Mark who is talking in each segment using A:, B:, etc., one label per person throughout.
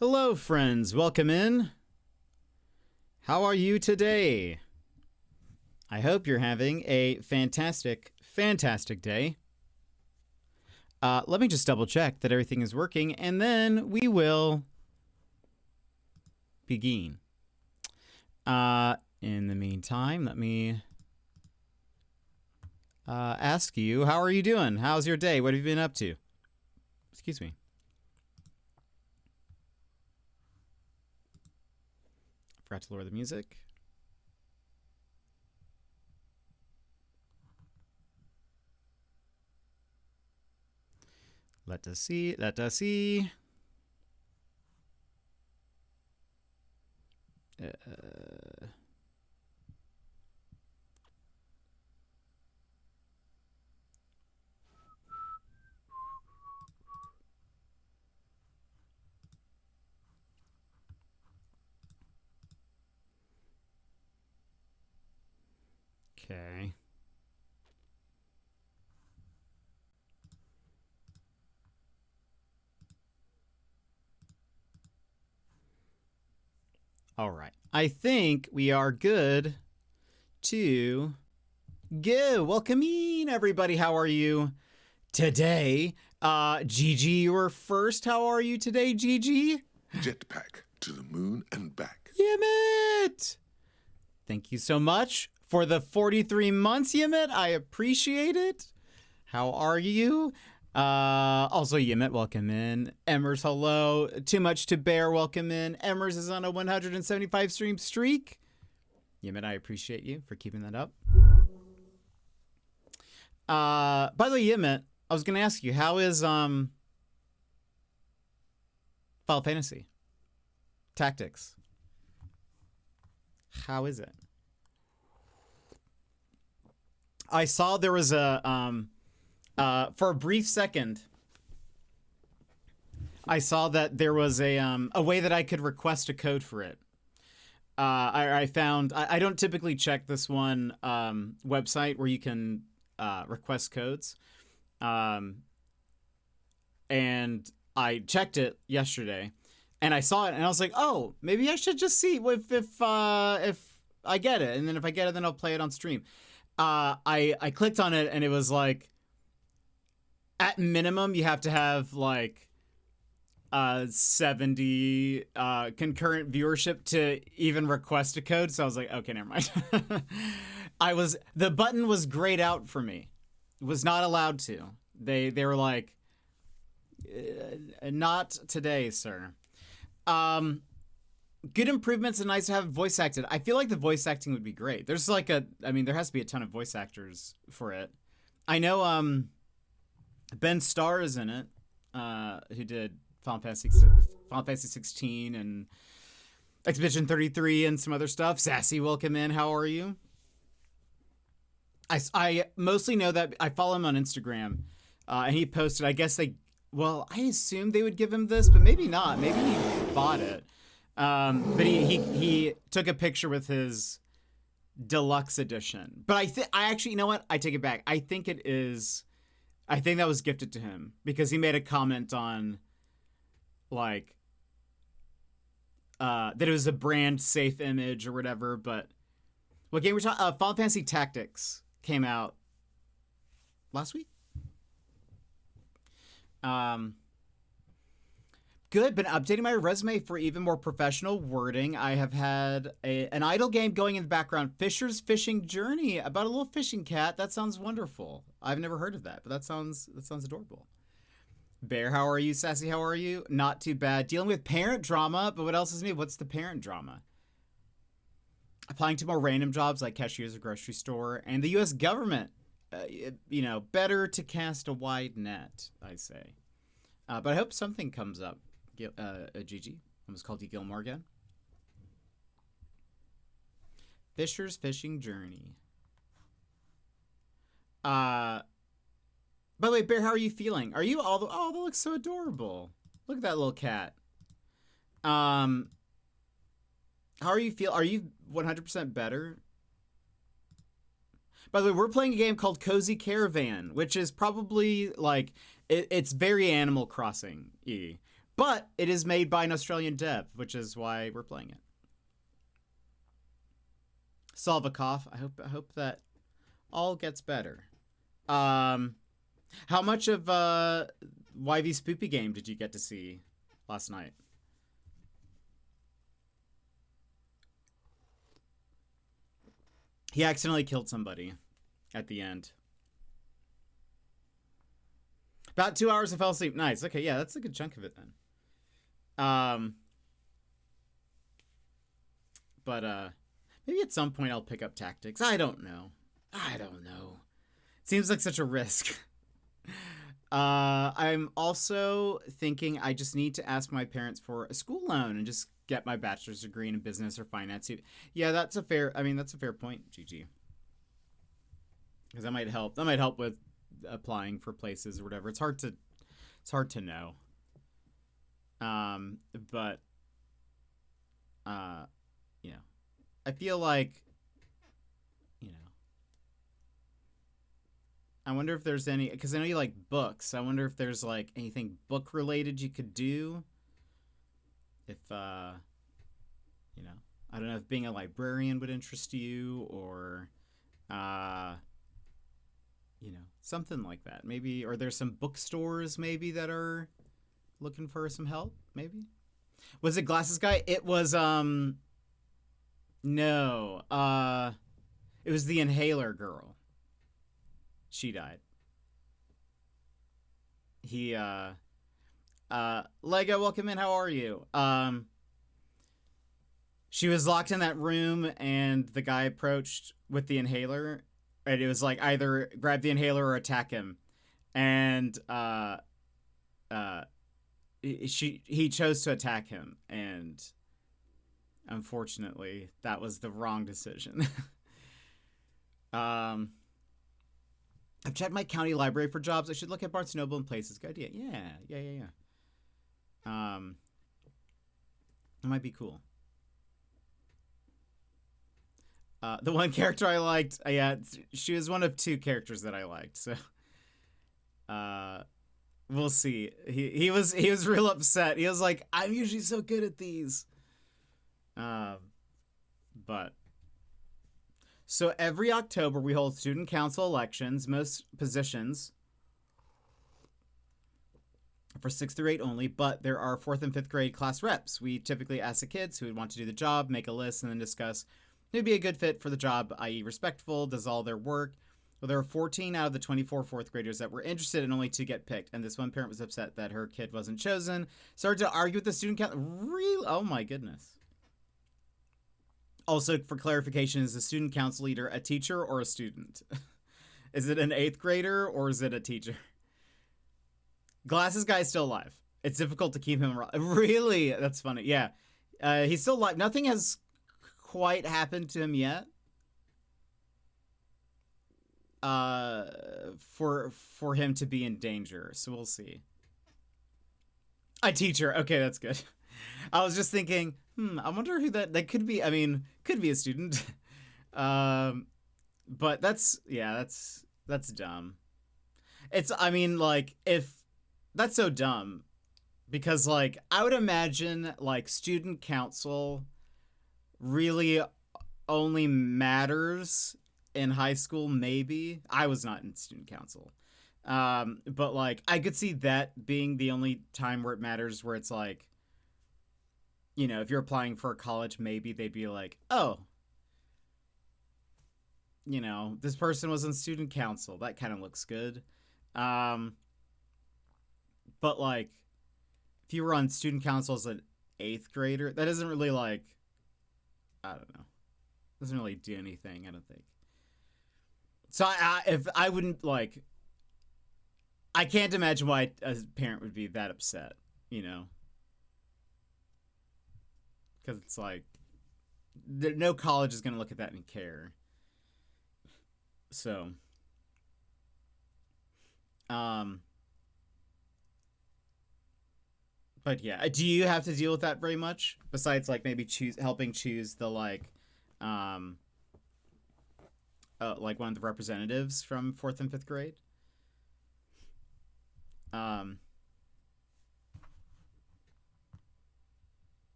A: Hello, friends. Welcome in. How are you today? I hope you're having a fantastic, fantastic day. Let me just double check that everything is working, and then we will begin. In the meantime, let me ask you, how are you doing? How's your day? What have you been up to? Excuse me. Forgot to lower the music. Let us see. Let us see. Okay. All right. I think we are good to go. Welcome in, everybody. How are you today? Gigi, you were first. How are you today, Gigi?
B: Jetpack to the moon and back.
A: Yimit! Thank you so much for the 43 months, Yimit. I appreciate it. How are you? Also, Yimit, welcome in. Emmers, hello. Too Much to Bear, welcome in. Emmers is on a 175 stream streak. Yimit, I appreciate you for keeping that up. By the way, Yimit, I was going to ask you, how is Final Fantasy Tactics? How is it? I saw there was a for a brief second, I saw that there was a way that I could request a code for it. I found I don't typically check this one website where you can request codes, and I checked it yesterday, and I saw it, and I was like, oh, maybe I should just see if I get it, and then if I get it, then I'll play it on stream. I clicked on it, and it was like, at minimum, you have to have like 70 concurrent viewership to even request a code. So I was like, okay, never mind. The button was grayed out for me. Was not allowed to. They were like, not today, sir. Good improvements and nice to have voice acted. I feel like the voice acting would be great. There's like there has to be a ton of voice actors for it. I know Ben Starr is in it, who did Final Fantasy 16 and Expedition 33 and some other stuff. Sassy, welcome in. How are you? I mostly know that I follow him on Instagram, and he posted, I assumed they would give him this, but maybe not. Maybe he bought it. But he took a picture with his deluxe edition. But I actually, you know what? I take it back. I think that was gifted to him because he made a comment on like that it was a brand safe image or whatever. But what game we're talking? Final Fantasy Tactics came out last week. Good, been updating my resume for even more professional wording. I have had an idle game going in the background, Fisher's Fishing Journey, about a little fishing cat. That sounds wonderful. I've never heard of that, but that sounds adorable. Bear, how are you? Sassy, how are you? Not too bad. Dealing with parent drama, but what else is new? What's the parent drama? Applying to more random jobs like cashiers at a grocery store and the U.S. government. Better to cast a wide net, I say. But I hope something comes up. Gigi, I almost called you Gilmore again. Fisher's Fishing Journey. By the way, Bear, how are you feeling? Are you all that looks so adorable. Look at that little cat. How are you feel? Are you 100% better? By the way, we're playing a game called Cozy Caravan, which is probably like it's very Animal Crossing-y. But it is made by an Australian dev, which is why we're playing it. Solve a cough. I hope that all gets better. How much of YV's Spoopy game did you get to see last night? He accidentally killed somebody at the end. About 2 hours of fell asleep. Nice. Okay, yeah, that's a good chunk of it then. But maybe at some point I'll pick up tactics. I don't know. It seems like such a risk. I'm also thinking I just need to ask my parents for a school loan and just get my bachelor's degree in business or finance. Yeah, that's a fair point, GG. Because that might help. That might help with applying for places or whatever. It's hard to know. But you know, I feel like, you know, I wonder if there's any, because I know you like books. I wonder if there's like anything book related you could do. If you know, I don't know if being a librarian would interest you, or you know, something like that. Maybe, or there's some bookstores maybe that are looking for some help, maybe. Was it Glasses Guy? It was no. It was the inhaler girl. She died. He Lego, welcome in. How are you? She was locked in that room and the guy approached with the inhaler, and it was like either grab the inhaler or attack him. And he chose to attack him, and unfortunately that was the wrong decision. I've checked my county library for jobs. I should look at Barnes & Noble and places. Good idea. Yeah. It might be cool. The one character I liked, yeah, she was one of two characters that I liked. So, we'll see. He was real upset. He was like, I'm usually so good at these. But so every October we hold student council elections. Most positions for 6th through 8 only, but there are 4th and 5th grade class reps. We typically ask the kids who would want to do the job, make a list, and then discuss who'd be a good fit for the job, i.e. respectful, does all their work. Well, there are 14 out of the 24 4th graders that were interested, and only 2 get picked. And this one parent was upset that her kid wasn't chosen. Started to argue with the student council. Really? Oh my goodness. Also, for clarification, is the student council leader a teacher or a student? Is it an 8th grader or is it a teacher? Glasses Guy is still alive. It's difficult to keep him around. Really? That's funny. Yeah. He's still alive. Nothing has quite happened to him yet. For him to be in danger. So we'll see. A teacher. Okay, that's good. I was just thinking, I wonder who that could be. I mean, could be a student. But that's dumb. I mean, like, if that's so dumb, because like I would imagine like student council really only matters in high school. Maybe I was not in student council. But like I could see that being the only time where it matters, where it's like, you know, if you're applying for a college, maybe they'd be like, oh, you know, this person was in student council. That kind of looks good. But like, if you were on student council as an 8th grader, that isn't really like, I don't know. Doesn't really do anything, I don't think. So if I wouldn't like, I can't imagine why a parent would be that upset, you know? Because it's like, no college is going to look at that and care. So, but yeah, do you have to deal with that very much? Besides, like, maybe helping choose the, like one of the representatives from 4th and 5th grade?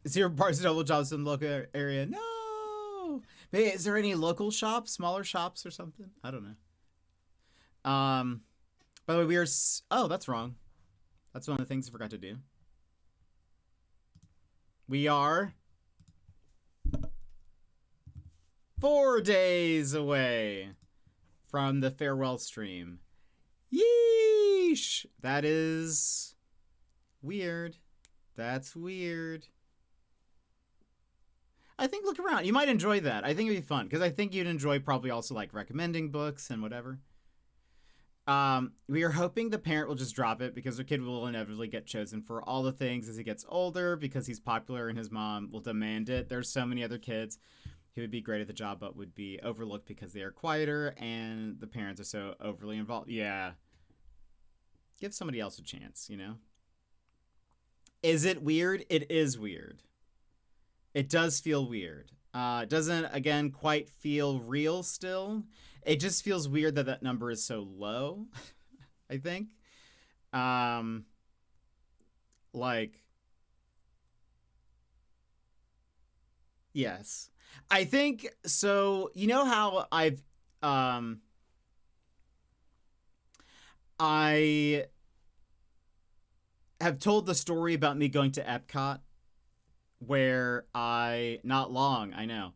A: Zero parts double jobs in the local area. No. Hey, is there any local shops, smaller shops or something? I don't know. By the way, we are. Oh, that's wrong. That's one of the things I forgot to do. We are 4 days away from the farewell stream. Yeesh! That is weird. That's weird. I think look around. You might enjoy that. I think it'd be fun because I think you'd enjoy probably also like recommending books and whatever. We are hoping the parent will just drop it because their kid will inevitably get chosen for all the things as he gets older because he's popular and his mom will demand it. There's so many other kids who would be great at the job but would be overlooked because they are quieter and the parents are so overly involved. Yeah. Give somebody else a chance, you know? Is it weird? It is weird. It does feel weird. It doesn't, again, quite feel real still. It just feels weird that that number is so low, I think. Like, yes. I think, so, you know how I have told the story about me going to Epcot where not long, I know,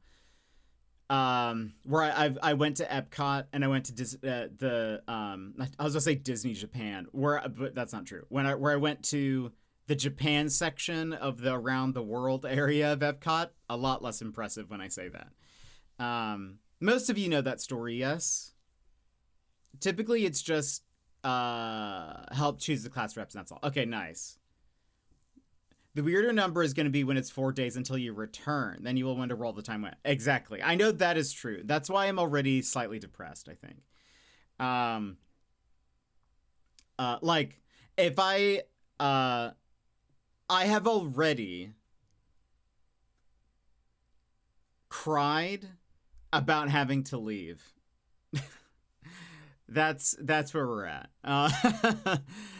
A: where I went to Epcot and I went to I was gonna say Disney Japan, but that's not true. Where I went to the Japan section of the around the world area of Epcot, a lot less impressive when I say that. Most of you know that story, yes? Typically it's just help choose the class reps and that's all. Okay, nice. The weirder number is going to be when it's 4 days until you return. Then you will wonder where all the time went. Exactly. I know that is true. That's why I'm already slightly depressed, I think. Like, if I have already cried about having to leave. That's where we're at.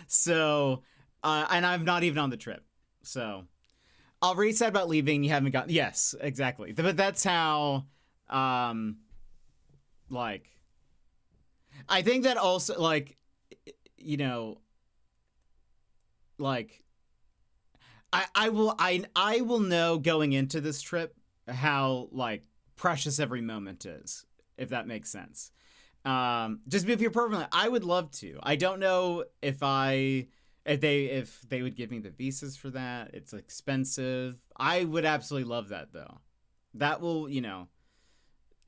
A: So, and I'm not even on the trip. So, already said about leaving, you haven't got... Yes, exactly. But that's how, like... I think that also, like, you know... Like... I will know going into this trip how, like, precious every moment is, if that makes sense. Just if you're perfectly... I would love to. I don't know if they would give me the visas for that. It's expensive. I would absolutely love that though. That will, you know,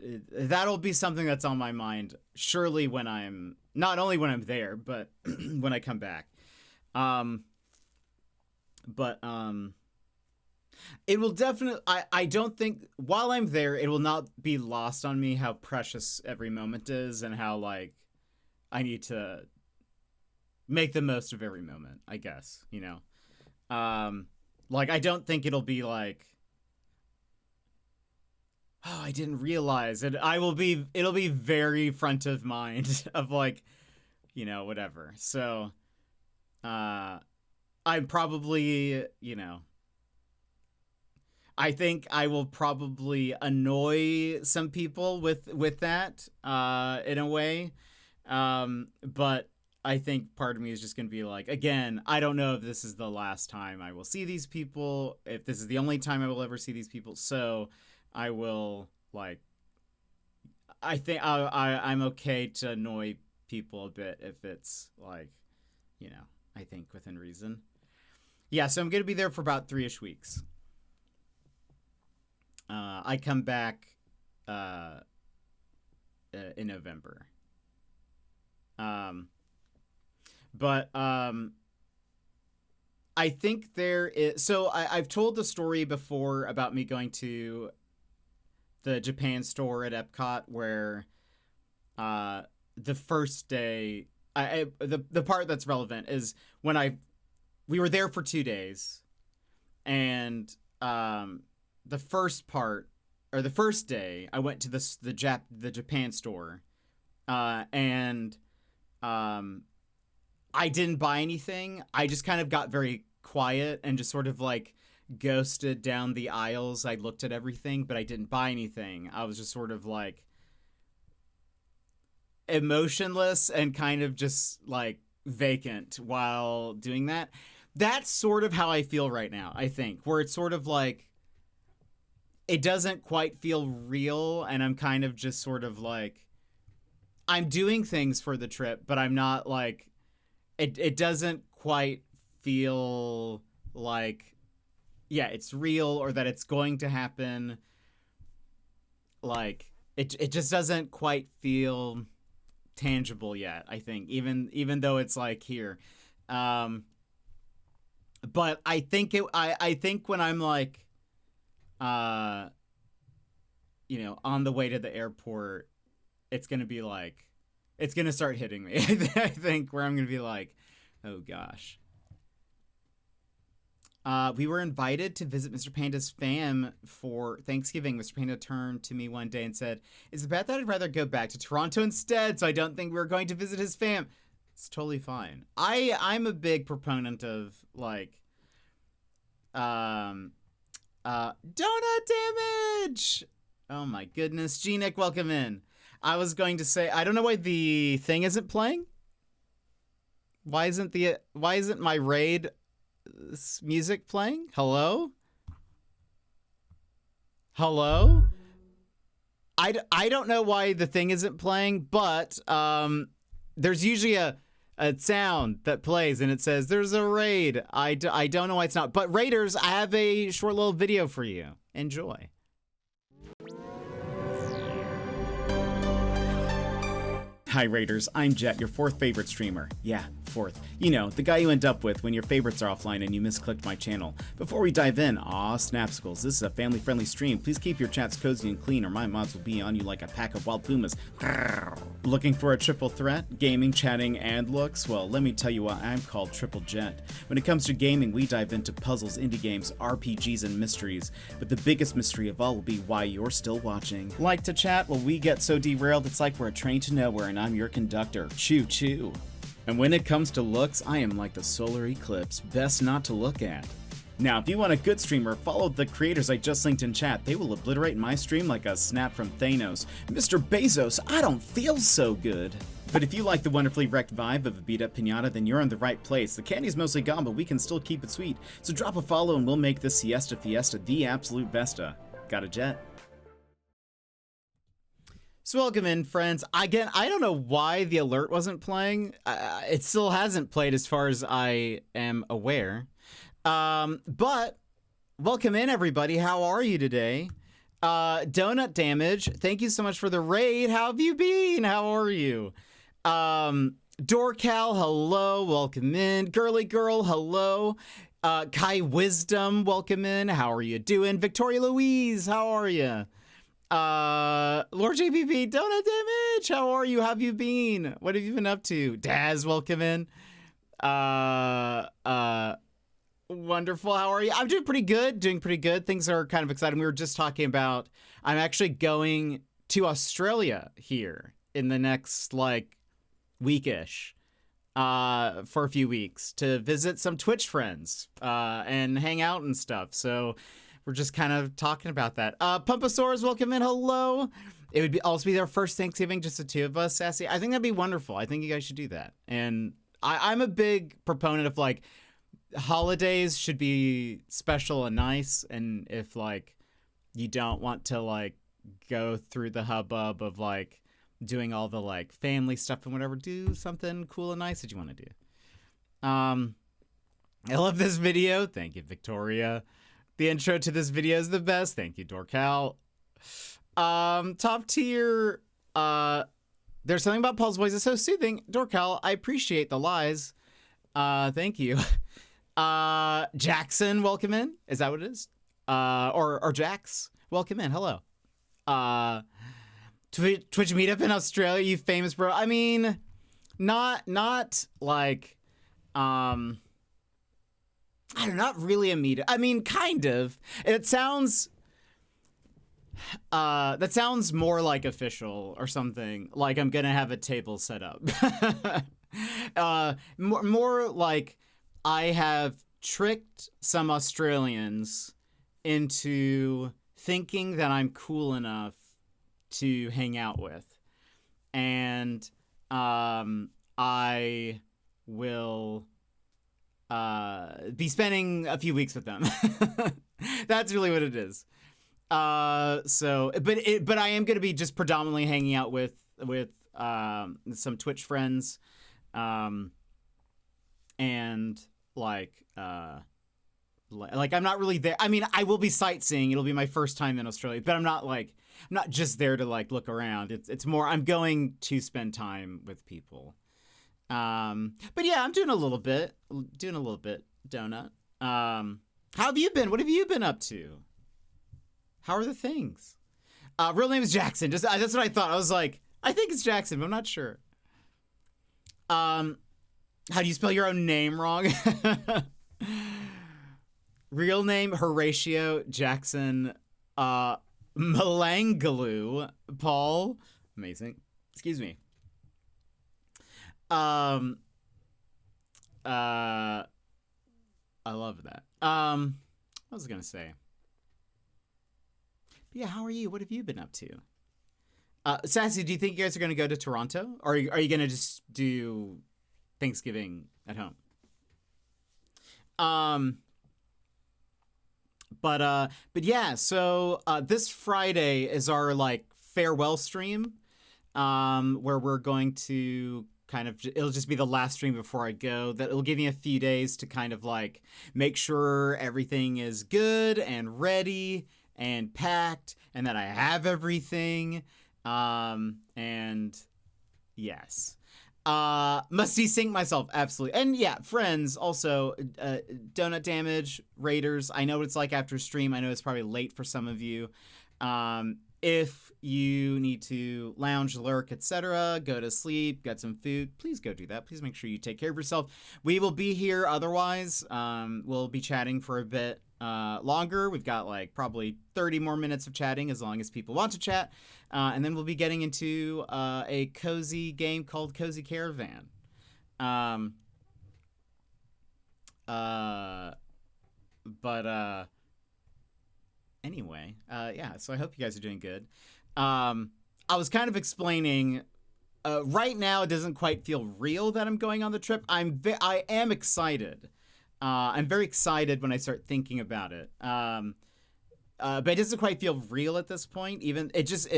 A: that'll be something that's on my mind surely when I'm not only when I'm there, but when I come back. It will definitely, I don't think while I'm there, it will not be lost on me how precious every moment is and how like I need to make the most of every moment, I guess, you know? Like, I don't think it'll be like, oh, I didn't realize it. It'll be very front of mind of like, you know, whatever. So, I'm probably, you know, I think I will probably annoy some people with that, in a way. But I think part of me is just going to be like, again, I don't know if this is the last time I will see these people, if this is the only time I will ever see these people. So I will, like, I think I'm okay to annoy people a bit if it's like, you know, I think within reason. Yeah, so I'm going to be there for about 3-ish weeks. I come back in November. But I think there is... So I've told the story before about me going to the Japan store at Epcot where the first day... the part that's relevant is when we were there for 2 days. And the first part... Or the first day, I went to the Japan store. And... I didn't buy anything. I just kind of got very quiet and just sort of like ghosted down the aisles. I looked at everything, but I didn't buy anything. I was just sort of like emotionless and kind of just like vacant while doing that. That's sort of how I feel right now, I think, where it's sort of like it doesn't quite feel real, and I'm kind of just sort of like I'm doing things for the trip, but I'm not like it doesn't quite feel like, yeah, it's real or that it's going to happen. Like it just doesn't quite feel tangible yet, I think, even though it's like here. But I think I think when I'm like you know, on the way to the airport, it's gonna be like, it's gonna start hitting me. I think where I'm gonna be like, oh gosh. We were invited to visit Mr. Panda's fam for Thanksgiving. Mr. Panda turned to me one day and said, "Is it bad that I'd rather go back to Toronto instead, so I don't think we're going to visit his fam?" It's totally fine. I'm a big proponent of like donut damage. Oh my goodness. G-Nick, welcome in. I was going to say, I don't know why the thing isn't playing. Why isn't my raid music playing? Hello? Hello? I don't know why the thing isn't playing, but there's usually a sound that plays and it says there's a raid. I don't know why it's not. But raiders, I have a short little video for you. Enjoy. Hi Raiders, I'm Jet, your fourth favorite streamer. Yeah, fourth. You know, the guy you end up with when your favorites are offline and you misclicked my channel. Before we dive in, snapsicles, this is a family-friendly stream. Please keep your chats cozy and clean or my mods will be on you like a pack of wild pumas. Looking for a triple threat? Gaming, chatting, and looks? Well, let me tell you why I'm called Triple Jet. When it comes to gaming, we dive into puzzles, indie games, RPGs, and mysteries. But the biggest mystery of all will be why you're still watching. Like to chat? Well, we get so derailed it's like we're a train to nowhere and I'm your conductor. Choo choo. And when it comes to looks, I am like the solar eclipse, best not to look at. Now, if you want a good streamer, follow the creators I just linked in chat. They will obliterate my stream like a snap from Thanos. Mr. Bezos, I don't feel so good. But if you like the wonderfully wrecked vibe of a beat-up pinata, then you're in the right place. The candy's mostly gone, but we can still keep it sweet. So drop a follow and we'll make this Siesta Fiesta the absolute besta. Got a jet? So welcome in, friends. Again, I don't know why the alert wasn't playing. It still hasn't played as far as I am aware. But welcome in, everybody. How are you today? Donut Damage, thank you so much for the raid. How have you been? How are you? Dorcal, hello. Welcome in. Girly Girl, hello. Kai Wisdom, welcome in. How are you doing? Victoria Louise, how are you? Lord JPP, Donut Damage, how are you? How have you been? What have you been up to? Daz, welcome in. Wonderful, how are you? I'm doing pretty good. Things are kind of exciting. We were just talking about, I'm actually going to Australia here in the next, like, weekish, for a few weeks to visit some Twitch friends, and hang out and stuff, so we're just kind of talking about that. Pumpasaurus, welcome in. Hello. It would also be their first Thanksgiving, just the two of us, Sassy. I think that'd be wonderful. I think you guys should do that. And I'm a big proponent of, like, holidays should be special and nice. And if, like, you don't want to, like, go through the hubbub of, like, doing all the, like, family stuff and whatever, do something cool and nice that you want to do. I love this video. Thank you, Victoria. The intro to this video is the best. Thank you, Dorcal. Top tier. There's something about Paul's voice that's so soothing. Dorcal, I appreciate the lies. Thank you. Jackson, welcome in. Is that what it is? Or Jax, welcome in. Hello. Twitch meetup in Australia, you famous bro. I mean, not like, I don't know, not really a meetup. I mean, kind of. It sounds, that sounds more like official or something. Like I'm gonna have a table set up. More like I have tricked some Australians into thinking that I'm cool enough to hang out with. And I will be spending a few weeks with them. That's really what it is. But I am going to be just predominantly hanging out with some Twitch friends, and like I'm not really there. I mean, I will be sightseeing. It'll be my first time in Australia, but I'm not just there to like look around. It's more I'm going to spend time with people. But yeah, I'm doing a little bit. Donut. How have you been? What have you been up to? How are the things? Real name is Jackson. Just that's what I thought. I was like, I think it's Jackson, but I'm not sure. How do you spell your own name wrong? Real name Horatio Jackson Malangaloo Paul. Amazing. Excuse me. I love that. What was I gonna say? But yeah, how are you? What have you been up to? Sassy, do you think you guys are gonna go to Toronto, or are you gonna just do Thanksgiving at home? But yeah, so this Friday is our like farewell stream, where we're going to it'll just be the last stream before I go. That it'll give me a few days to kind of like make sure everything is good and ready and packed and that I have everything. And yes. Must desync myself, absolutely. And yeah, friends, also, Donut Damage, Raiders, I know what it's like after stream. I know it's probably late for some of you. If you need to lounge, lurk, etc., go to sleep, get some food, please go do that. Please make sure you take care of yourself. We will be here otherwise. We'll be chatting for a bit longer. We've got like probably 30 more minutes of chatting as long as people want to chat. And then we'll be getting into a cozy game called Cozy Caravan. Anyway, yeah, so I hope you guys are doing good. I was kind of explaining, right now it doesn't quite feel real that I'm going on the trip. I am excited. I'm very excited when I start thinking about it. But it doesn't quite feel real at this point. Even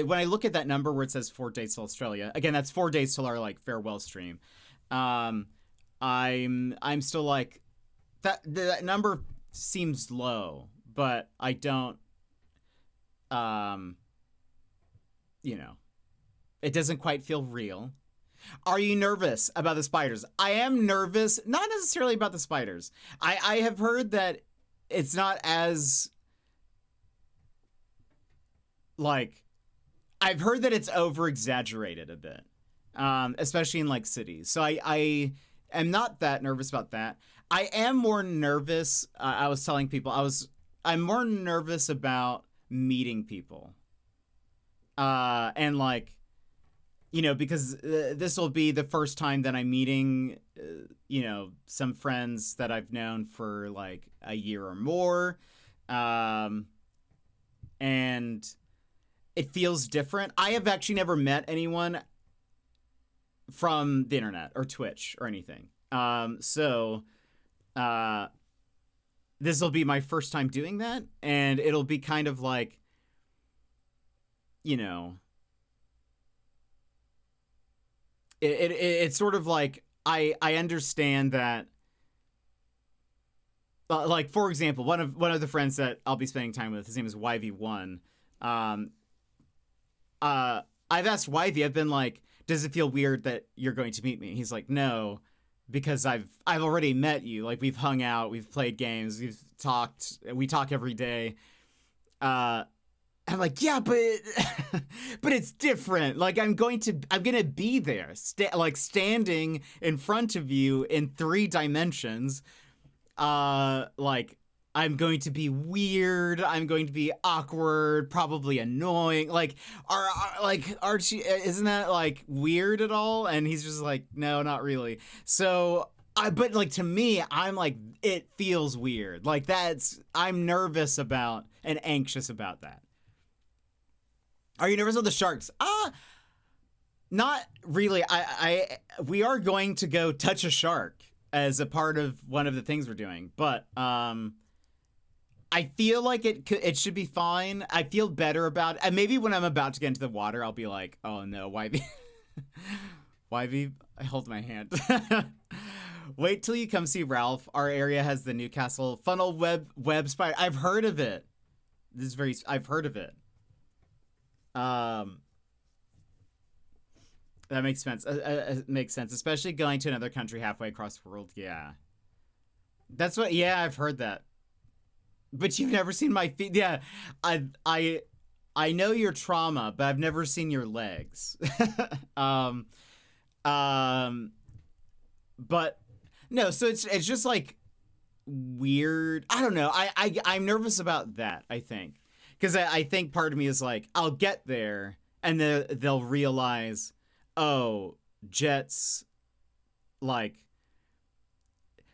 A: when I look at that number where it says 4 days to Australia, again, that's 4 days till our like farewell stream. I'm still like that number seems low, but I don't. It doesn't quite feel real. Are you nervous about the spiders? I am nervous, not necessarily about the spiders. I have heard that it's not as like, I've heard that it's over exaggerated a bit, especially in like cities. So I am not that nervous about that. I am more nervous. I was telling people I'm more nervous about meeting people. And like, because this will be the first time that I'm meeting, some friends that I've known for like a year or more. And it feels different. I have actually never met anyone from the internet or Twitch or anything. So this will be my first time doing that, and it'll be kind of like, it's sort of like I understand that, like, for example, one of the friends that I'll be spending time with, his name is YV1. I've asked YV, I've been like, does it feel weird that you're going to meet me? He's like, no, because I've already met you. Like, we've hung out, we've played games, we talk every day. I'm like, yeah, but it's different. Like, I'm gonna be there, standing in front of you in 3 dimensions. Like, I'm going to be weird. I'm going to be awkward, probably annoying. Like, Archie, isn't that like weird at all? And he's just like, no, not really. So But like to me, I'm like, it feels weird. Like I'm nervous about and anxious about that. Are you nervous about the sharks? Not really. We are going to go touch a shark as a part of one of the things we're doing, but I feel like it should be fine. I feel better about it. And maybe when I'm about to get into the water, I'll be like, oh no, Yv. Yv, I hold my hand. Wait till you come see Ralph. Our area has the Newcastle funnel web spider. I've heard of it. I've heard of it. That makes sense. Makes sense, especially going to another country halfway across the world. Yeah. That's what, yeah, I've heard that. But you've never seen my feet. Yeah. I know your trauma, but I've never seen your legs. But no, so it's just like weird. I don't know. I'm nervous about that, I think. Because I think part of me is like, I'll get there and they'll realize, oh, Jet's like,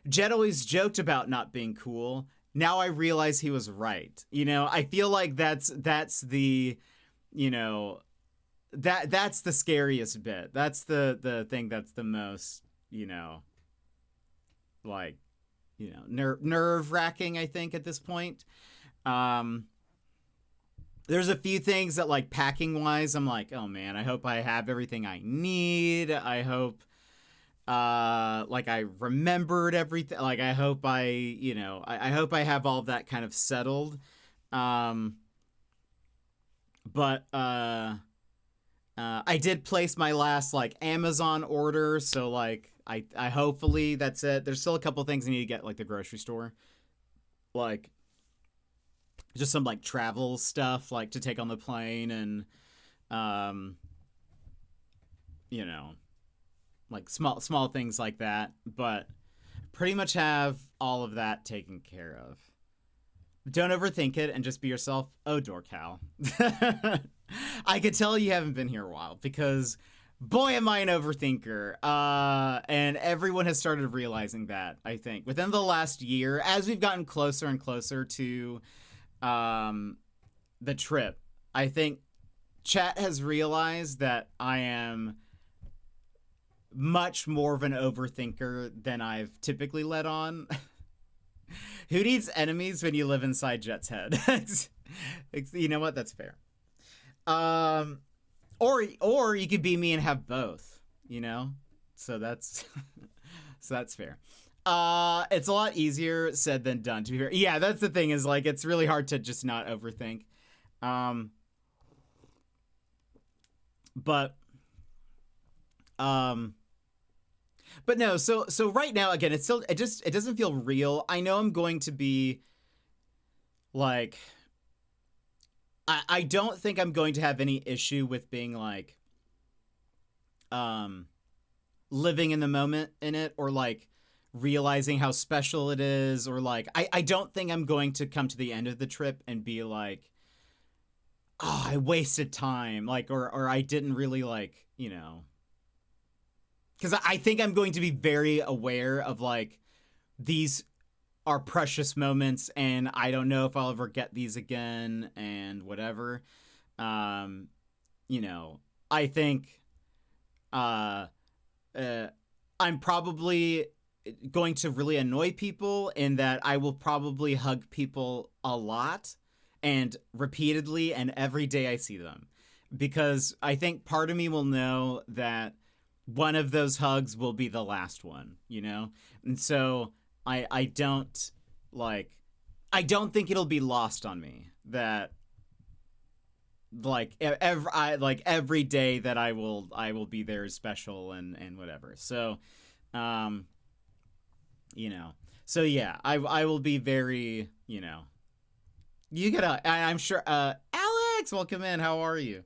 A: Jet always joked about not being cool. Now I realize he was right. You know, I feel like that's the, you know, that's the scariest bit. That's the thing that's the most, you know, like, you know, nerve-wracking, I think, at this point. There's a few things that, like, packing-wise, I'm like, oh, man, I hope I have everything I need. I hope, like, I remembered everything. Like, I hope you know, I hope I have all of that kind of settled. But I did place my last, like, Amazon order, so, like, I hopefully that's it. There's still a couple things I need to get, like, the grocery store. Like, just some, like, travel stuff, like, to take on the plane and, you know, like, small things like that. But pretty much have all of that taken care of. Don't overthink it and just be yourself. Oh, Dorcal. I could tell you haven't been here a while because, boy, am I an overthinker. And everyone has started realizing that, I think. Within the last year, as we've gotten closer and closer to the trip, I think chat has realized that I am much more of an overthinker than I've typically let on. Who needs enemies when you live inside Jet's head? You know what? That's fair. Or you could be me and have both, you know? So that's fair. It's a lot easier said than done, to be fair. Yeah, that's the thing, is like, it's really hard to just not overthink. But no, so right now, again, it doesn't feel real. I know I'm going to be like, I don't think I'm going to have any issue with being like, living in the moment in it, or like realizing how special it is, or like, I don't think I'm going to come to the end of the trip and be like, oh, I wasted time, like, or I didn't really, like, you know, because I think I'm going to be very aware of, like, these are precious moments, and I don't know if I'll ever get these again, and whatever. You know, I think I'm probably going to really annoy people in that I will probably hug people a lot and repeatedly and every day I see them. Because I think part of me will know that one of those hugs will be the last one, you know? And so I don't think it'll be lost on me that, like, every day that I will be there is special and whatever. So, you know, so yeah, I will be very, you know, I'm sure, Alex, welcome in. How are you?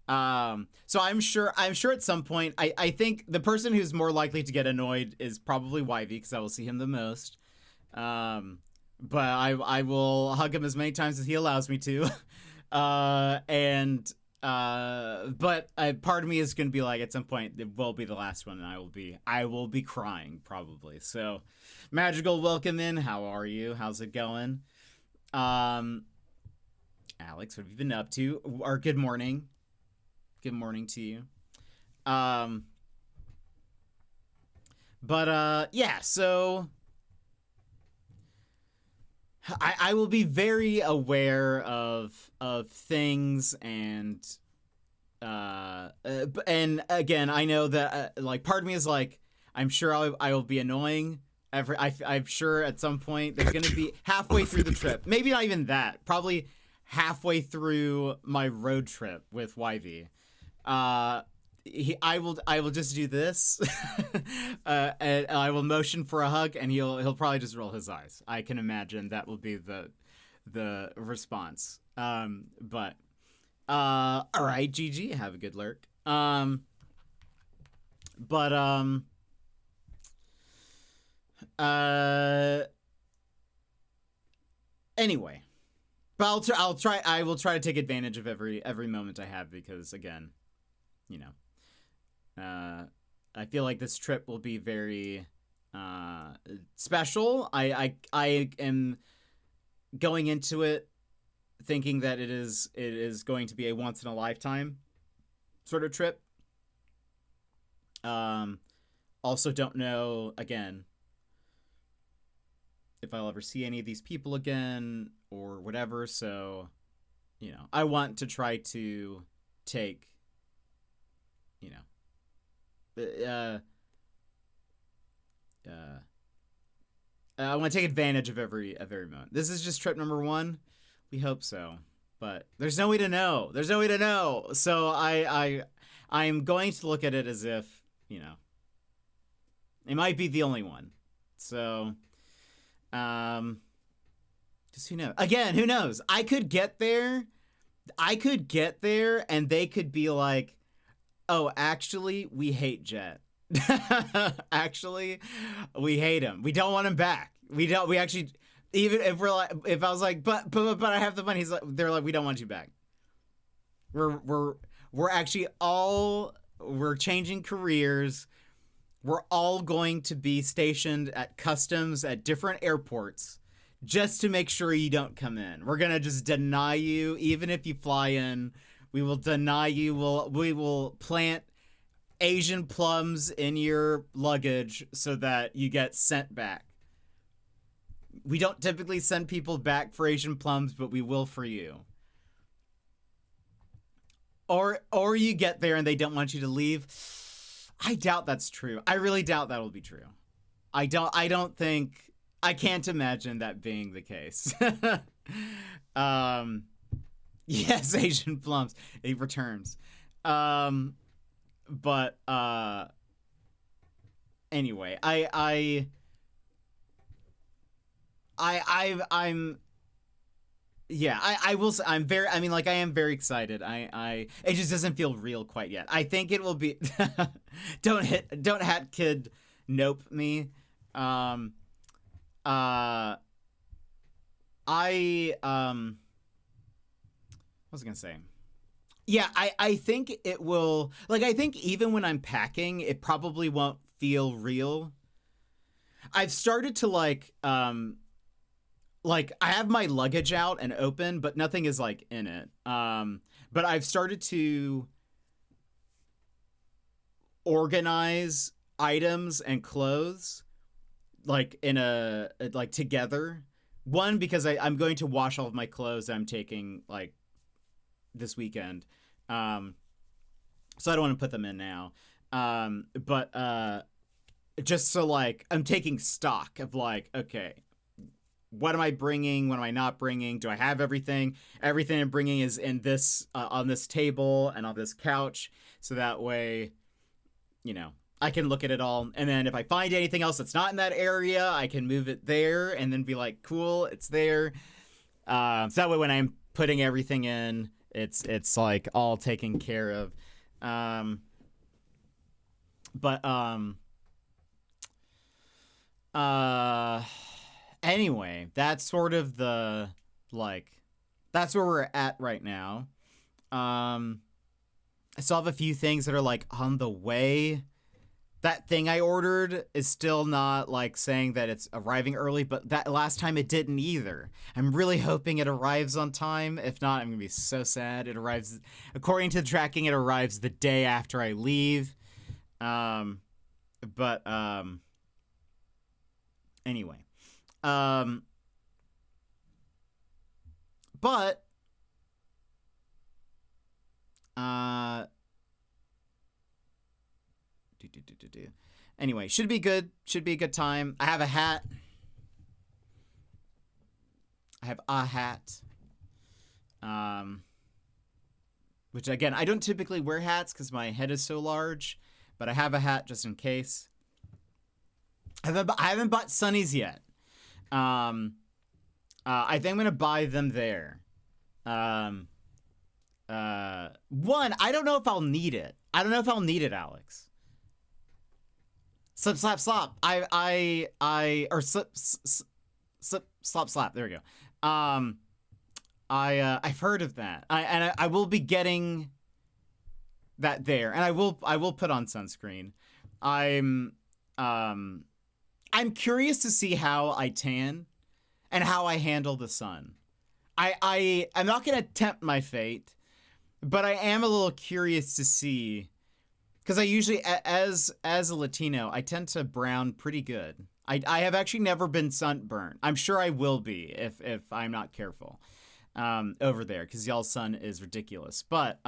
A: So I'm sure at some point, I think the person who's more likely to get annoyed is probably Yv, because I will see him the most. But I will hug him as many times as he allows me to. And But part of me is gonna be like, at some point it will be the last one, and I will be crying probably. So, Magical, welcome in. How are you? How's it going? Alex, what have you been up to? Or good morning. Good morning to you. Yeah, so I will be very aware of things, and again, I know that like part of me is like, I'm sure I will be annoying. I'm sure at some point there's gonna be halfway through the trip, maybe not even that, probably halfway through my road trip with YV. I will just do this, and I will motion for a hug, and he'll probably just roll his eyes. I can imagine that will be the response. But all right, GG, have a good lurk. Anyway, but I'll try. I will try to take advantage of every moment I have, because again, you know. I feel like this trip will be very special. I am going into it thinking that it is going to be a once in a lifetime sort of trip. Also don't know, again, if I'll ever see any of these people again or whatever. So, you know, I want to try to take, you know, I want to take advantage of every moment. This is just trip number 1. We hope so, but there's no way to know. There's no way to know. So I'm going to look at it as if, you know, it might be the only one. So, just who knows? Again, who knows? I could get there, and they could be like, oh, actually, we hate Jet. Actually, we hate him. We don't want him back. We actually, even if if I was like, but I have the money. They're like, we don't want you back. We're actually we're changing careers. We're all going to be stationed at customs at different airports just to make sure you don't come in. We're gonna just deny you, even if you fly in. We will deny you. We will plant Asian plums in your luggage so that you get sent back. We don't typically send people back for Asian plums, but we will for you. Or you get there and they don't want you to leave. I doubt that's true. I really doubt that'll be true. I can't imagine that being the case. Yes, Asian plums. It returns. But anyway, I'm I am very excited. It just doesn't feel real quite yet. I think it will be don't hat kid nope me. What was I gonna say? Yeah, I think it will, like, I think even when I'm packing, it probably won't feel real. I've started to like I have my luggage out and open, but nothing is like in it. But I've started to organize items and clothes like in like together. One, because I'm going to wash all of my clothes that I'm taking like this weekend. So I don't want to put them in now. But just so like I'm taking stock of like, okay, what am I bringing? What am I not bringing? Do I have everything? Everything I'm bringing is in this on this table and on this couch. So that way, you know, I can look at it all. And then if I find anything else that's not in that area, I can move it there and then be like, cool, it's there. So that way when I'm putting everything in, it's like all taken care of. Anyway, that's sort of the, like, that's where we're at right now. I still have a few things that are like on the way. That thing I ordered is still not like saying that it's arriving early, but that last time it didn't either. I'm really hoping it arrives on time. If not, I'm gonna be so sad. It arrives, according to the tracking, it arrives the day after I leave. Anyway. Anyway, should be good. Should be a good time. I have a hat. Which again, I don't typically wear hats because my head is so large, but I have a hat just in case. I haven't bought sunnies yet. I think I'm gonna buy them there. One, I don't know if I'll need it. Alex. Slip, slap, slop. Or slip, slop, slap. There we go. I've heard of that. I will be getting that there, and I will put on sunscreen. I'm curious to see how I tan and how I handle the sun. I'm not gonna tempt my fate, but I am a little curious to see. Because I usually, as a Latino, I tend to brown pretty good. I have actually never been sunburned. I'm sure I will be if I'm not careful over there, because y'all's sun is ridiculous. But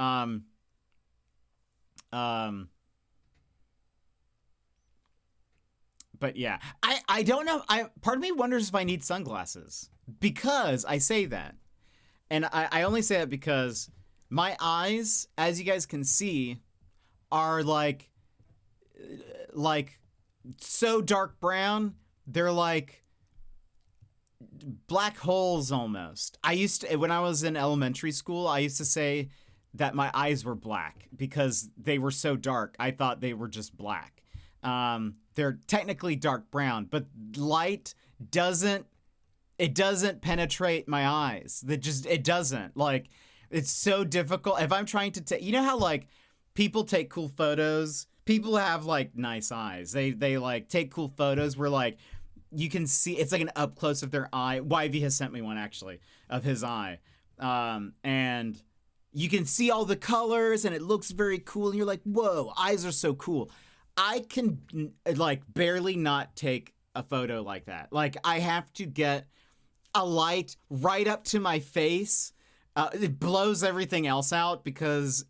A: yeah, I don't know. Part of me wonders if I need sunglasses, because I say that, and I only say that because my eyes, as you guys can see, are like so dark brown. They're like black holes almost. When I was in elementary school, I used to say that my eyes were black because they were so dark. I thought they were just black. They're technically dark brown, but light doesn't penetrate my eyes. It doesn't. Like, it's so difficult. If I'm trying to take, you know how like people take cool photos. People have like nice eyes. They like take cool photos where like you can see it's like an up close of their eye. YV has sent me one actually of his eye, and you can see all the colors and it looks very cool. And you're like, whoa, eyes are so cool. I can like barely not take a photo like that. Like, I have to get a light right up to my face. It blows everything else out because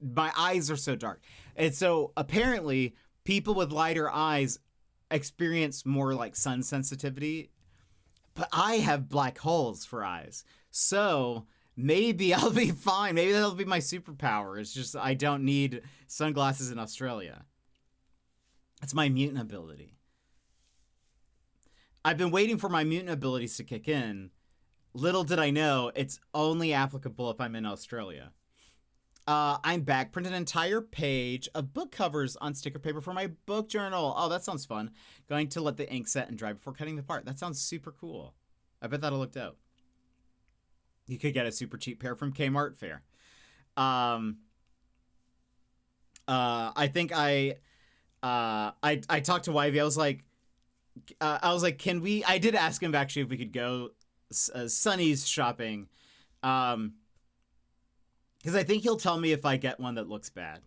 A: my eyes are so dark. And so apparently people with lighter eyes experience more like sun sensitivity, but I have black holes for eyes. So maybe I'll be fine. Maybe that'll be my superpower. It's just I don't need sunglasses in Australia. It's my mutant ability. I've been waiting for my mutant abilities to kick in. Little did I know, it's only applicable if I'm in Australia. I'm back. Printed an entire page of book covers on sticker paper for my book journal. Oh, that sounds fun. Going to let the ink set and dry before cutting the part. That sounds super cool. I bet that'll look dope. You could get a super cheap pair from Kmart Fair. I think I talked to Yv. I was like, can we? I did ask him actually if we could go Sunny's shopping, because I think he'll tell me if I get one that looks bad.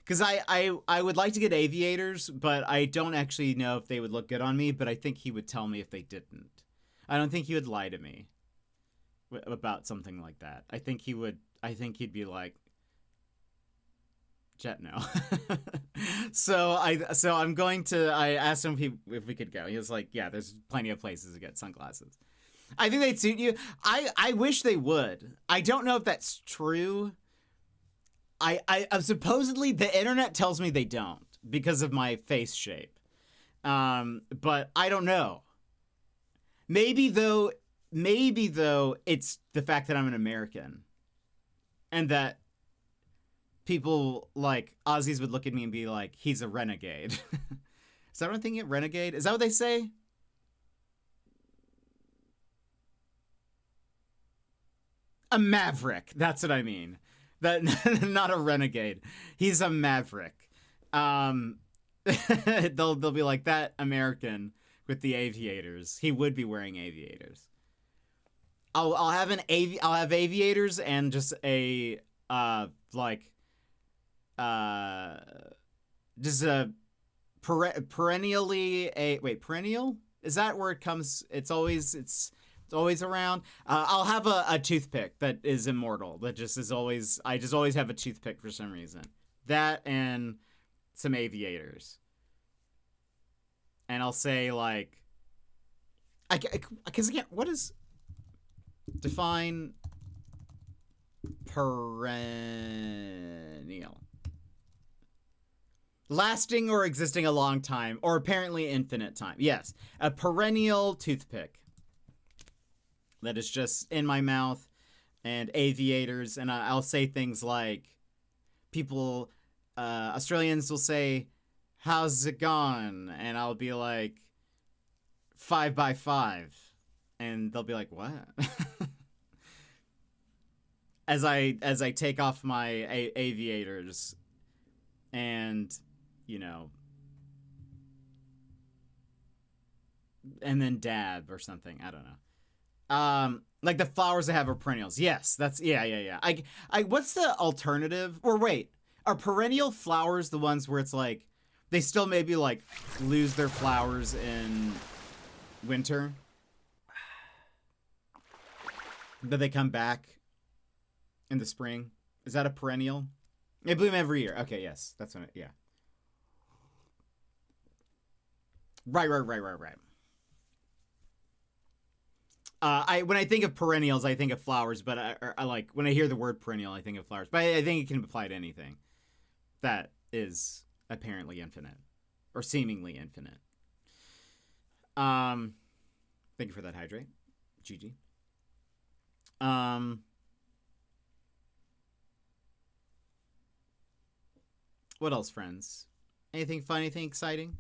A: Because I would like to get aviators, but I don't actually know if they would look good on me. But I think he would tell me if they didn't. I don't think he would lie to me about something like that. I think he'd be like, Jet, no. So I asked him if we could go. He was like, yeah, there's plenty of places to get sunglasses. I think they'd suit you. I wish they would. I don't know if that's true. I supposedly the internet tells me they don't because of my face shape. But I don't know. Maybe though it's the fact that I'm an American and that people like Aussies would look at me and be like, he's a renegade. Is that what I'm thinking? Renegade? Is that what they say? A maverick. That's what I mean. That not a renegade. He's a maverick. They'll be like that American with the aviators. He would be wearing aviators. I'll have aviators and just a just a perennially perennial? Is that where it comes? It's always around. I'll have a toothpick that is immortal. That just is always. I just always have a toothpick for some reason. That and some aviators. And I'll say like, because again, what is define perennial? Lasting or existing a long time, or apparently infinite time. Yes, a perennial toothpick that is just in my mouth, and aviators, and I'll say things like, Australians will say, "How's it gone?" And I'll be like, 5x5, and they'll be like, "What?" as I take off my aviators, and and then dab or something. I don't know. Like the flowers that have are perennials. Yes, that's yeah. I what's the alternative? Or wait, are perennial flowers the ones where it's like they still maybe like lose their flowers in winter, but they come back in the spring? Is that a perennial? They bloom every year. Okay, yes, that's what. Yeah. Right. When I think of perennials, I think of flowers, but I like when I hear the word perennial, I think of flowers. But I think it can apply to anything that is apparently infinite or seemingly infinite. Thank you for that hydrate, GG. What else, friends? Anything fun? Anything exciting?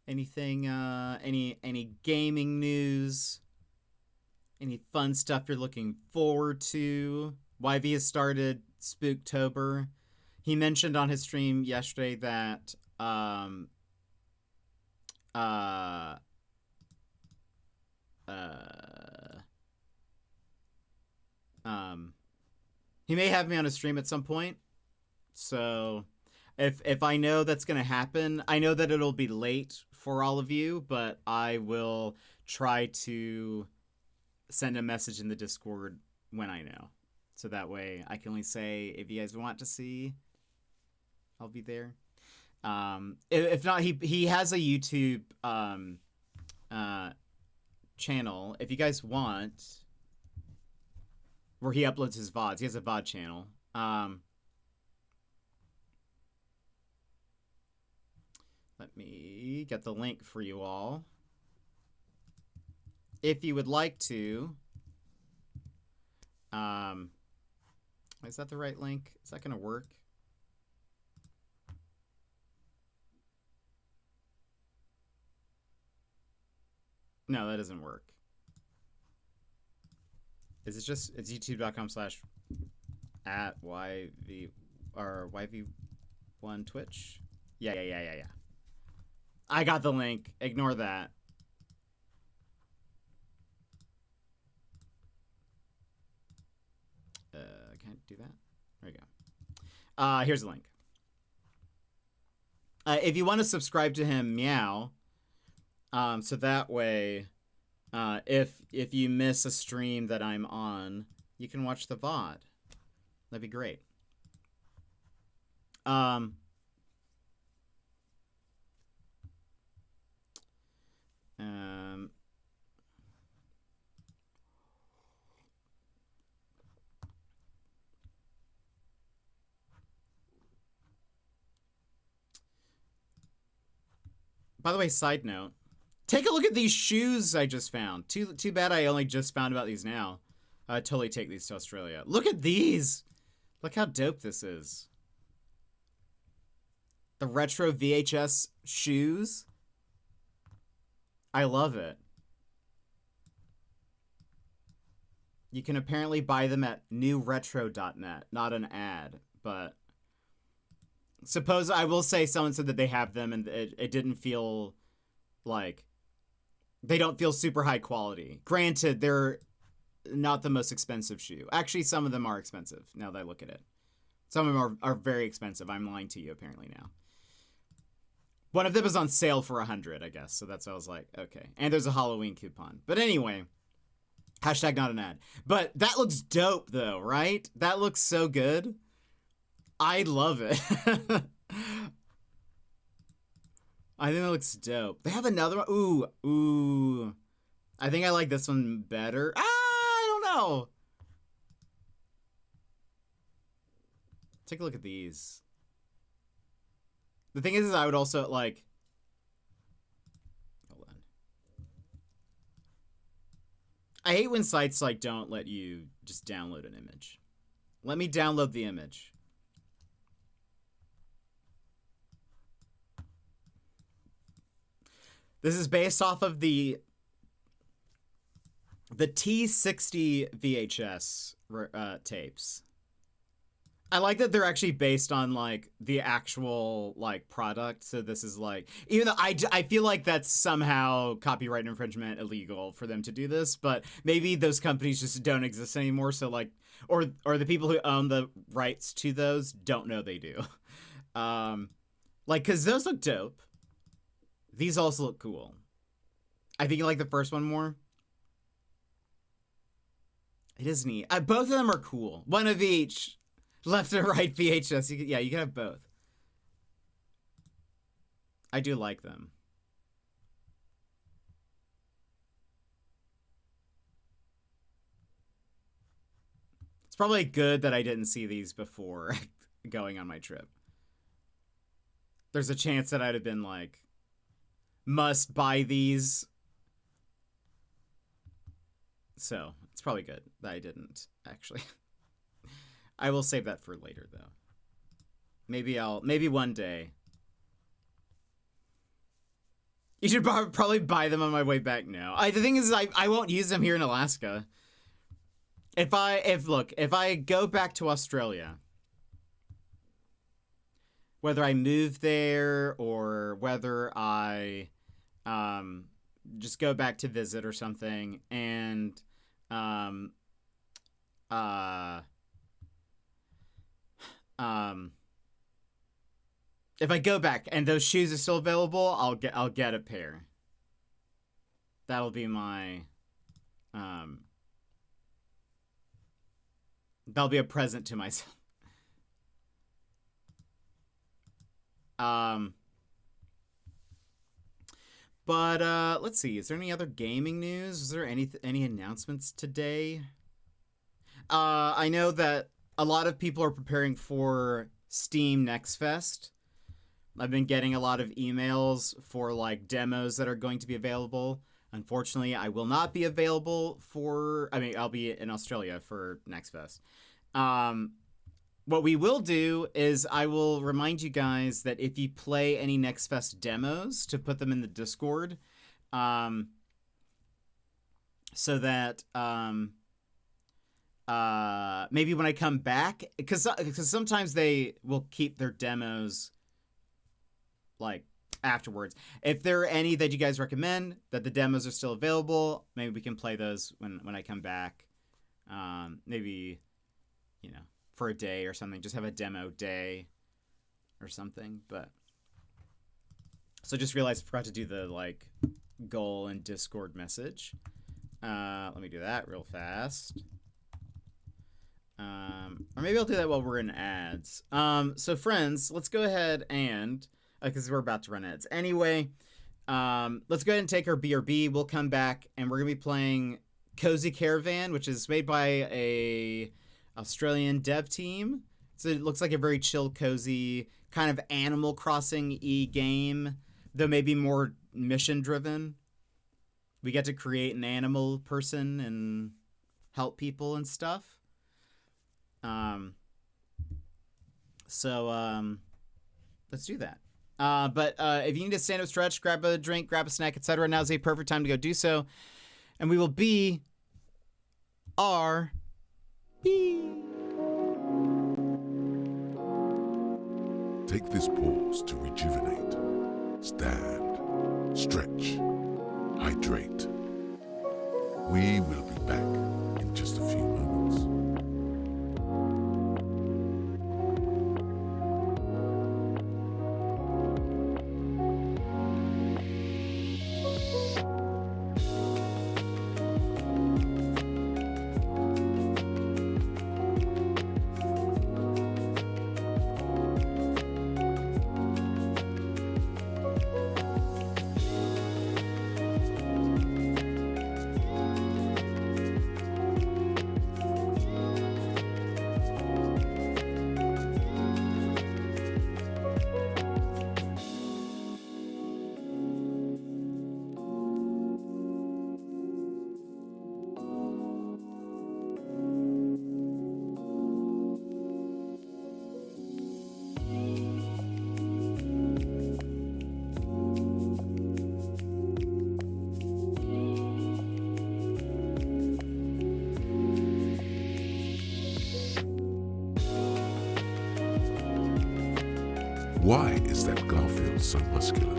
A: Anything, any gaming news? Any fun stuff you're looking forward to? YV has started Spooktober. He mentioned on his stream yesterday that, he may have me on a stream at some point. So if I know that's going to happen, I know that it'll be late for all of you, but I will try to send a message in the Discord when I know. So that way I can only say, if you guys want to see, I'll be there. If not, he has a YouTube channel. If you guys want, where he uploads his VODs. He has a VOD channel. Let me get the link for you all. If you would like to. Is that the right link? Is that going to work? No, that doesn't work. Is it just, it's youtube.com/@YV or YV1 Twitch? Yeah. I got the link. Ignore that. Can I do that? There you go. Here's the link. If you want to subscribe to him, meow. So that way, if you miss a stream that I'm on, you can watch the VOD. That'd be great. By the way, side note, take a look at these shoes I just found. Too bad I only just found about these now. I'd totally take these to Australia. Look at these. Look how dope this is. The retro VHS shoes. I love it. You can apparently buy them at newretro.net. Not an ad, but suppose I will say someone said that they have them and it didn't feel like they don't feel super high quality. Granted, they're not the most expensive shoe. Actually, some of them are expensive now that I look at it. Some of them are very expensive. I'm lying to you apparently now. One of them is on sale for $100, I guess. So that's why I was like, okay. And there's a Halloween coupon. But anyway, hashtag not an ad. But that looks dope though, right? That looks so good. I love it. I think that looks dope. They have another one. Ooh. I think I like this one better. I don't know. Take a look at these. The thing is I would also like... Hold on. I hate when sites like don't let you just download an image. Let me download the image. This is based off of the T60 VHS tapes. I like that they're actually based on like the actual like product. So this is like, even though I feel like that's somehow copyright infringement illegal for them to do this, but maybe those companies just don't exist anymore. So like, or the people who own the rights to those don't know they do. Like, cause those look dope. These also look cool. I think you like the first one more. It is neat. Both of them are cool. One of each. Left and right VHS. You can have both. I do like them. It's probably good that I didn't see these before going on my trip. There's a chance that I'd have been like, must buy these. So it's probably good that I didn't actually. I will save that for later, though. Maybe one day. You should probably buy them on my way back now. The thing is, I won't use them here in Alaska. If I go back to Australia, whether I move there or whether I just go back to visit or something, and if I go back and those shoes are still available, I'll get a pair. That'll be my that'll be a present to myself. But let's see. Is there any other gaming news? Is there any announcements today? I know that a lot of people are preparing for Steam Next Fest. I've been getting a lot of emails for like demos that are going to be available. Unfortunately, I will not be available I'll be in Australia for Next Fest. What we will do is I will remind you guys that if you play any Next Fest demos, to put them in the Discord, so that maybe when I come back, because sometimes they will keep their demos like afterwards. If there are any that you guys recommend that the demos are still available, maybe we can play those when I come back. Maybe, for a day or something, just have a demo day or something. But so just realized I forgot to do the like goal and Discord message. Let me do that real fast. Or maybe I'll do that while we're in ads. So friends, let's go ahead and, because we're about to run ads. Anyway, let's go ahead and take our BRB. We'll come back and we're going to be playing Cozy Caravan, which is made by a Australian dev team. So it looks like a very chill, cozy, kind of Animal Crossing-y game, though maybe more mission-driven. We get to create an animal person and help people and stuff. So let's do that. But if you need to stand up, stretch, grab a drink, grab a snack, etc., now's a perfect time to go do so. And we will be
B: Take this pause to rejuvenate. Stand, stretch, hydrate. We will be back in just a few moments. Why is that Garfield so muscular?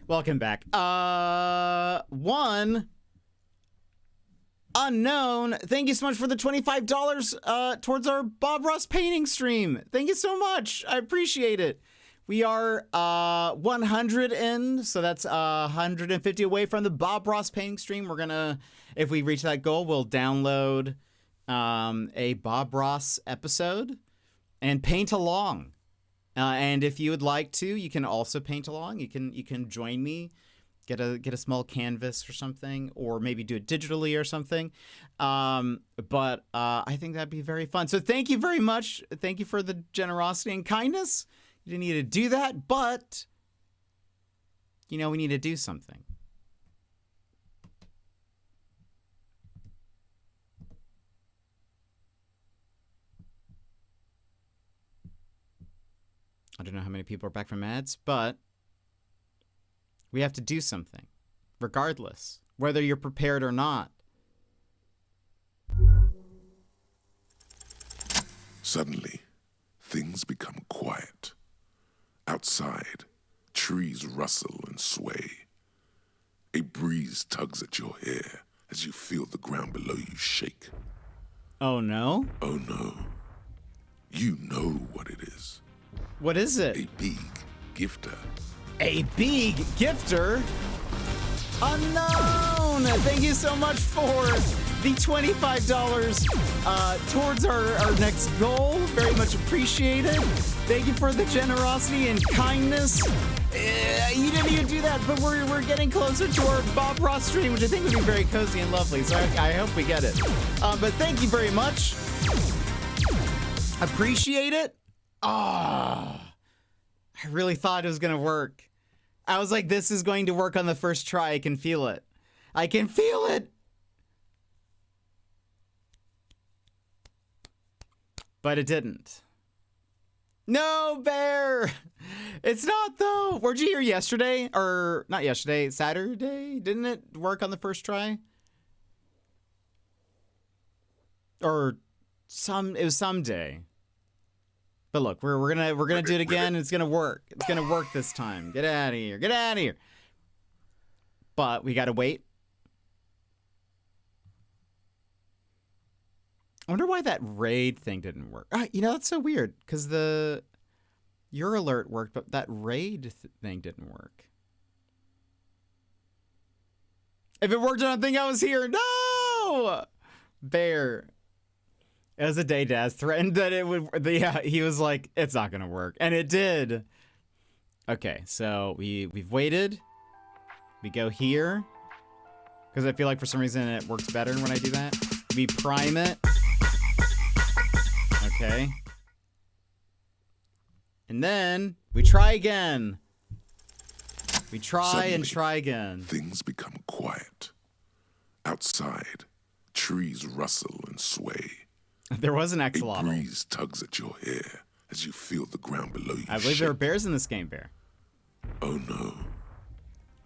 A: Welcome back. One unknown. Thank you so much for the $25 towards our Bob Ross painting stream. Thank you so much. I appreciate it. We are 100 in, so that's 150 away from the Bob Ross painting stream. We're gonna, if we reach that goal, we'll download a Bob Ross episode and paint along. And if you would like to, you can also paint along. You can join me, get a small canvas or something, or maybe do it digitally or something. But I think that'd be very fun. So thank you very much. Thank you for the generosity and kindness. You didn't need to do that, but we need to do something. I don't know how many people are back from ads, but we have to do something, regardless, whether you're prepared or not.
B: Suddenly, things become quiet. Outside, trees rustle and sway. A breeze tugs at your hair as you feel the ground below you shake.
A: Oh no?
B: Oh no. You know what it is.
A: What is it?
B: A big gifter.
A: A big gifter? Unknown! Thank you so much for the $25 towards our next goal. Very much appreciated. Thank you for the generosity and kindness. You didn't even do that, but we're getting closer to our Bob Ross stream, which I think would be very cozy and lovely, so I hope we get it. But thank you very much. Appreciate it. I really thought it was going to work. I was like, this is going to work on the first try. I can feel it. I can feel it. But it didn't. No, Bear. It's not, though. Where'd you hear yesterday? Or not yesterday, Saturday? Didn't it work on the first try? Or it was someday. But look, we're gonna do it again. And it's gonna work. It's gonna work this time. Get out of here. Get out of here. But we gotta wait. I wonder why that raid thing didn't work. That's so weird because your alert worked, but that raid thing didn't work. If it worked, I don't think I was here. No, Bear. It was a day Daz threatened that it would. Yeah, he was like, it's not gonna work, and it did. Okay, so we've waited. We go here because I feel like for some reason it works better when I do that. We prime it. Okay. And then we try again. We try
B: Suddenly,
A: and try again.
B: Things become quiet. Outside, trees rustle and sway.
A: There was an
B: A
A: axolotl.
B: breeze tugs at your hair as you feel the ground below you
A: I believe
B: shake.
A: there are bears in this game, Bear.
B: Oh no.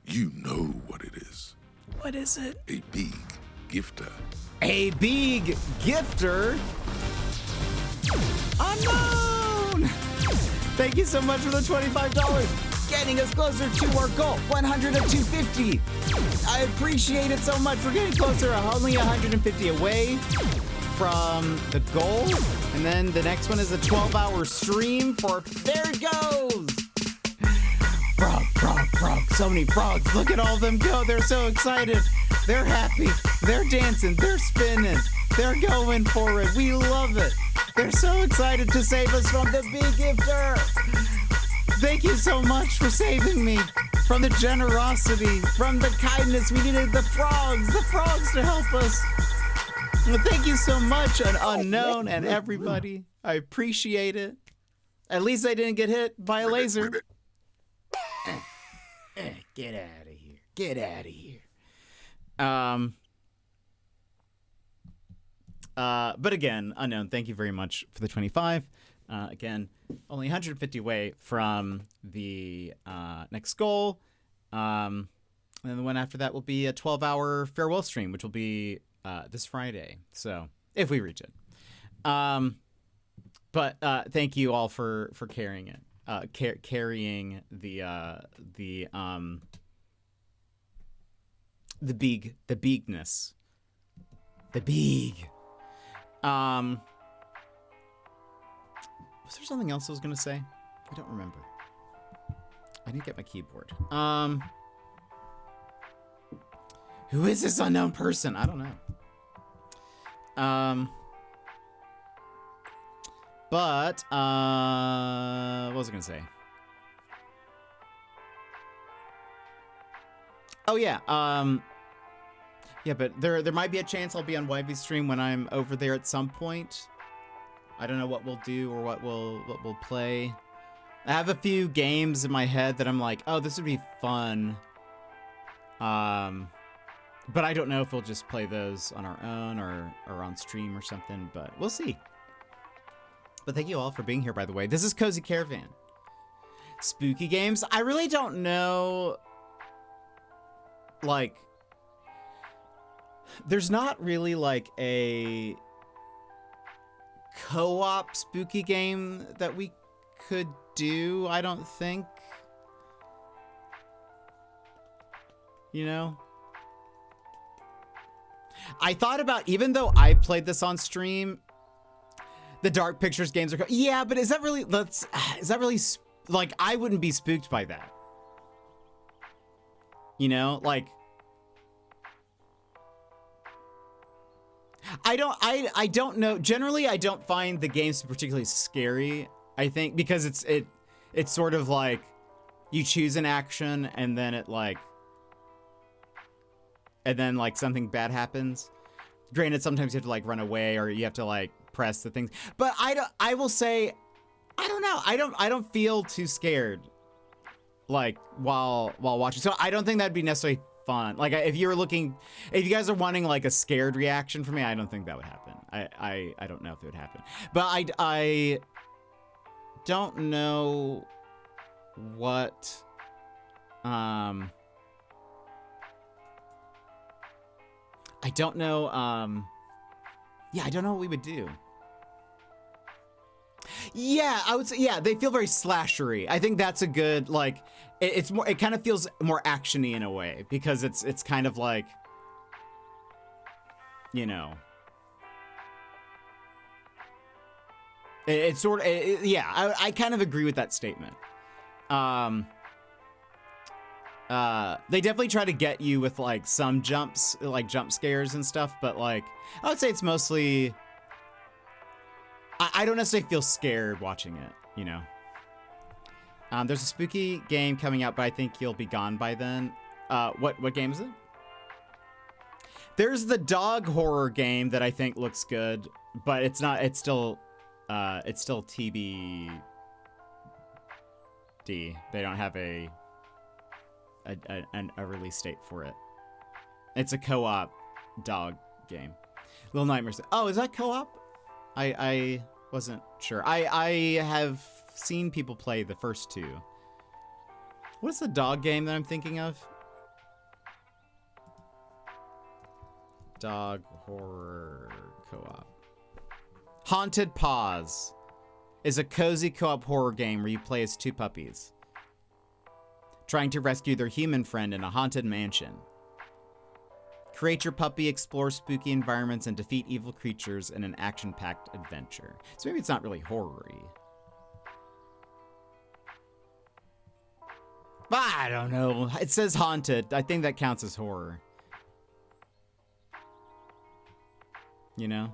B: You know what it is.
A: What is it?
B: A big gifter.
A: A big gifter? Unknown! Thank you so much for the $25. Getting us closer to our goal, 100 of 250. I appreciate it so much. We're getting closer, only 150 away from the goal. And then the next one is a 12-hour stream for, there it goes! Frog, frog, frog, so many frogs. Look at all of them go. They're so excited. They're happy. They're dancing. They're spinning. They're going for it. We love it. They're so excited to save us from the big gifter. Thank you so much for saving me from the generosity, from the kindness. We needed the frogs to help us. Well, thank you so much, an unknown and everybody. I appreciate it. At least I didn't get hit by a laser. Get out of here. Get out of here. But again, unknown, thank you very much for the 25. Again, only 150 away from the next goal. And then the one after that will be a 12-hour farewell stream, which will be this Friday. So if we reach it. But thank you all for carrying it. Carrying the the bigness. The big. Was there something else I was gonna say? I don't remember. I need to get my keyboard. Who is this unknown person? I don't know. But what was I gonna say? Oh yeah. Yeah, but there might be a chance I'll be on YV stream when I'm over there at some point. I don't know what we'll do or what we'll play. I have a few games in my head that I'm like, oh, this would be fun. But I don't know if we'll just play those on our own or on stream or something, but we'll see. But thank you all for being here, by the way. This is Cozy Caravan. Spooky games? I really don't know. Like, there's not really like a co-op spooky game that we could do, I don't think. You know? I thought about, even though I played this on stream, the Dark Pictures games are, yeah, but is that really, like, I wouldn't be spooked by that. You know, like, I don't know. Generally, I don't find the games particularly scary. I think because it's sort of like you choose an action and then something bad happens. Granted, sometimes you have to like run away or you have to like press the things. But I will say, I don't know. I don't feel too scared like while watching. So I don't think that'd be necessarily fun. Like if you guys are wanting like a scared reaction from me, I don't think that would happen. I don't know if it would happen. But I don't know what I don't know yeah, I don't know what we would do. Yeah, I would say, yeah, they feel very slashery. I think that's a good, like, it kind of feels more actiony in a way because it's kind of like, you know, it's sort of, yeah, I kind of agree with that statement. They definitely try to get you with like some jumps, like jump scares and stuff, but like, I would say it's mostly, I don't necessarily feel scared watching it, you know. There's a spooky game coming out, but I think you'll be gone by then. What game is it? There's the dog horror game that I think looks good, but it's not. It's still TBD. They don't have a release date for it. It's a co-op dog game. Little Nightmares. Oh, is that co-op? I wasn't sure. I have seen people play the first two. What's the dog game that I'm thinking of? Dog horror co-op. Haunted Paws is a cozy co-op horror game where you play as two puppies trying to rescue their human friend in a haunted mansion. Create your puppy, explore spooky environments, and defeat evil creatures in an action-packed adventure. So maybe it's not really horror-y. I don't know. It says haunted. I think that counts as horror. You know?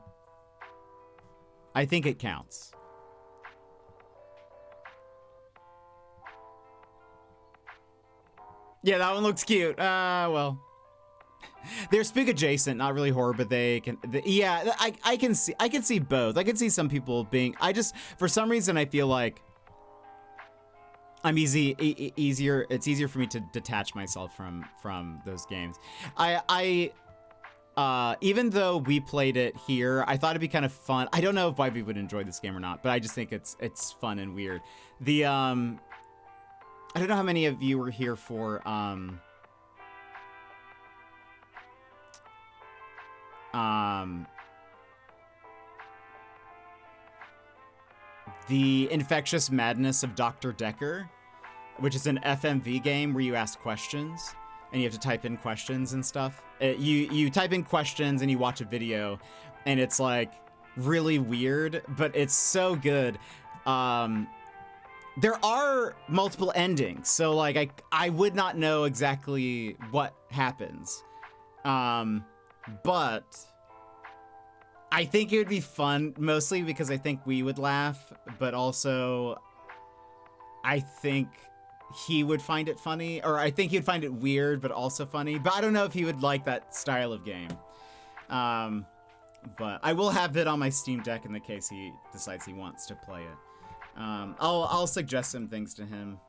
A: I think it counts. Yeah, that one looks cute. Well. They're spook adjacent, not really horror, but they can. Yeah, I can see both. I can see some people being. For some reason, I feel like I'm easier. It's easier for me to detach myself from those games. Even though we played it here, I thought it'd be kind of fun. I don't know if YB would enjoy this game or not, but I just think it's fun and weird. I don't know how many of you were here for The Infectious Madness of Dr. Decker, which is an FMV game where you ask questions. and you have to type in questions and stuff. You type in questions and you watch a video, and it's like really weird, but it's so good. There are multiple endings, so like I would not know exactly what happens, but I think it would be fun, mostly because I think we would laugh, but also I think he would find it funny, or I think he'd find it weird but also funny, but I don't know if he would like that style of game. But I will have it on my Steam Deck in the case he decides he wants to play it. I'll suggest some things to him.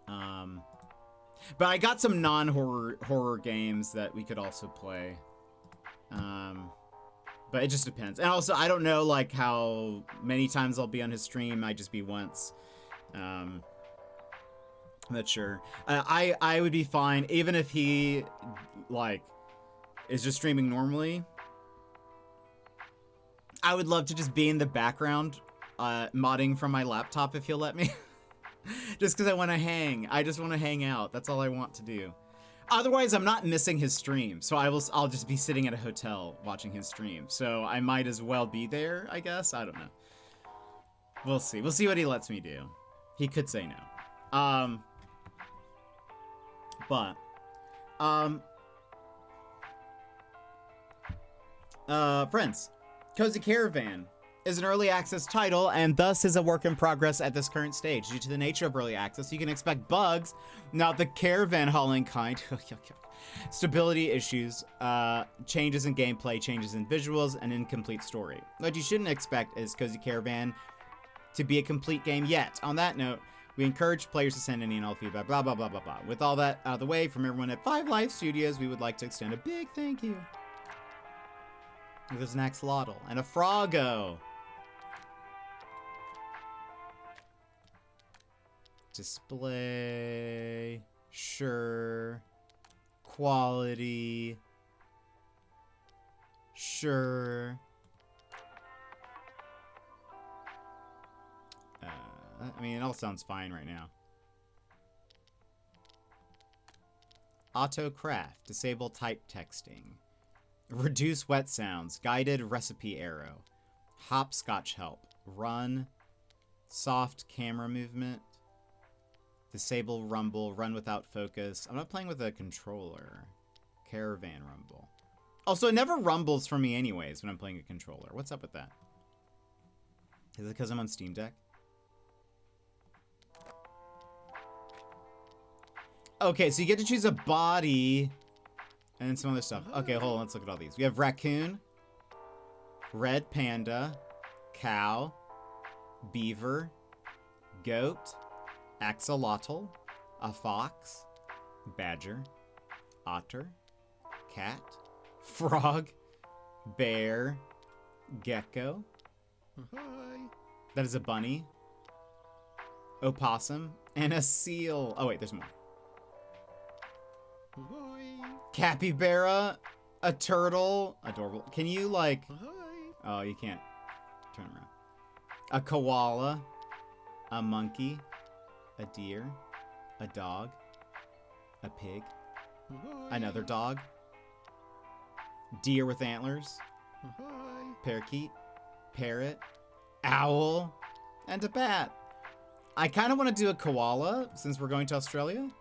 A: But I got some non-horror games that we could also play. But it just depends. And also, I don't know like how many times I'll be on his stream. Might just be once. I'm not sure. I would be fine even if he like is just streaming normally. I would love to just be in the background, modding from my laptop if he'll let me. Just because I want to hang. I just want to hang out. That's all I want to do. Otherwise, I'm not missing his stream, so I'll just be sitting at a hotel watching his stream. So I might as well be there, I guess. I don't know. We'll see. We'll see what he lets me do. He could say no. Friends, Cozy Caravan is an early access title and thus is a work in progress at this current stage. Due to the nature of early access, you can expect bugs, not the caravan hauling kind, stability issues, changes in gameplay, changes in visuals, and incomplete story. What you shouldn't expect is Cozy Caravan to be a complete game yet. On that note, we encourage players to send any and all feedback, blah, blah, blah, blah, blah. With all that out of the way, from everyone at 5 Live Studios, we would like to extend a big thank you. There's an axolotl and a froggo. Display, sure. Quality, sure. I mean, it all sounds fine right now. Auto craft, disable type texting. Reduce wet sounds, guided recipe arrow. Hopscotch help, run. Soft camera movement. Disable rumble, run without focus. I'm not playing with a controller. Caravan rumble. Also, it never rumbles for me anyways when I'm playing a controller. What's up with that? Is it because I'm on Steam Deck? Okay, so you get to choose a body and then some other stuff. Okay, hold on, let's look at all these. We have raccoon, red panda, cow, beaver, goat, axolotl, a fox, badger, otter, cat, frog, bear, gecko. That is a bunny, opossum, and a seal. Oh wait, there's more. Capybara, a turtle, adorable. Can you like, oh, you can't turn around. A koala, a monkey, a deer, a dog, a pig, another dog, deer with antlers, parakeet, parrot, owl, and a bat. I kind of want to do a koala since we're going to Australia.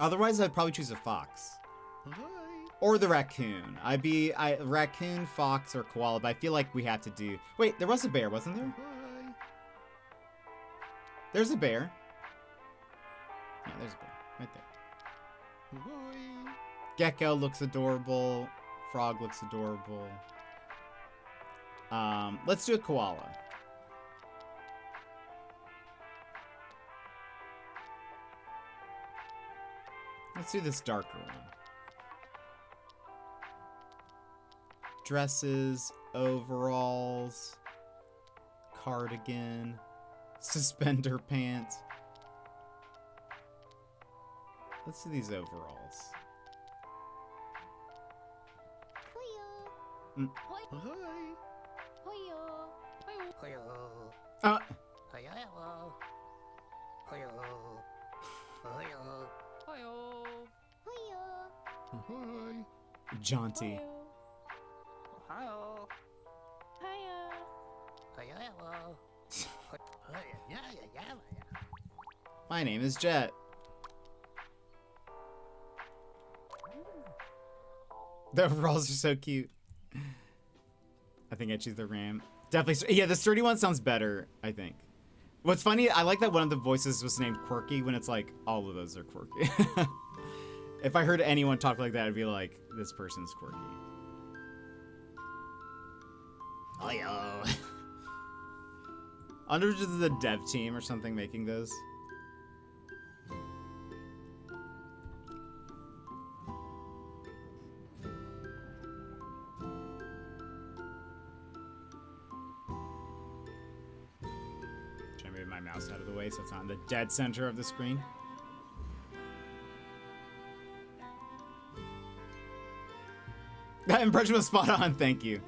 A: Otherwise, I'd probably choose a fox. Or the raccoon. Raccoon, fox, or koala, but I feel like we have to do... Wait, there was a bear, wasn't there? There's a bear. Yeah, there's a bear. Right there. Gecko looks adorable. Frog looks adorable. Let's do a koala. Let's do this darker one. Dresses, overalls, cardigan, suspender pants. Let's do these overalls. Jaunty.
C: Hi-oh.
A: My name is Jet. The overalls are so cute. I think I choose the ram. Definitely, yeah, the sturdy one sounds better, I think. What's funny, I like that one of the voices was named Quirky when it's like, all of those are quirky. If I heard anyone talk like that, I'd be like, this person's quirky. Oh, yo. I wonder if this is a dev team or something making those. Trying to move my mouse out of the way so it's not in the dead center of the screen. That impression was spot on, thank you.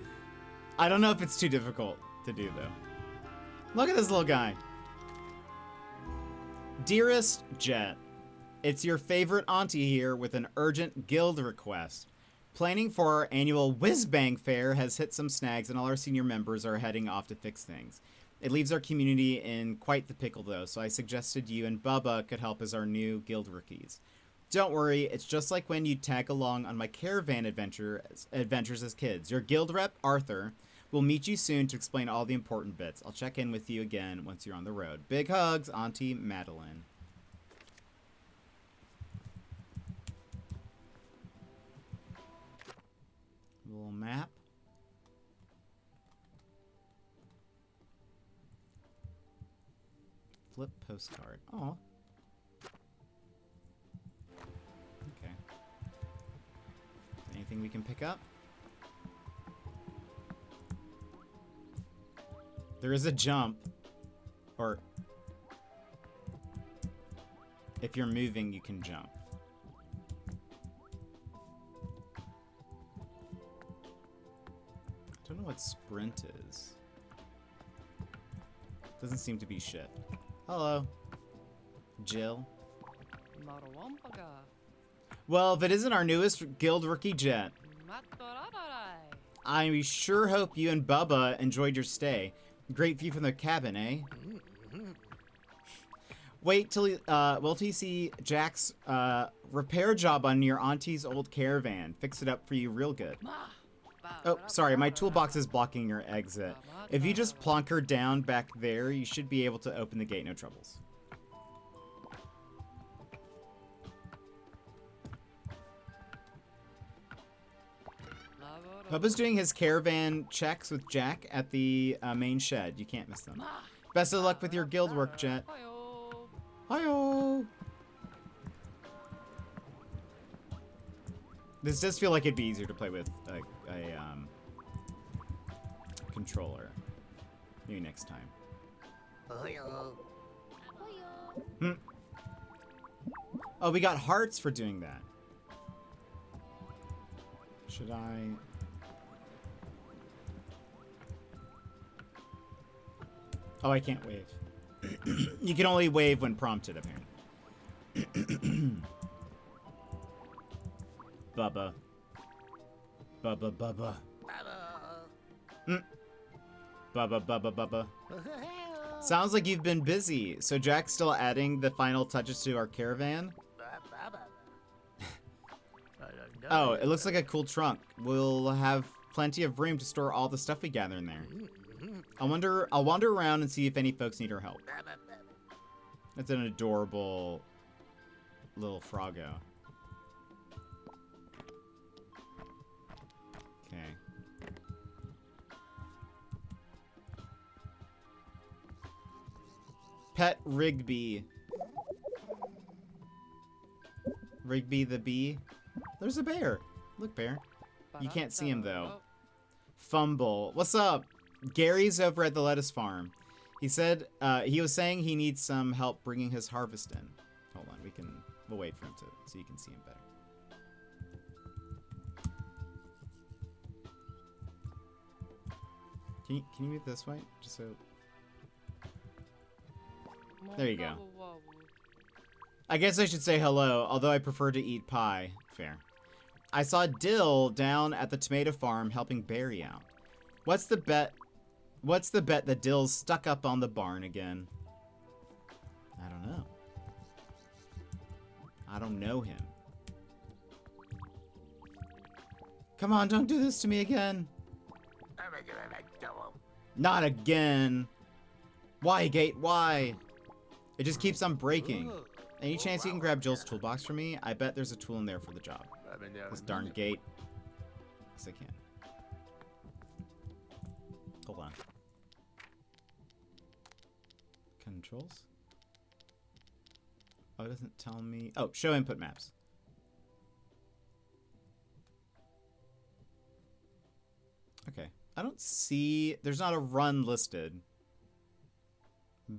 A: I don't know if it's too difficult to do, though. Look at this little guy. Dearest Jet, it's your favorite auntie here with an urgent guild request. Planning for our annual Whiz Bang Fair has hit some snags, and all our senior members are heading off to fix things. It leaves our community in quite the pickle, though, so I suggested you and Bubba could help as our new guild rookies. Don't worry, it's just like when you tag along on my Caravan adventures as kids. Your guild rep, Arthur, will meet you soon to explain all the important bits. I'll check in with you again once you're on the road. Big hugs, Auntie Madeline. Little map. Flip postcard. Oh. Okay. Anything we can pick up? There is a jump. Or if you're moving, you can jump. I don't know what sprint is. Doesn't seem to be shift. Hello. Jill. Well, if it isn't our newest guild rookie Jet, I sure hope you and Bubba enjoyed your stay. Great view from the cabin, eh? Wait till you see Jack's repair job on your auntie's old Caravan. Fix it up for you real good. Oh, sorry, my toolbox is blocking your exit. If you just plonk her down back there, you should be able to open the gate, no troubles. Bubba's doing his Caravan checks with Jack at the main shed. You can't miss them. Best of luck with your guild work, Jet. Hi-yo! This does feel like it'd be easier to play with a controller. Maybe next time. Hmm. Oh, we got hearts for doing that. Should I... Oh, I can't wave. You can only wave when prompted, apparently. Bubba. Bubba, Bubba. Mm. Bubba, Bubba, Bubba. Sounds like you've been busy. So Jack's still adding the final touches to our Caravan? Oh, it looks like a cool trunk. We'll have plenty of room to store all the stuff we gather in there. I'll wander around and see if any folks need our help. That's an adorable little froggo. Okay. Pet Rigby. Rigby the bee. There's a bear. Look, bear. You can't see him, though. Fumble. What's up? Gary's over at the lettuce farm. He said, he was saying he needs some help bringing his harvest in. Hold on, we'll wait for him so you can see him better. Can you move this way? Just so... There you go. I guess I should say hello, although I prefer to eat pie. Fair. I saw Dill down at the tomato farm helping Barry out. What's the bet? What's the bet that Dill's stuck up on the barn again? I don't know. I don't know him. Come on, don't do this to me again. Not again. Why, Gate? Why? It just keeps on breaking. Any chance you can grab Jill's toolbox for me? I bet there's a tool in there for the job. This darn gate. Yes, I can. Hold on. Controls? Oh, it doesn't tell me. Oh, show input maps. Okay. I don't see. There's not a run listed.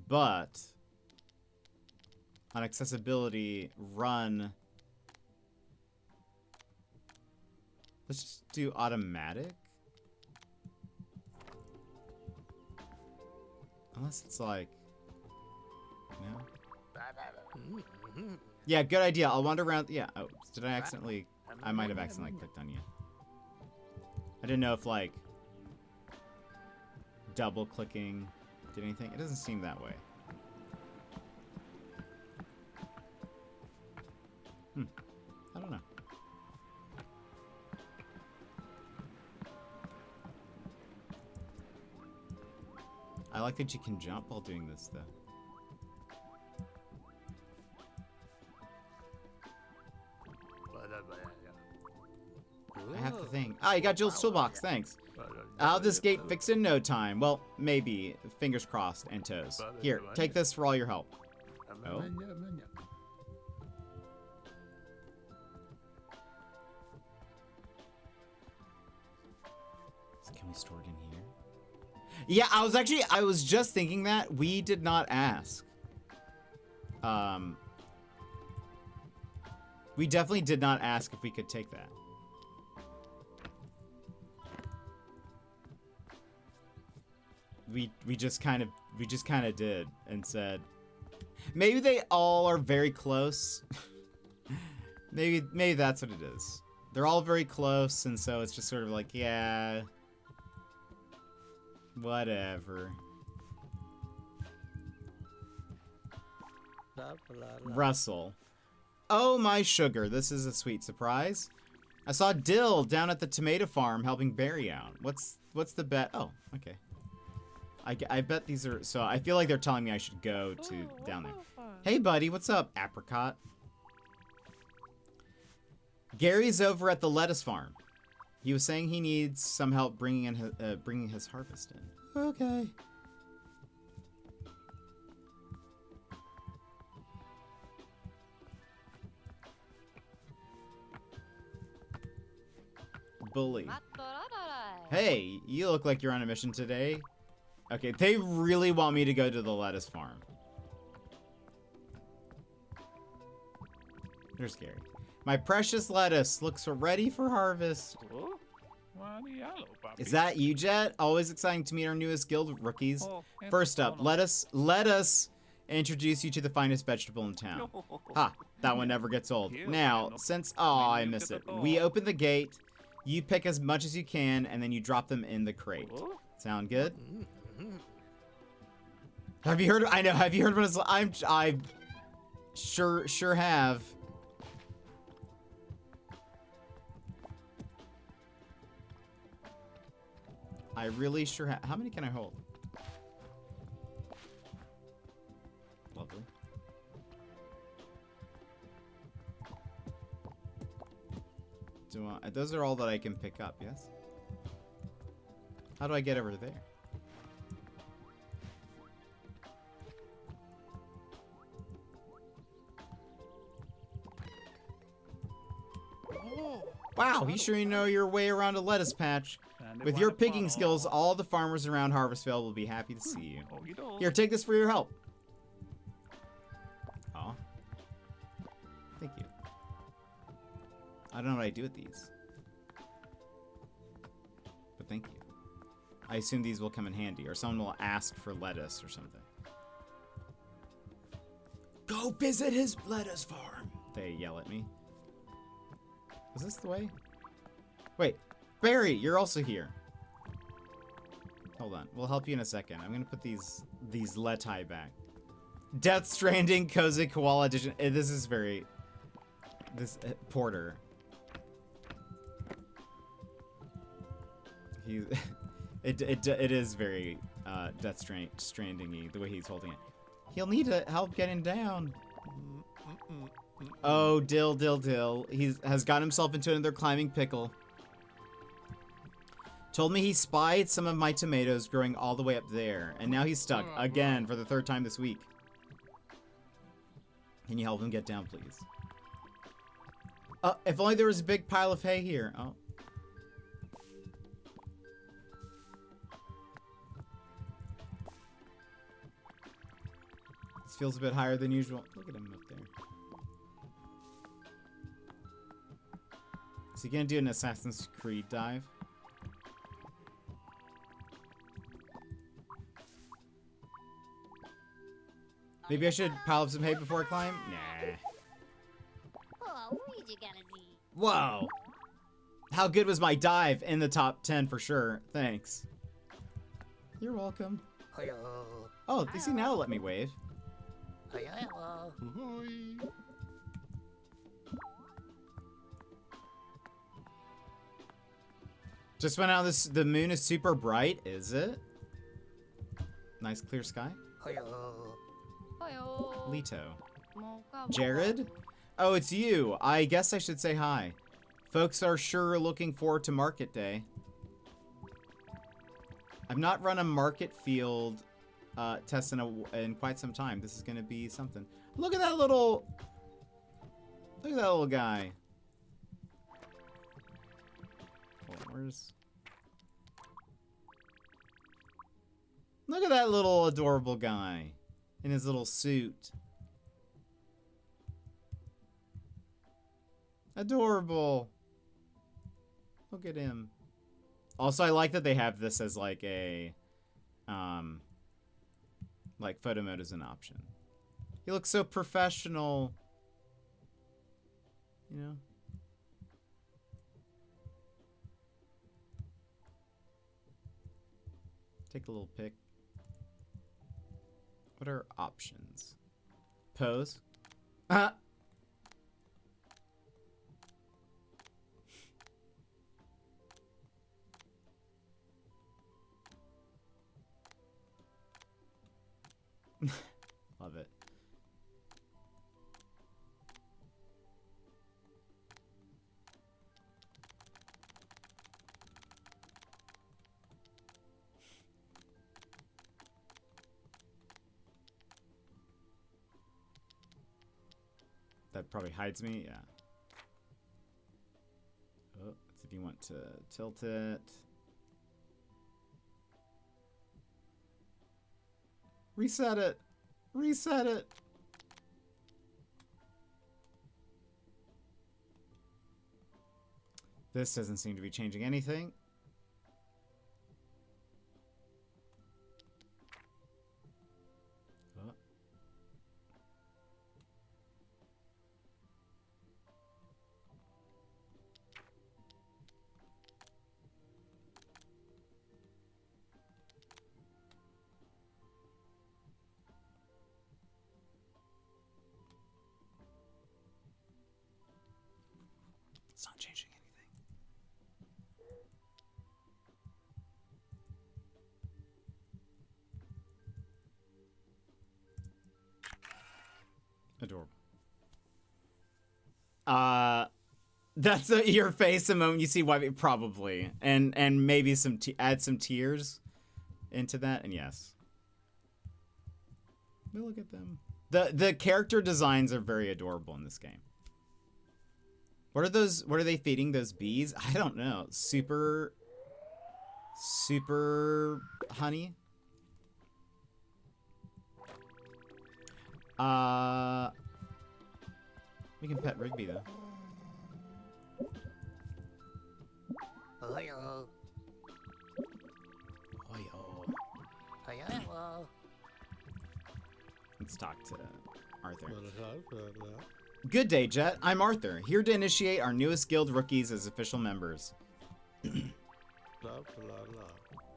A: But on accessibility, run. Let's just do automatic. Unless it's like, no. Yeah, good idea. I'll wander around. Yeah. Oh, did I accidentally? I might have accidentally clicked on you. I didn't know if like double clicking did anything. It doesn't seem that way. I don't know. I like that you can jump while doing this, though. I have the thing. Ah, you got Jill's toolbox. Thanks. I'll have this gate fixed in no time. Well, maybe. Fingers crossed and toes. Here, take this for all your help. Oh. Can we store it in here? Yeah, I was just thinking that. We did not ask. We definitely did not ask if we could take that. We just kind of did and said maybe they all are very close. maybe that's what it is. They're all very close, and so it's just sort of like, yeah, whatever. Russell. Oh my sugar, this is a sweet surprise. I saw Dill down at the tomato farm helping Barry out. What's the bet? Oh, okay. I bet these are, so I feel like they're telling me I should go to down there. Hey buddy, what's up, apricot? Gary's over at the lettuce farm. He was saying he needs some help bringing his harvest in. Okay. Bully. Hey, you look like you're on a mission today. Okay, they really want me to go to the lettuce farm. There's Gary. My precious lettuce looks ready for harvest. Is that you, Jet? Always exciting to meet our newest guild rookies. First up, let us introduce you to the finest vegetable in town. Ha, that one never gets old. Now, since, oh, I miss it. We open the gate, you pick as much as you can, and then you drop them in the crate. Sound good? Have you heard? I know. Have you heard what it's? I sure have. I really sure have. How many can I hold? Lovely. Those are all that I can pick up. Yes. How do I get over there? Wow, you sure you know your way around a lettuce patch. With your picking skills, all the farmers around Harvestvale will be happy to see you. Here, take this for your help. Aw. Thank you. I don't know what I do with these. But thank you. I assume these will come in handy, or someone will ask for lettuce or something. Go visit his lettuce farm, they yell at me. Is this the way? Wait, Barry, you're also here. Hold on, we'll help you in a second. I'm gonna put these Letai back. Death Stranding Cozy Koala Edition. This is very... Porter. It is very Death Stranding-y, the way he's holding it. He'll need help getting down. Oh, Dill. He has got himself into another climbing pickle. Told me he spied some of my tomatoes growing all the way up there, and now he's stuck again for the 3rd time this week. Can you help him get down, please? If only there was a big pile of hay here. Oh. This feels a bit higher than usual. Look at him up there. Is he gonna do an Assassin's Creed dive? Maybe I should pile up some hay before I climb? Nah. Whoa! How good was my dive? In the top 10 for sure. Thanks. You're welcome. Oh, you see now let me wave. Just went out the moon is super bright, is it? Nice clear sky. Leto. Jared? Oh, it's you. I guess I should say hi. Folks are sure looking forward to market day. I've not run a market field test in quite some time. This is gonna be something. Look at that little guy. Hold on, where's... Look at that little adorable guy in his little suit. Adorable. Look at him. Also, I like that they have this as like a, like photo mode as an option. He looks so professional. You know? Take a little pic. What are options? Pose. Love it. That probably hides me, yeah. Oh, that's if you want to tilt it. Reset it. Reset it. This doesn't seem to be changing anything. Oh. It's not changing anything. Adorable. That's your face the moment you see why, probably, and maybe add some tears into that, and yes. But look at them. The character designs are very adorable in this game. What are those? What are they feeding those bees? I don't know. Super honey. We can pet Rigby though.
C: Hello. Hello.
A: Let's talk to Arthur. Good day, Jet. I'm Arthur, here to initiate our newest guild rookies as official members.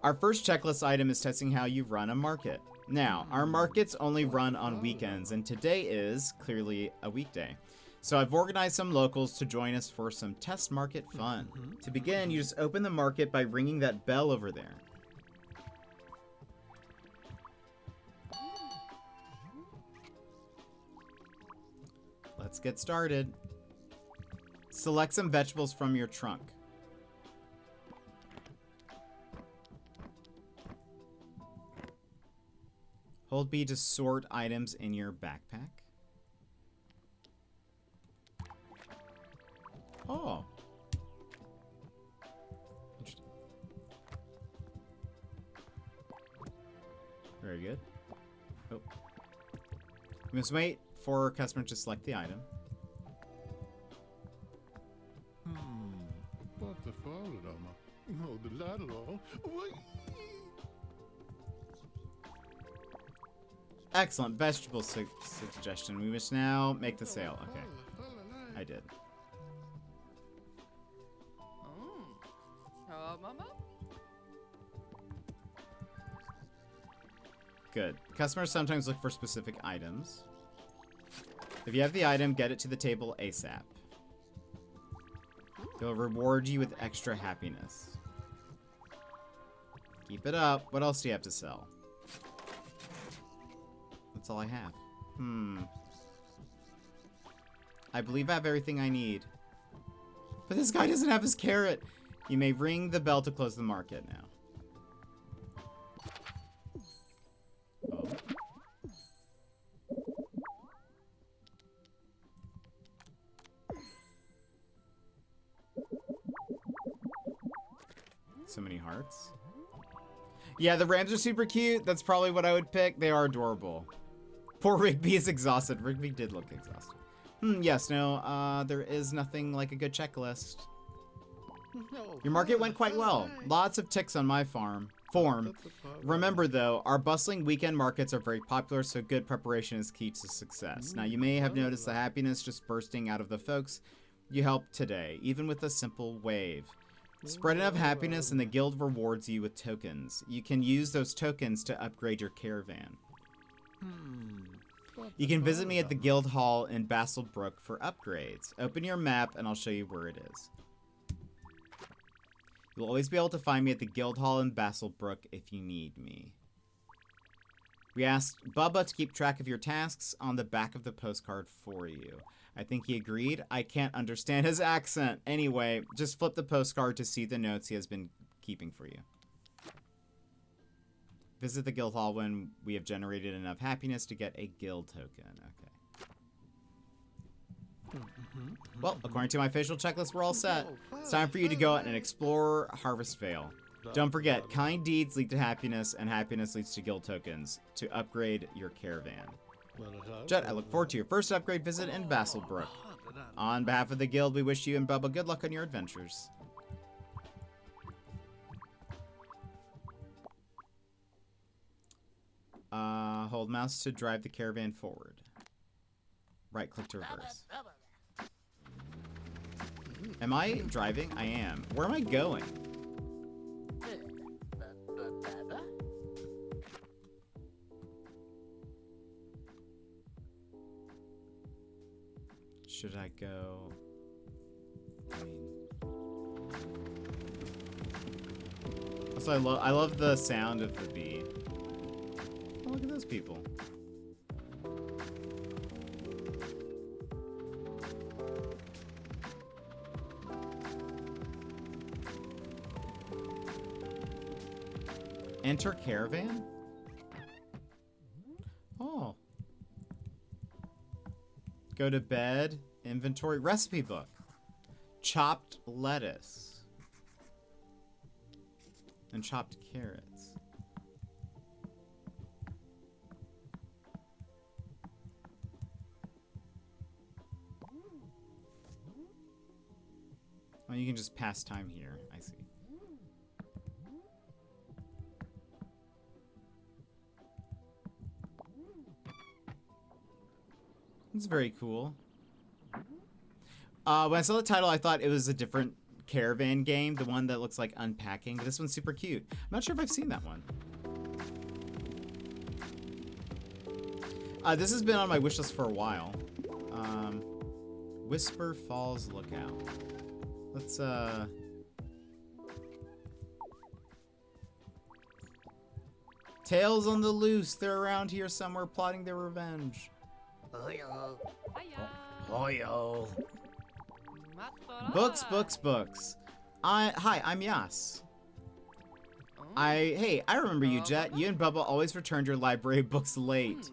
A: Our first checklist item is testing how you run a market. Now, our markets only run on weekends, and today is clearly a weekday. So I've organized some locals to join us for some test market fun. To begin, you just open the market by ringing that bell over there. Let's get started. Select some vegetables from your trunk. Hold B to sort items in your backpack. Oh. Interesting. Very good. Oh. We must wait for our customer to select the item. Excellent vegetable suggestion. We must now make the sale. Okay. I did. Good. Customers sometimes look for specific items. If you have the item, get it to the table ASAP. They'll reward you with extra happiness. Keep it up. What else do you have to sell? That's all I have. I believe I have everything I need. But this guy doesn't have his carrot. You may ring the bell to close the market now. Oh. So many hearts. Yeah, the Rams are super cute. That's probably what I would pick. They are adorable. Poor Rigby is exhausted. Rigby did look exhausted. Yes, no, there is nothing like a good checklist. Your market went quite well. Lots of ticks on my form. Remember, though, our bustling weekend markets are very popular, so good preparation is key to success. Now, you may have noticed the happiness just bursting out of the folks you helped today, even with a simple wave. Spread enough happiness and the guild rewards you with tokens. You can use those tokens to upgrade your caravan. You can visit me at the guild hall in Basselbrook for upgrades. Open your map and I'll show you where it is. You'll always be able to find me at the guild hall in Basselbrook if you need me. We asked Bubba to keep track of your tasks on the back of the postcard for you. I think he agreed. I can't understand his accent. Anyway, just flip the postcard to see the notes he has been keeping for you. Visit the guild hall when we have generated enough happiness to get a guild token. Okay. Well, according to my facial checklist, we're all set. It's time for you to go out and explore Harvest Vale. Don't forget, kind deeds lead to happiness, and happiness leads to guild tokens to upgrade your caravan. Jet, I look forward to your first upgrade visit in Basselbrook. On behalf of the guild, we wish you and Bubba good luck on your adventures. Hold mouse to drive the caravan forward. Right click to reverse. Am I driving? I am. Where am I going? Should I go? I mean, also I love the sound of the bee. Oh, look at those people. Enter caravan? Oh. Go to bed. Inventory. Recipe book. Chopped lettuce. And chopped carrots. Oh, you can just pass time here. I see. It's very cool. When I saw the title, I thought it was a different Caravan game, the one that looks like unpacking. But this one's super cute. I'm not sure if I've seen that one. This has been on my wish list for a while. Whisper Falls Lookout. Let's Tails on the loose. They're around here somewhere plotting their revenge.
C: Hiya.
A: Oyo. Books. Hi, I'm Yas. Hey, I remember you, Jet. You and Bubba always returned your library books late.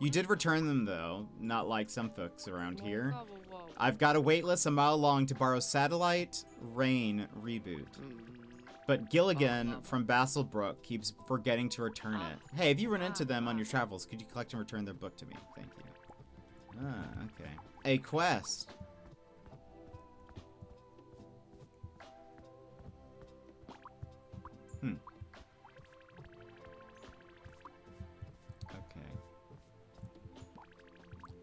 A: You did return them, though, not like some folks around here. I've got a wait list a mile long to borrow Satellite Rain Reboot. But Gilligan from Basselbrook keeps forgetting to return it. Hey, if you run into them on your travels, could you collect and return their book to me? Thank you. Ah, okay. A quest. Okay.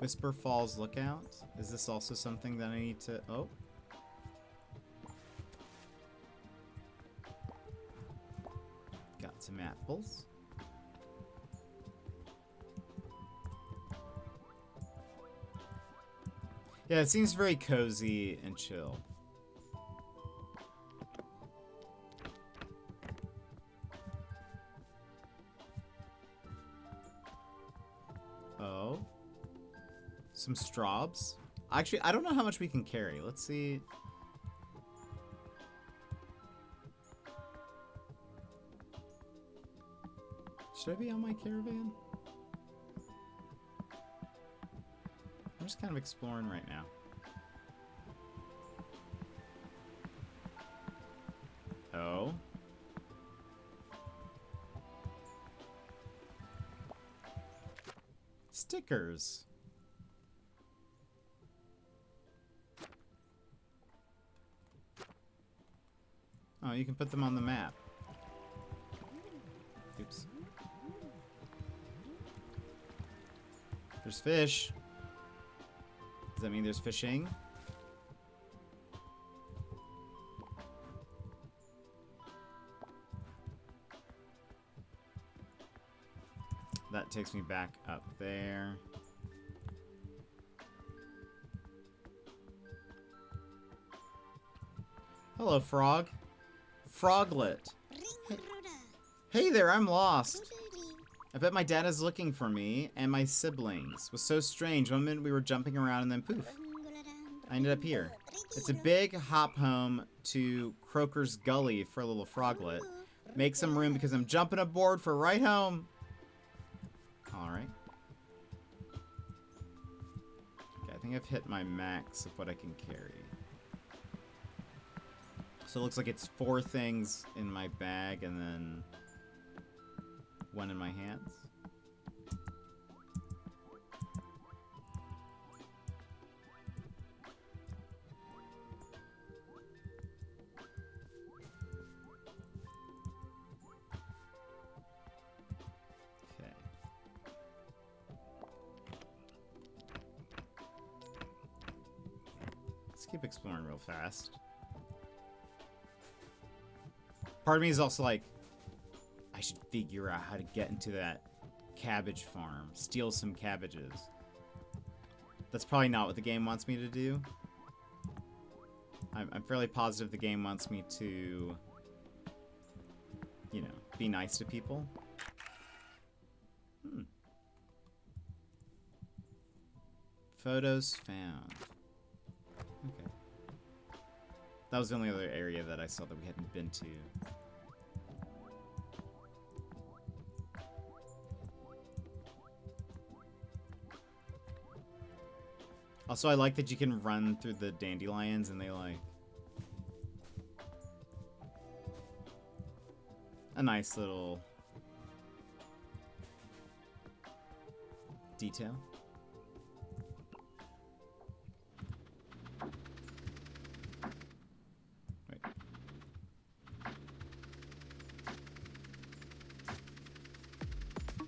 A: Whisper Falls Lookout? Is this also something that I need to... Oh. Got some apples. Yeah, it seems very cozy and chill. Oh. Some straws. Actually, I don't know how much we can carry. Let's see. Should I be on my caravan? I'm just kind of exploring right now. Oh. Stickers. Oh, you can put them on the map. Oops. There's fish. Does that mean there's fishing? That takes me back up there. Hello, frog. Froglet. Hey there, I'm lost. I bet my dad is looking for me and my siblings. It was so strange. One minute we were jumping around and then poof. I ended up here. It's a big hop home to Croaker's Gully for a little froglet. Make some room because I'm jumping aboard for a ride home. Alright. Okay, I think I've hit my max of what I can carry. So it looks like it's 4 things in my bag and then 1 in my hands. Okay. Let's keep exploring real fast. Part of me is also like, I should figure out how to get into that cabbage farm. Steal some cabbages. That's probably not what the game wants me to do. I'm fairly positive the game wants me to, you know, be nice to people. Photos found. Okay. That was the only other area that I saw that we hadn't been to. Also, I like that you can run through the dandelions and they like a nice little detail. Wait.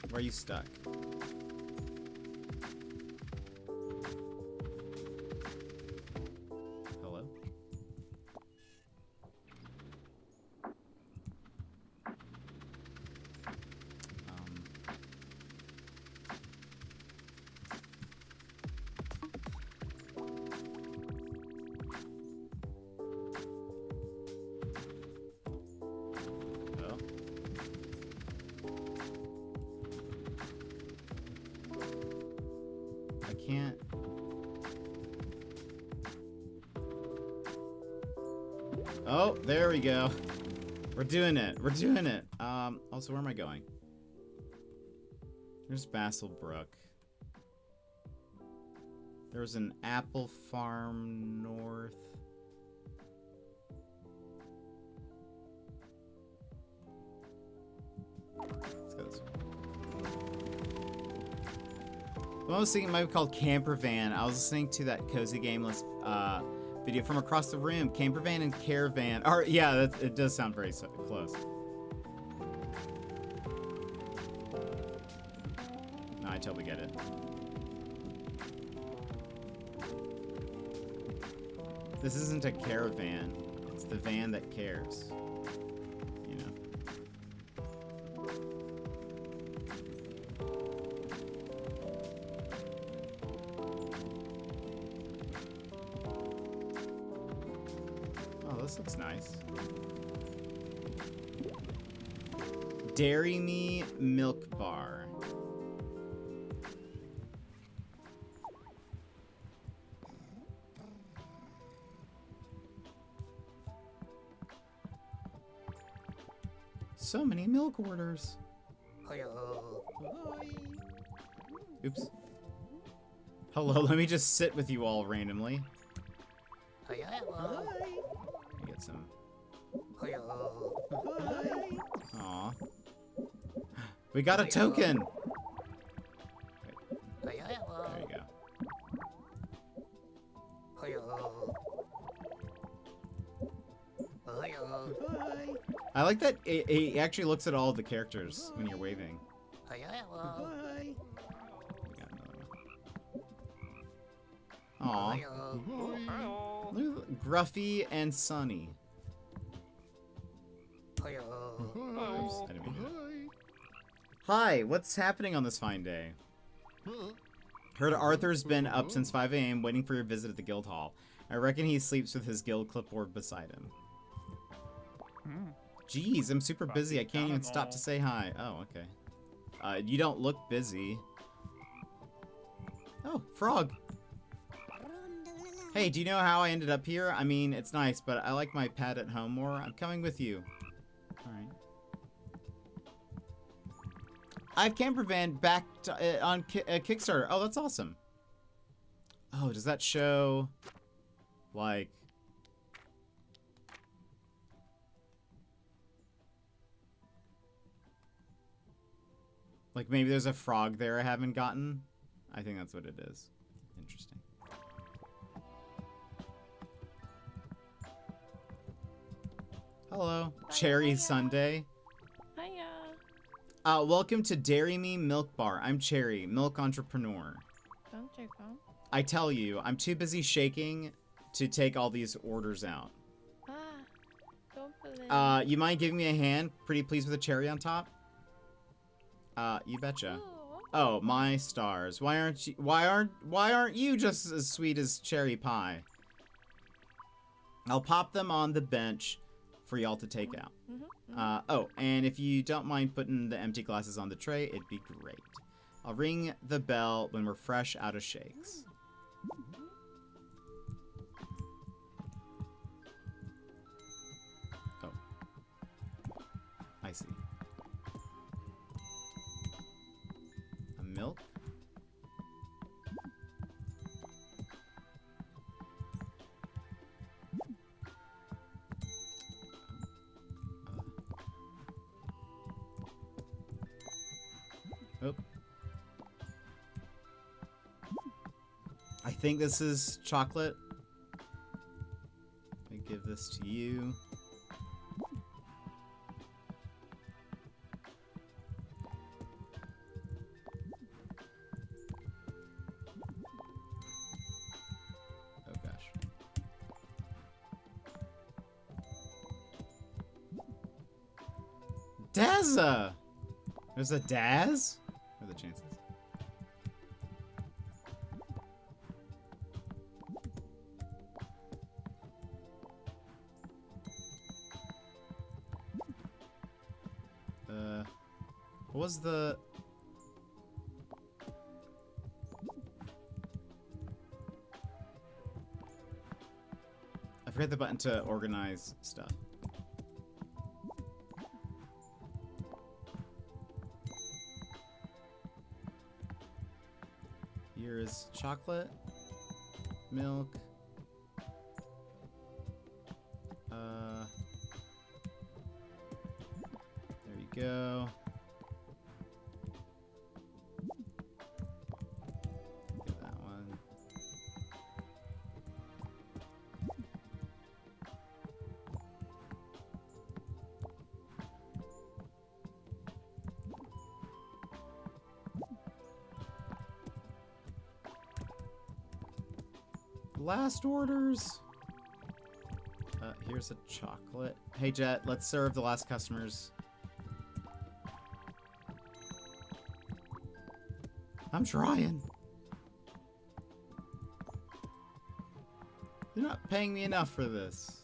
A: Where are you stuck? I can't. Oh, there we go. We're doing it. We're doing it. Also, where am I going? There's Basil Brook. There was an apple farm north. Let's go this way. The one I was thinking might be called Campervan. I was listening to that Cozy Gameless video from across the room. Campervan and Caravan. Or, yeah, it does sound very close. No, I totally get it. This isn't a caravan. It's the van that cares. You know? Oh, this looks nice. Dairy Me Milk Bar. So many milk orders. Oops. Hello, let me just sit with you all randomly. Let me get some. Aw. We got a token! Wait. There you go. I like that it actually looks at all of the characters when you're waving. We got another one. Aw. Look at Gruffy and Sunny. Oops, I didn't mean to do that. Hi, what's happening on this fine day? Heard Arthur's been up since 5 a.m. waiting for your visit at the guild hall. I reckon he sleeps with his guild clipboard beside him. Jeez, I'm super busy. I can't even stop to say hi. Oh, okay. You don't look busy. Oh, frog. Hey, do you know how I ended up here? I mean, it's nice, but I like my pet at home more. I'm coming with you. Alright. I have Campervan back on Kickstarter. Oh, that's awesome. Oh, does that show, like... Like, maybe there's a frog there I haven't gotten? I think that's what it is. Interesting. Hello. Cherry Sunday.
C: Hiya.
A: Welcome to Dairy Me Milk Bar. I'm Cherry, milk entrepreneur.
C: Don't take them.
A: I tell you, I'm too busy shaking to take all these orders out.
C: Don't believe.
A: You mind giving me a hand? Pretty pleased with a cherry on top? You betcha. Oh, my stars. Why aren't you just as sweet as cherry pie? I'll pop them on the bench for y'all to take out. Oh, and if you don't mind putting the empty glasses on the tray, it'd be great. I'll ring the bell when we're fresh out of shakes. Oh. I see. A milk? Oh. I think this is chocolate. Let me give this to you. Oh gosh. Dazza! There's a Daz? What are the chances? What was the... forget the button to organize stuff. Here is chocolate, milk. There you go. Get that one. Last orders. Here's a chocolate. Hey, Jet, let's serve the last customers. I'm trying. You're not paying me enough for this.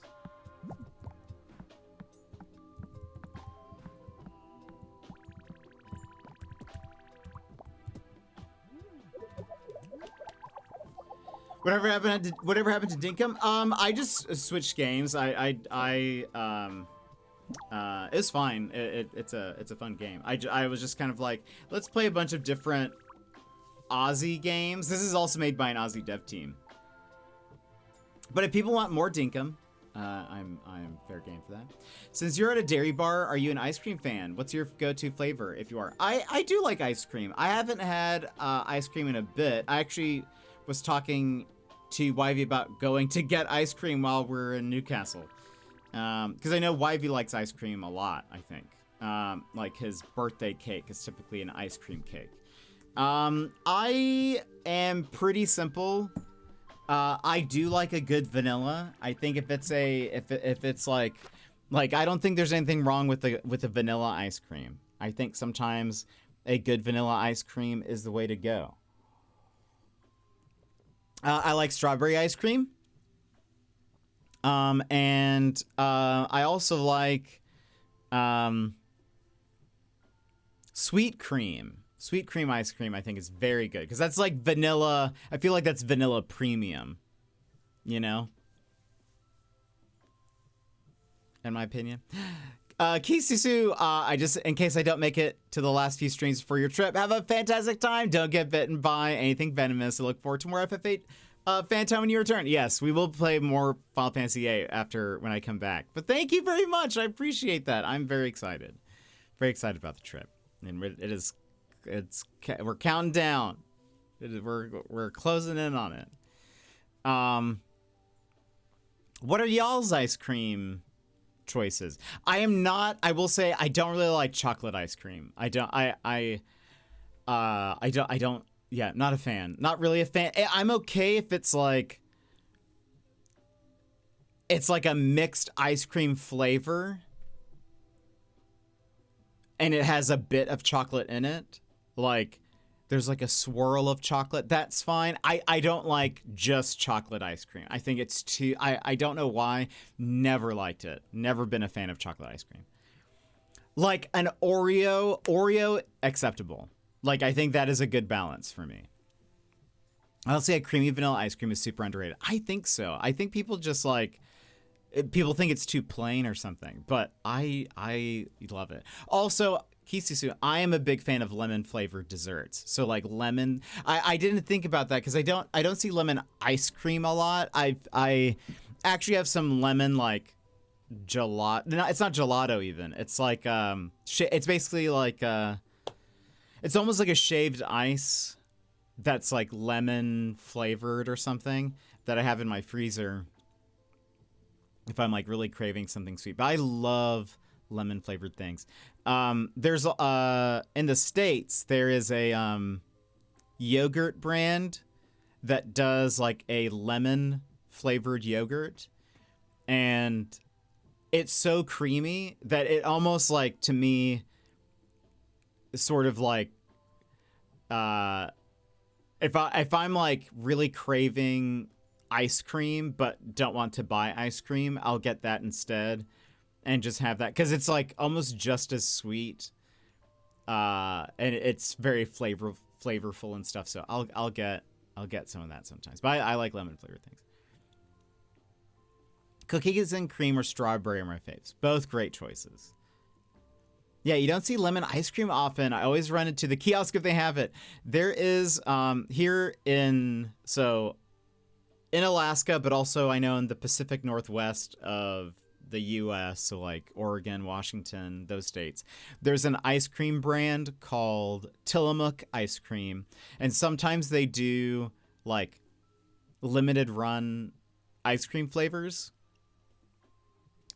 A: Whatever happened to Dinkum? I just switched games. It was fine. It's a fun game. I was just kind of like, let's play a bunch of different Aussie games. This is also made by an Aussie dev team. But if people want more Dinkum, I'm fair game for that. Since you're at a dairy bar, are you an ice cream fan? What's your go-to flavor if you are? I do like ice cream. I haven't had ice cream in a bit. I actually was talking to Wivey about going to get ice cream while we're in Newcastle. Because I know Wivey likes ice cream a lot, I think. Like his birthday cake is typically an ice cream cake. I am pretty simple. I do like a good vanilla. I think if it's like I don't think there's anything wrong with the vanilla ice cream. I think sometimes a good vanilla ice cream is the way to go. I like strawberry ice cream. And I also like sweet cream. Sweet cream ice cream I think is very good because that's like vanilla. I feel like that's vanilla premium, you know? In my opinion. Kisusu, I just, in case I don't make it to the last few streams for your trip, have a fantastic time. Don't get bitten by anything venomous. I look forward to more FF8 fan time when you return. Yes, we will play more Final Fantasy VIII after when I come back. But thank you very much. I appreciate that. I'm very excited. Very excited about the trip. And we're counting down. We're closing in on it. What are y'all's ice cream choices? I will say I don't really like chocolate ice cream. Yeah, not a fan. Not really a fan. I'm okay if it's like a mixed ice cream flavor and it has a bit of chocolate in it. Like there's like a swirl of chocolate. That's fine. I don't like just chocolate ice cream. I think it's too, I don't know why. Never liked it. Never been a fan of chocolate ice cream. Like an Oreo acceptable. Like I think that is a good balance for me. I'll say a creamy vanilla ice cream is super underrated. I think so. I think people just like, people think it's too plain or something, but I love it. Also, Kisusu, I am a big fan of lemon flavored desserts. So like lemon, I didn't think about that because I don't see lemon ice cream a lot. I actually have some lemon like gelato. No, it's not gelato even. It's like it's basically like it's almost like a shaved ice that's like lemon flavored or something that I have in my freezer if I'm like really craving something sweet. But I love lemon flavored things. There's in the States there is a yogurt brand that does like a lemon flavored yogurt, and it's so creamy that it almost like to me sort of like if I'm like really craving ice cream but don't want to buy ice cream, I'll get that instead and just have that because it's like almost just as sweet, and it's very flavorful and stuff. So I'll get some of that sometimes. But I like lemon flavored things. Cookies and cream or strawberry are my faves. Both great choices. Yeah, you don't see lemon ice cream often. I always run into the kiosk if they have it. There is here in Alaska, but also I know in the Pacific Northwest of the US, so like Oregon, Washington, those states, there's an ice cream brand called Tillamook ice cream. And sometimes they do like limited run ice cream flavors.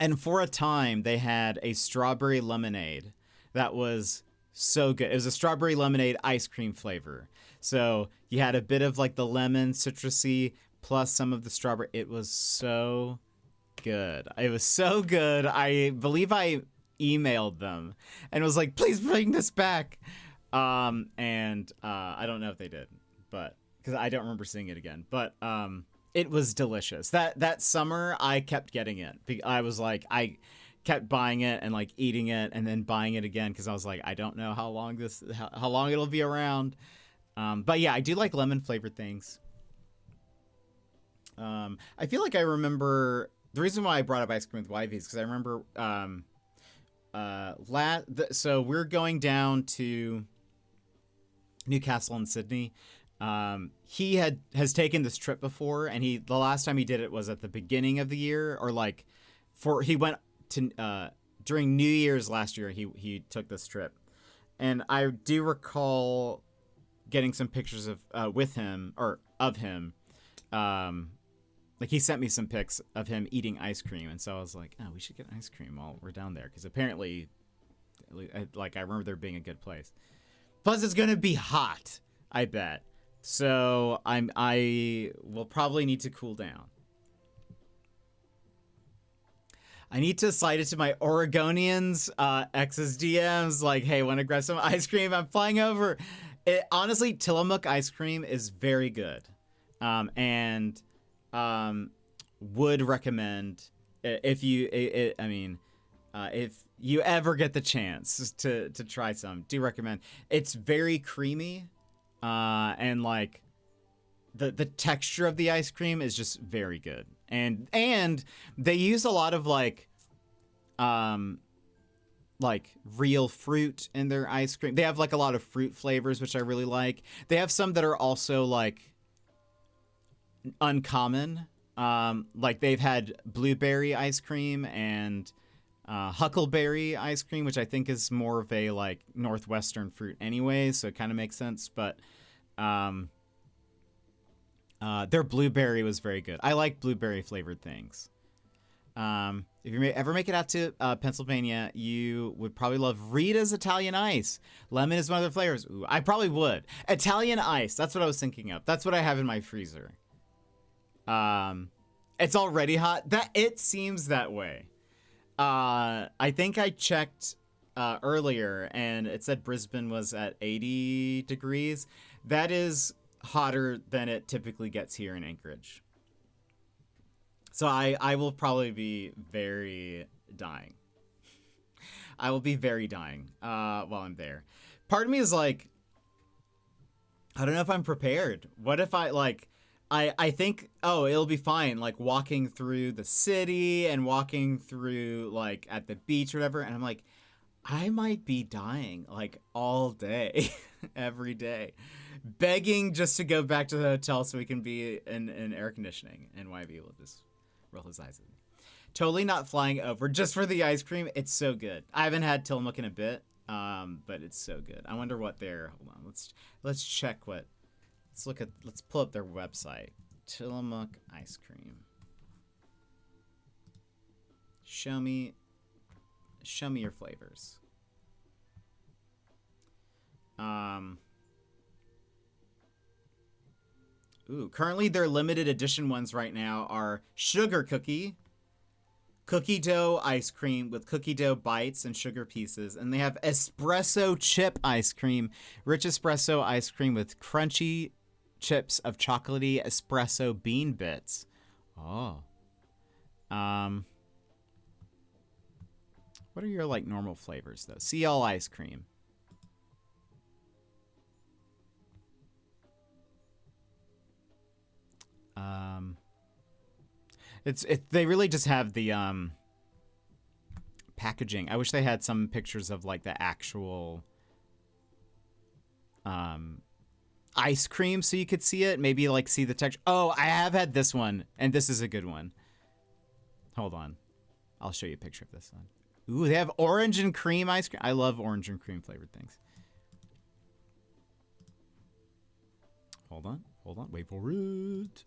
A: And for a time, they had a strawberry lemonade that was so good. It was a strawberry lemonade ice cream flavor. So you had a bit of like the lemon, citrusy, plus some of the strawberry. It was so good. It was so good. I believe I emailed them and was like, please bring this back. I don't know if they did, but because I don't remember seeing it again. But it was delicious. That summer, I kept getting it. I was like, I kept buying it and like eating it and then buying it again because I was like, I don't know how long it'll be around. But yeah, I do like lemon flavored things. I feel like I remember the reason why I brought up ice cream with Wivey is because I remember so we're going down to Newcastle and Sydney. He has taken this trip before, and the last time he did it was at the beginning of the year, or like he went to during New Year's last year. He took this trip, and I do recall getting some pictures of him. Like he sent me some pics of him eating ice cream, and so I was like, oh, we should get ice cream while we're down there, because apparently, like I remember there being a good place. Plus, it's gonna be hot, I bet. So I will probably need to cool down. I need to slide it to my Oregonians ex's DMs like, hey, want to grab some ice cream? I'm flying over. Honestly, Tillamook ice cream is very good, and would recommend if you if you ever get the chance to try some. Do recommend. It's very creamy. And like the texture of the ice cream is just very good. And they use a lot of like real fruit in their ice cream. They have like a lot of fruit flavors, which I really like. They have some that are also like uncommon. Like they've had blueberry ice cream and huckleberry ice cream, which I think is more of a like northwestern fruit anyway, so it kind of makes sense. But their blueberry was very good. I like blueberry flavored things. If you ever make it out to Pennsylvania, you would probably love Rita's Italian Ice. Lemon is one of their flavors. Ooh, I probably would. Italian Ice. That's what I was thinking of. That's what I have in my freezer. It's already hot. It seems that way. I think I checked earlier, and it said Brisbane was at 80 degrees. That is hotter than it typically gets here in Anchorage. So I will probably be very dying. I will be very dying while I'm there. Part of me is like, I don't know if I'm prepared. What if I think, oh, it'll be fine, like walking through the city and walking through like at the beach or whatever, and I'm like, I might be dying like all day, every day, begging just to go back to the hotel so we can be in air conditioning, and YB will just roll his eyes at me. Totally not flying over just for the ice cream. It's so good. I haven't had Tillamook in a bit, but it's so good. I wonder what hold on, let's check what. Let's pull up their website. Tillamook ice cream. Show me your flavors. Currently their limited edition ones right now are sugar cookie dough ice cream with cookie dough bites and sugar pieces, and they have espresso chip ice cream, rich espresso ice cream with crunchy chips of chocolatey espresso bean bits. Oh. What are your like normal flavors though? Sea all ice cream. They really just have the packaging. I wish they had some pictures of like the actual ice cream so you could see it. Maybe like see the texture. Oh, I have had this one, and this is a good one. Hold on. I'll show you a picture of this one. Ooh, they have orange and cream ice cream. I love orange and cream flavored things. Hold on. Wait for it.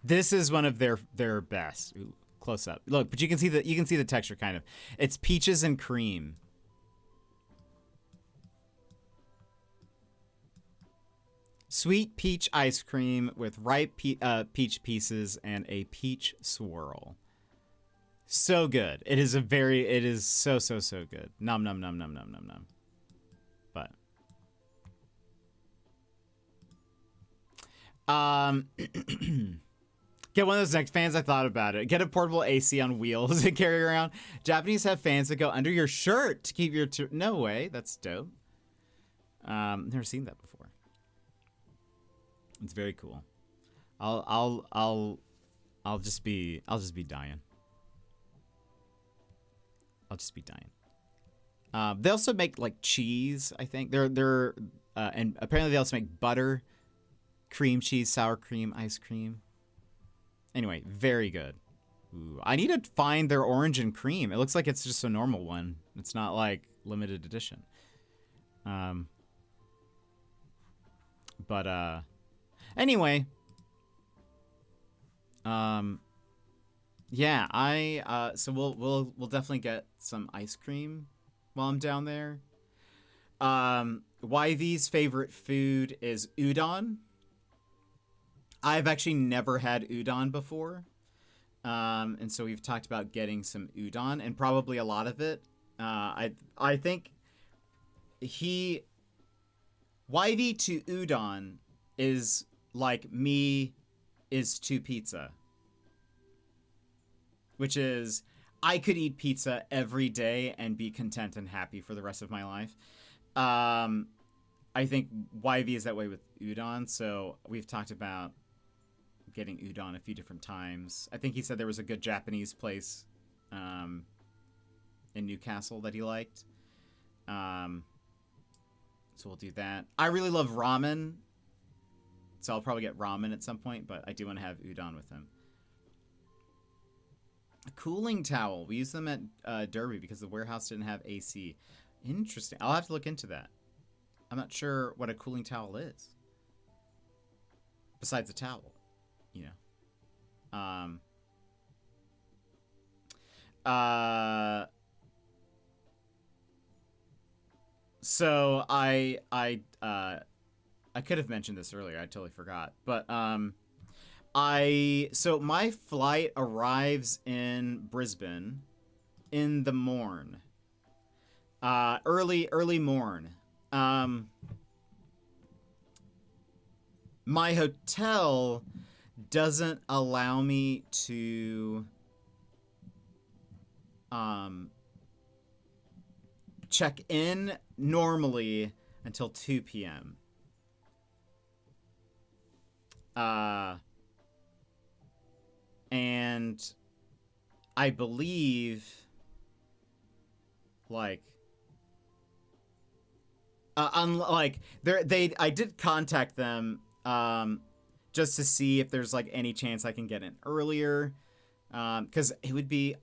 A: This is one of their best. Ooh, close up. Look, but you can see the texture kind of. It's peaches and cream. Sweet peach ice cream with ripe peach pieces and a peach swirl. So good. It is so good. Nom nom nom nom nom nom nom. But get one of those next fans. I thought about it. Get a portable AC on wheels and carry around. Japanese have fans that go under your shirt to keep your no way. That's dope. Never seen that before. It's very cool. I'll just be dying. I'll just be dying. They also make like cheese, I think. They're and apparently they also make butter, cream cheese, sour cream, ice cream. Anyway, very good. Ooh, I need to find their orange and cream. It looks like it's just a normal one. It's not like limited edition. Anyway. Yeah, so we'll definitely get some ice cream while I'm down there. YV's favorite food is udon. I've actually never had udon before. And so we've talked about getting some udon and probably a lot of it. I think YV to udon is like me is to pizza. Which is, I could eat pizza every day and be content and happy for the rest of my life. I think YV is that way with udon. So we've talked about getting udon a few different times. I think he said there was a good Japanese place in Newcastle that he liked. So we'll do that. I really love ramen. So I'll probably get ramen at some point, but I do want to have udon with him. A cooling towel. We use them at Derby because the warehouse didn't have AC. Interesting. I'll have to look into that. I'm not sure what a cooling towel is. Besides a towel, you know. So I could have mentioned this earlier. I totally forgot. But so my flight arrives in Brisbane in the morn. Early morn. My hotel doesn't allow me to check in normally until 2 p.m. And I believe, like, I did contact them, just to see if there's like any chance I can get in earlier, because it would be,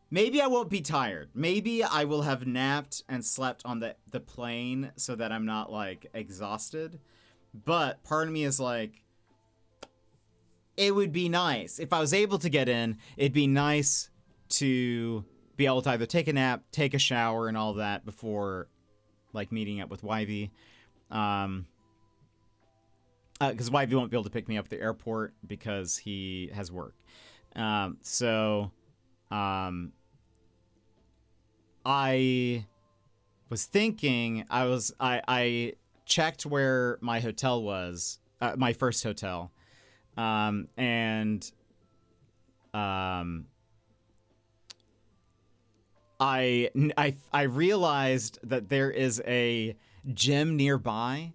A: maybe I won't be tired. Maybe I will have napped and slept on the plane so that I'm not like exhausted. But part of me is like, it would be nice if I was able to get in. It'd be nice to be able to either take a nap, take a shower, and all that before, like, meeting up with YV. Because YV won't be able to pick me up at the airport because he has work. I was thinking, I checked where my hotel was, my first hotel. I realized that there is a gym nearby.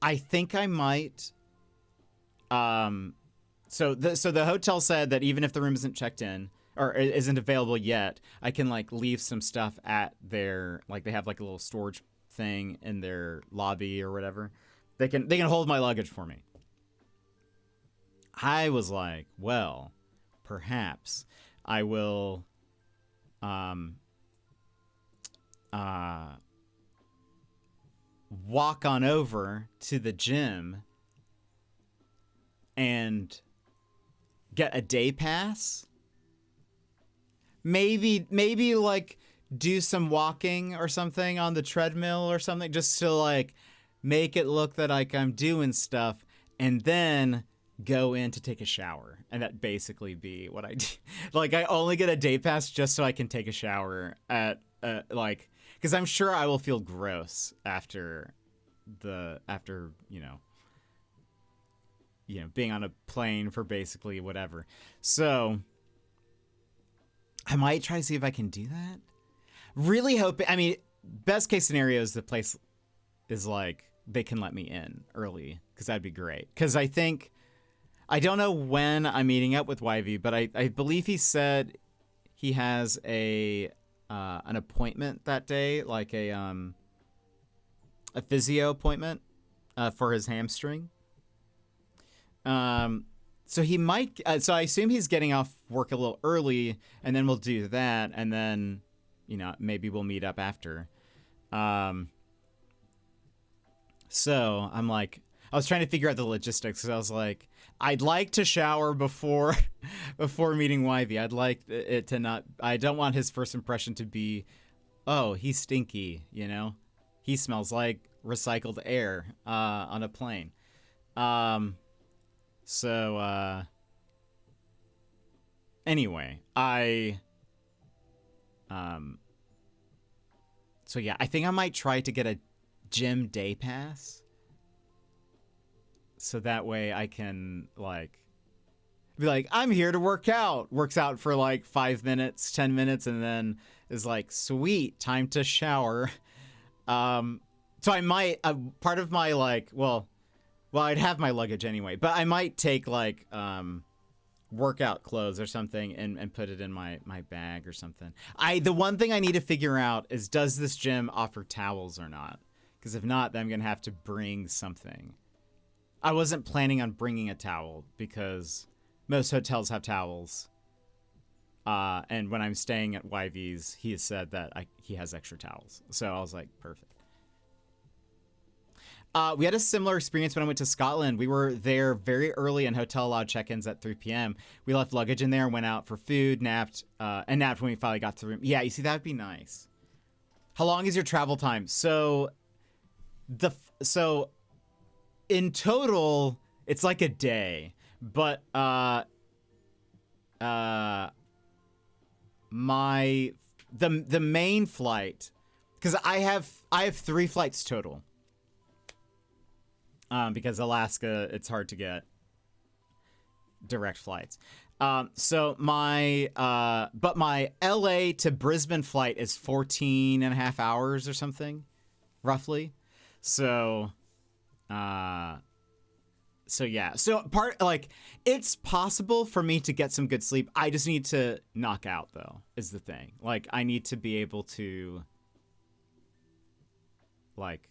A: I think I might So the hotel said that even if the room isn't checked in or isn't available yet, I can like leave some stuff at their, like, they have like a little storage thing in their lobby or whatever. They can hold my luggage for me. I was like, well, perhaps I will walk on over to the gym and get a day pass. Maybe like do some walking or something on the treadmill or something, just to like make it look that like I'm doing stuff, and then go in to take a shower. And that basically be what I do. Like, I only get a day pass just so I can take a shower at like, because I'm sure I will feel gross after being on a plane for basically whatever. So I might try to see if I can do that. Really hoping, I mean, best case scenario is the place is like, they can let me in early, because that'd be great. Because I don't know when I'm meeting up with YV, but I believe he said he has an appointment that day, like a physio appointment for his hamstring. So he might. So I assume he's getting off work a little early, and then we'll do that, and then maybe we'll meet up after. So I'm like, I was trying to figure out the logistics, because I was like, I'd like to shower before meeting YV. I'd like it to not. I don't want his first impression to be, oh, he's stinky. He smells like recycled air on a plane. So anyway, so yeah, I think I might try to get a gym day pass, so that way I can like be like, I'm here to work out. Works out for like 5 minutes, 10 minutes, and then is like, sweet, time to shower. So I might, part of my like, well, I'd have my luggage anyway, but I might take like workout clothes or something and put it in my bag or something. The one thing I need to figure out is, does this gym offer towels or not? Because if not, then I'm going to have to bring something. I wasn't planning on bringing a towel, because most hotels have towels. And when I'm staying at YV's, he has said that he has extra towels. So I was like, perfect. We had a similar experience when I went to Scotland. We were there very early, and hotel allowed check-ins at 3 p.m. We left luggage in there, went out for food, napped when we finally got to the room. Yeah, you see, that'd be nice. How long is your travel time? So in total, it's like a day, but the main flight, because I have 3 flights total. Because Alaska, it's hard to get direct flights. So my LA to Brisbane flight is 14 and a half hours or something, roughly. So yeah. So it's possible for me to get some good sleep. I just need to knock out, though, is the thing. Like, I need to be able to, like,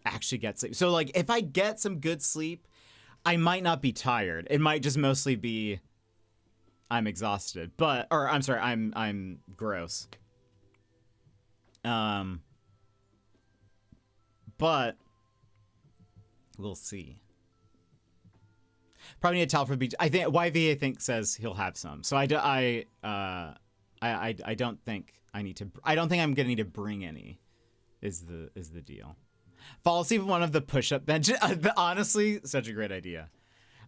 A: actually get sleep. So like, if I get some good sleep, I might not be tired. It might just mostly be I'm exhausted. I'm gross. But we'll see. Probably need a towel for the beach. I think YV says he'll have some. So I don't think I need to. I don't think I'm gonna need to bring any. Is the deal? Fall asleep on one of the push-up benches. Honestly, such a great idea.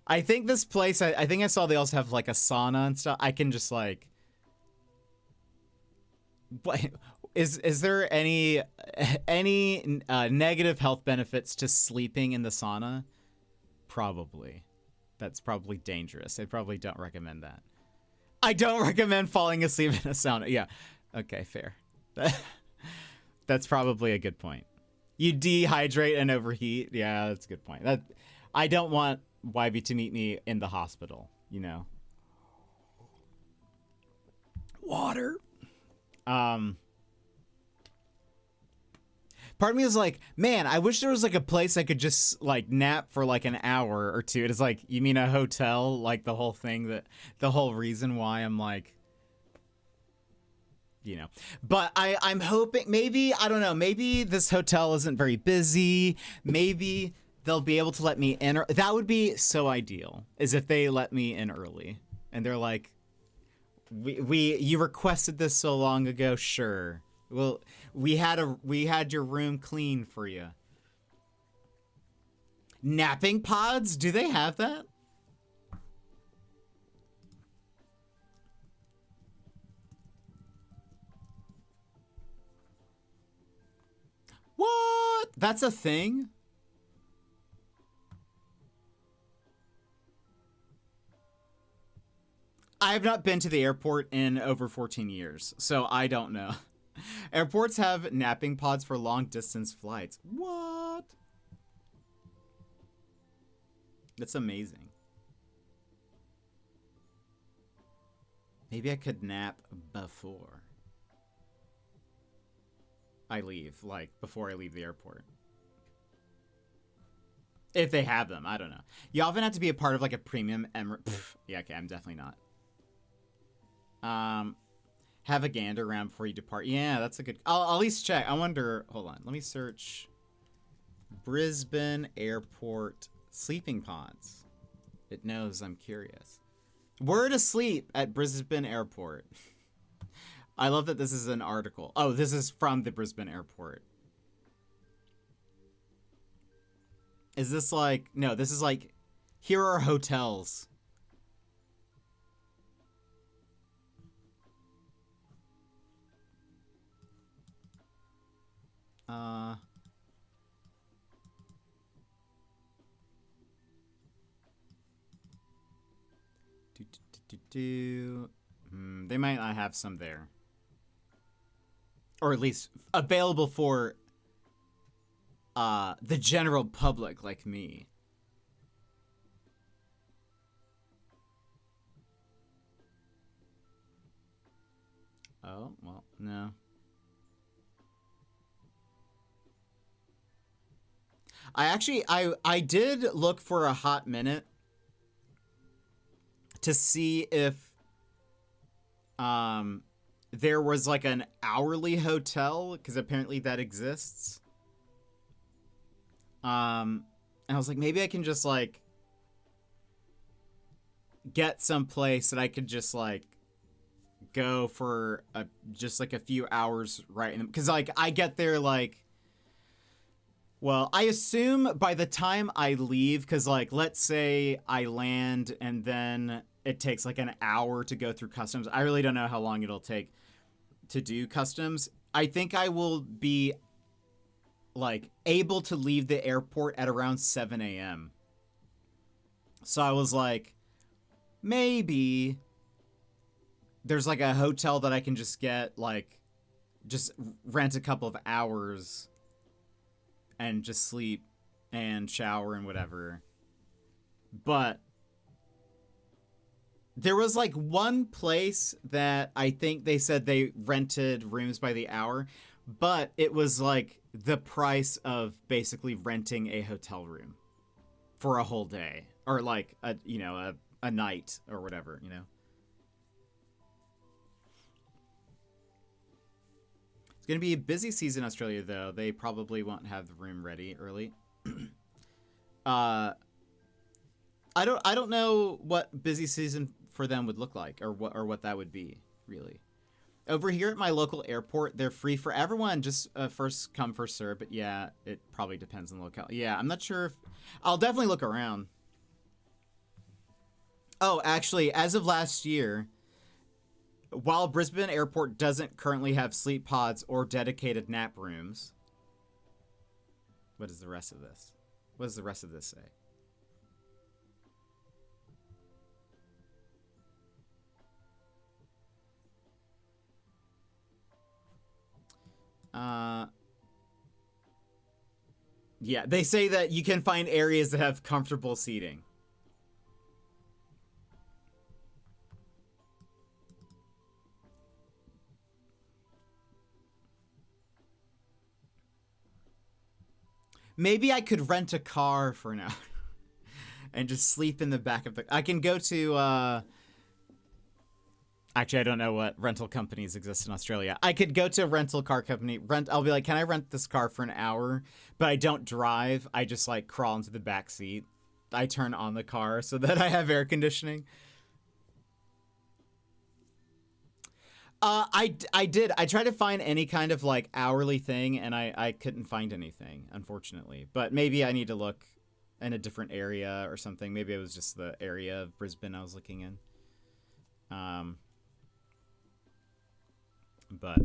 A: I think this place, I think I saw they also have like a sauna and stuff. I can just like, is there any negative health benefits to sleeping in the sauna? Probably. That's probably dangerous. I probably don't recommend that. I don't recommend falling asleep in a sauna. Yeah. Okay, fair. That's probably a good point. You dehydrate and overheat. Yeah, that's a good point. I don't want Wivey to meet me in the hospital, you know. Water. Part of me is like, man, I wish there was like a place I could just like nap for like an hour or two. It's like, you mean a hotel? Like the whole thing, the whole reason why I'm like, you know. But I'm hoping, maybe, I don't know, maybe this hotel isn't very busy. Maybe they'll be able to let me in. That would be so ideal, is if they let me in early. And they're like, you requested this so long ago, sure. Well, we had your room clean for you. Napping pods? Do they have that? What? That's a thing? I have not been to the airport in over 14 years, so I don't know. Airports have napping pods for long distance flights. What? That's amazing. Maybe I could nap before I leave, like before I leave the airport. If they have them, I don't know. You often have to be a part of like a premium yeah, okay, I'm definitely not. Have a gander around before you depart. Yeah, that's a good... I'll at least check. I wonder... Hold on. Let me search Brisbane Airport sleeping pods. It knows I'm curious. Word asleep at Brisbane Airport. I love that this is an article. Oh, this is from the Brisbane Airport. Is this like... No, this is like... Here are hotels. They might not have some there. Or at least available for the general public like me. Oh, well, no. I did look for a hot minute to see if there was like an hourly hotel, because apparently that exists. And I was like, maybe I can just like get some place that I could just like go for just like a few hours, right? Because like I get there like, well, I assume by the time I leave, because like let's say I land and then it takes like an hour to go through customs. I really don't know how long it'll take to do customs. I think I will be like able to leave the airport at around 7 a.m. So I was like, maybe there's like a hotel that I can just get, like, just rent a couple of hours and just sleep and shower and whatever. But there was like one place that I think they said they rented rooms by the hour, but it was like the price of basically renting a hotel room for a whole day, or like a night or whatever, you know. It's going to be a busy season in Australia, though. They probably won't have the room ready early. I don't know what busy season for them would look like, or what that would be, really. Over here at my local airport, they're free for everyone, just first come, first serve. But yeah, it probably depends on the locale. Yeah, I'm not sure if... I'll definitely look around. Oh, actually, as of last year, while Brisbane Airport doesn't currently have sleep pods or dedicated nap rooms... What is the rest of this? What does the rest of this say? Yeah, they say that you can find areas that have comfortable seating. Maybe I could rent a car for an hour and just sleep in the back of the... I can go to... Actually, I don't know what rental companies exist in Australia. I could go to a rental car company, I'll be like, can I rent this car for an hour? But I don't drive. I just like crawl into the back seat. I turn on the car so that I have air conditioning. I did. I tried to find any kind of like hourly thing and I couldn't find anything, unfortunately. But maybe I need to look in a different area or something. Maybe it was just the area of Brisbane I was looking in. But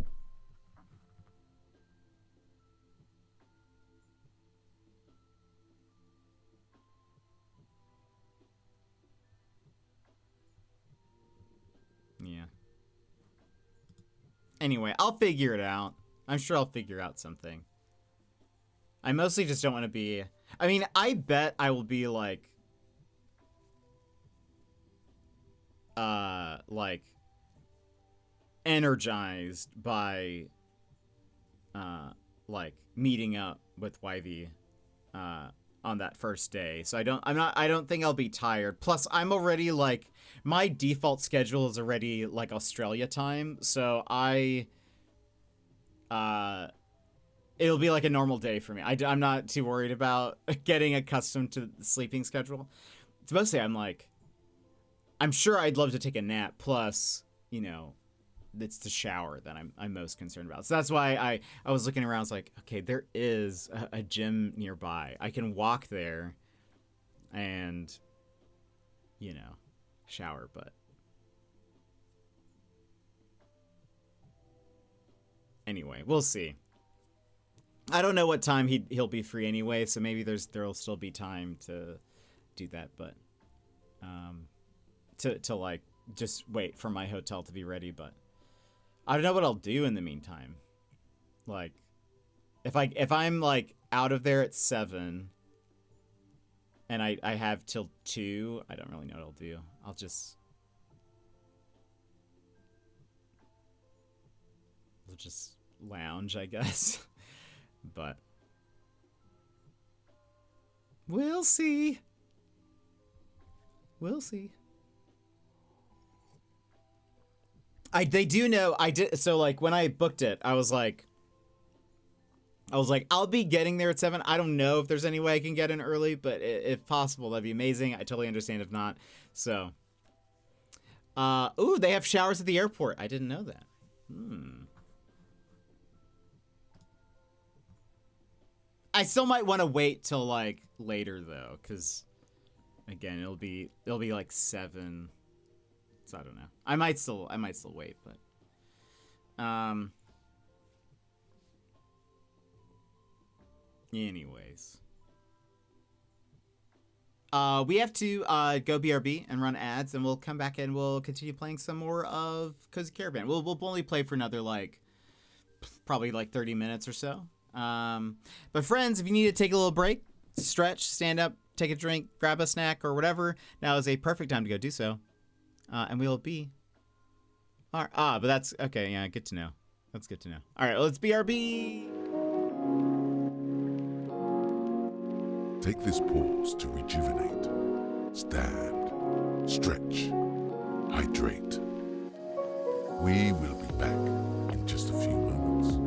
A: yeah. Anyway, I'll figure it out. I'm sure I'll figure out something. I mostly just don't want to be... I mean, I bet I will be like energized by like meeting up with Yvie on that first day. So I don't think I'll be tired. Plus I'm already like, my default schedule is already like Australia time, so it'll be like a normal day for me. I'm not too worried about getting accustomed to the sleeping schedule. It's mostly I'm sure I'd love to take a nap, plus, you know, it's the shower that I'm most concerned about. So that's why I was looking around. I was like, okay, there is a gym nearby. I can walk there and, you know, shower, but anyway, we'll see. I don't know what time he'll be free anyway, so maybe there'll still be time to do that, but to like just wait for my hotel to be ready. But I don't know what I'll do in the meantime. Like, if I'm like out of there at 7 and I have till 2, I don't really know what I'll do. I'll just lounge, I guess. But we'll see. We'll see. They do know I did. So like when I booked it, I was like, I'll be getting there at 7. I don't know if there's any way I can get in early, but if possible, that'd be amazing. I totally understand if not. So, ooh, they have showers at the airport. I didn't know that. I still might want to wait till like later though, because again, it'll be like 7. So I don't know. I might still wait, but anyways. We have to go BRB and run ads, and we'll come back and we'll continue playing some more of Cozy Caravan. We'll only play for another like probably like 30 minutes or so. But friends, if you need to take a little break, stretch, stand up, take a drink, grab a snack or whatever, now is a perfect time to go do so. And we'll be... but that's... Okay, yeah, good to know. That's good to know. All right, let's BRB!
B: Take this pause to rejuvenate. Stand, stretch, hydrate. We will be back in just a few moments.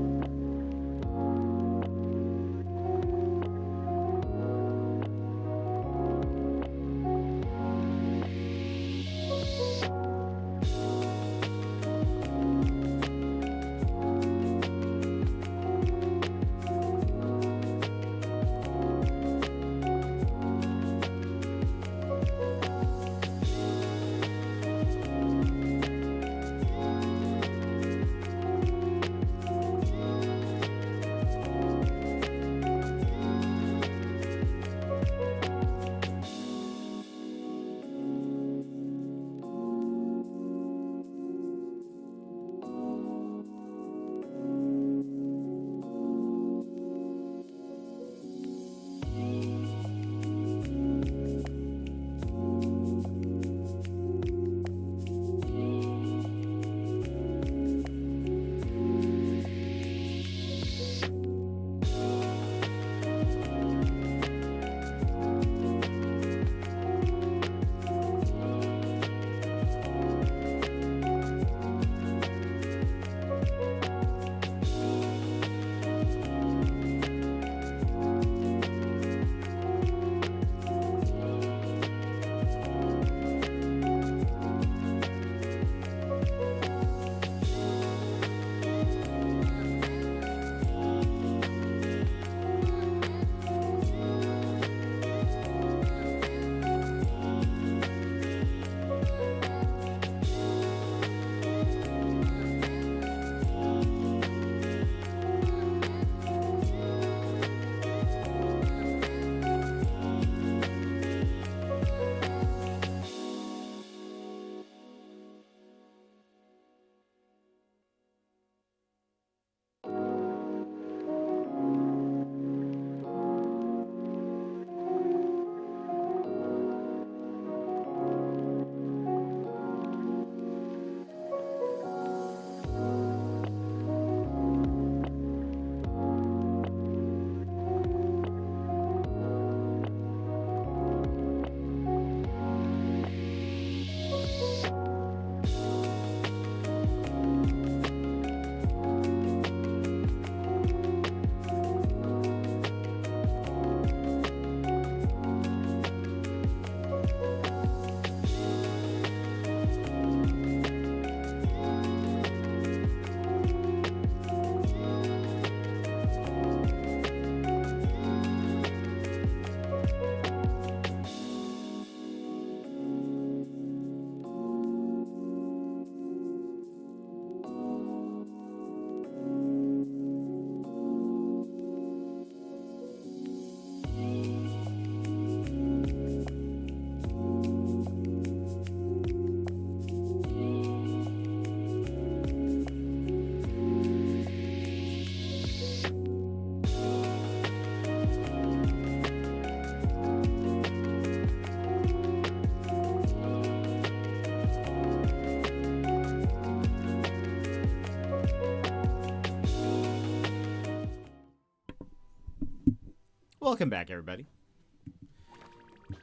A: Welcome back, everybody.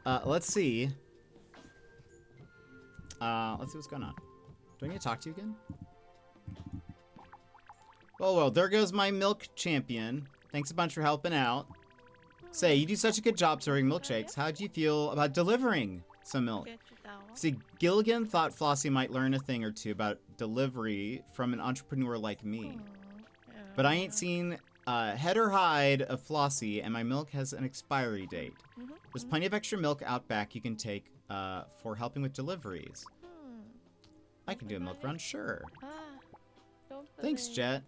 A: Let's see. Let's see what's going on. Do I need to talk to you again? Oh, well, there goes my milk champion. Thanks a bunch for helping out. Say, you do such a good job serving milkshakes. How do you feel about delivering some milk? See, Gilligan thought Flossie might learn a thing or two about delivery from an entrepreneur like me. But I ain't seen head or hide of Flossie, and my milk has an expiry date. There's plenty of extra milk out back you can take for helping with deliveries. I can do a milk run, sure. Thanks, Jet.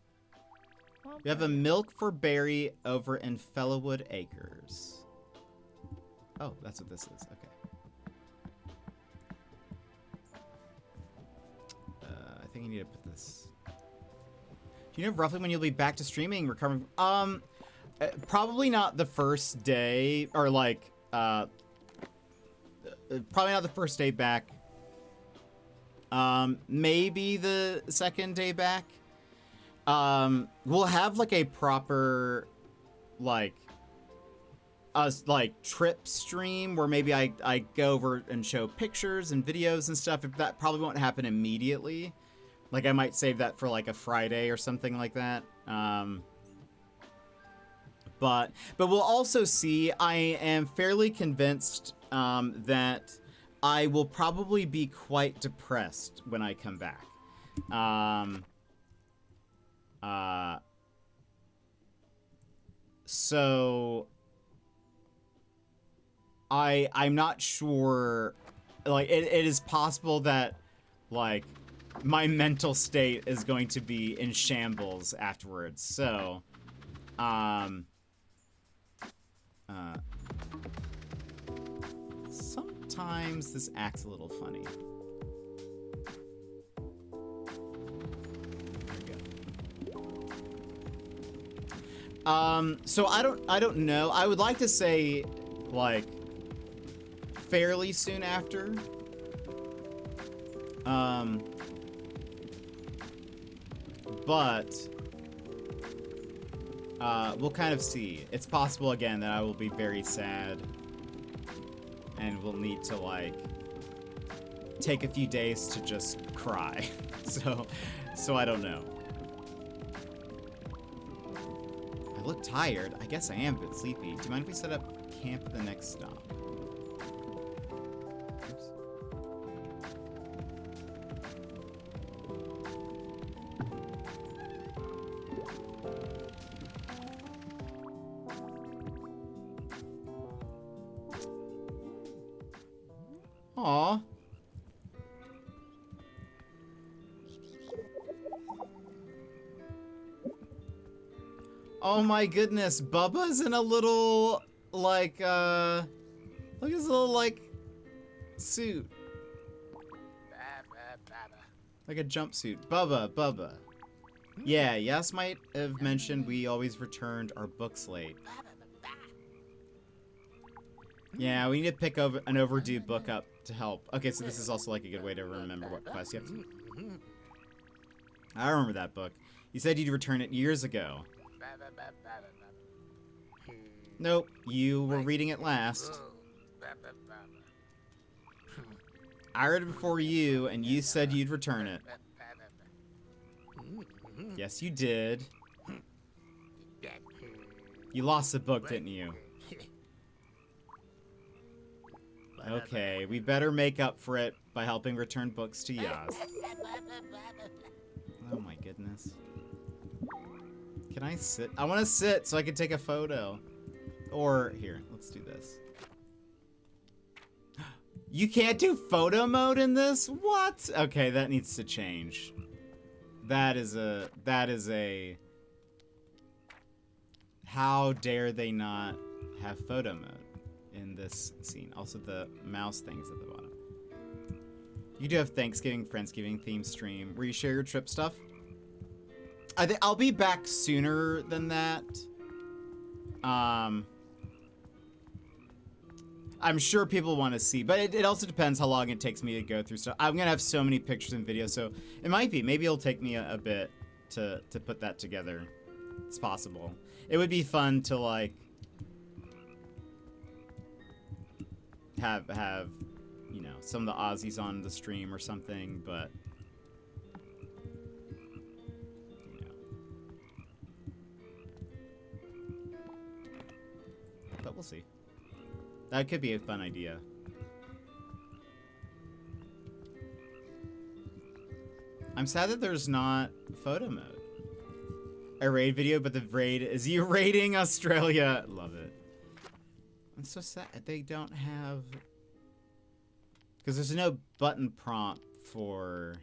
A: We have a milk for Barry over in Fellowwood Acres. Oh, that's what this is. Okay. I think I need to put this. Do you know roughly when you'll be back to streaming? Recovering? Probably not the first day, or like, probably not the first day back. Maybe the second day back. We'll have like a proper, like trip stream where maybe I go over and show pictures and videos and stuff. If that probably won't happen immediately. Like I might save that for like a Friday or something like that. But we'll also see. I am fairly convinced that I will probably be quite depressed when I come back. So I'm not sure. Like it is possible that like my mental state is going to be in shambles afterwards. So sometimes this acts a little funny. So I don't know. I would like to say like fairly soon after. But we'll kind of see. It's possible again that I will be very sad and will need to like take a few days to just cry. So I don't know. I look tired. I guess I am a bit sleepy. Do you mind if we set up camp at the next stop? Oops. Aw. Oh my goodness, Bubba's in a little, like, look at his little, like, suit. Like a jumpsuit. Bubba. Yeah, Yas might have mentioned we always returned our books late. Yeah, we need to pick over an overdue book up to help. Okay, so this is also, like, a good way to remember what quest you have to do. I remember that book. You said you'd return it years ago. Nope, you were reading it last. I read it before you, and you said you'd return it. Yes, you did. You lost the book, didn't you? Okay, we better make up for it by helping return books to Yaz. Oh my goodness. Can I sit? I want to sit so I can take a photo. Or, here, let's do this. You can't do photo mode in this? What? Okay, that needs to change. That is a... How dare they not have photo mode in this scene? Also, the mouse thing's at the bottom. You do have Thanksgiving, Friendsgiving theme stream where you share your trip stuff. I think I'll be back sooner than that. I'm sure people want to see, but it also depends how long it takes me to go through stuff. I'm gonna have so many pictures and videos, so it might be. Maybe it'll take me a bit to put that together. It's possible. It would be fun to like have you know, some of the Aussies on the stream or something, but you know. But we'll see. That could be a fun idea. I'm sad that there's not photo mode. A raid video, but the raid is you raiding Australia. Love it. I'm so sad they don't have, because there's no button prompt for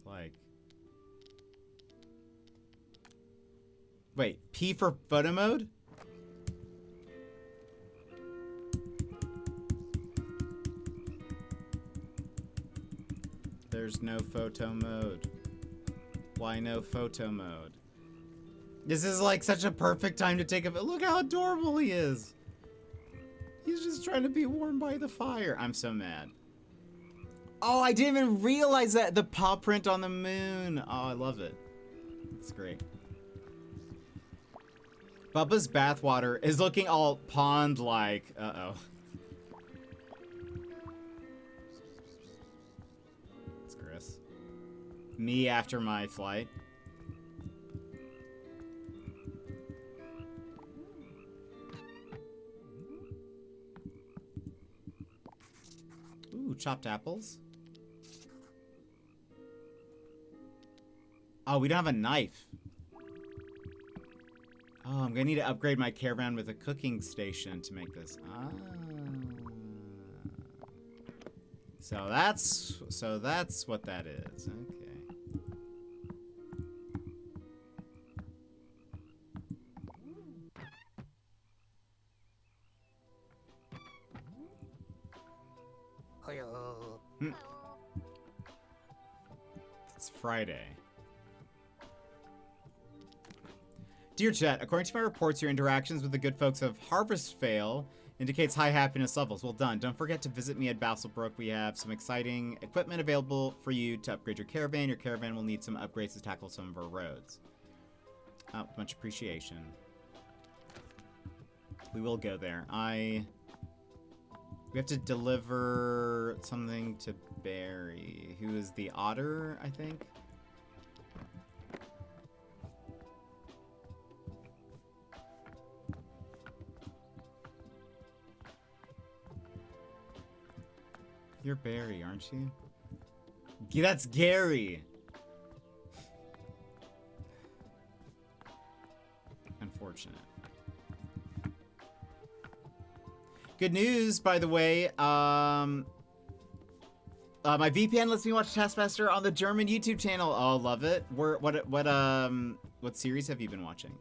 A: like, wait, P for photo mode? There's no photo mode. Why no photo mode? This is like such a perfect time to take a look how adorable he is. He's just trying to be warmed by the fire. I'm so mad. Oh, I didn't even realize that the paw print on the moon. Oh, I love it. It's great. Bubba's bathwater is looking all pond-like. Uh-oh. It's Chris. Me after my flight. Ooh, chopped apples. Oh, we don't have a knife. Oh, I'm gonna need to upgrade my caravan with a cooking station to make this. Ah. So that's what that is. Okay. It's Friday. Dear chat, according to my reports, your interactions with the good folks of Harvest Vale indicates high happiness levels. Well done. Don't forget to visit me at Basselbrook. We have some exciting equipment available for you to upgrade your caravan. Your caravan will need some upgrades to tackle some of our roads. Much appreciation. We will go there. We have to deliver something to Barry, who is the otter, I think. You're Barry, aren't you? That's Gary. Unfortunate. Good news, by the way. My VPN lets me watch Taskmaster on the German YouTube channel. Oh, love it. What series have you been watching?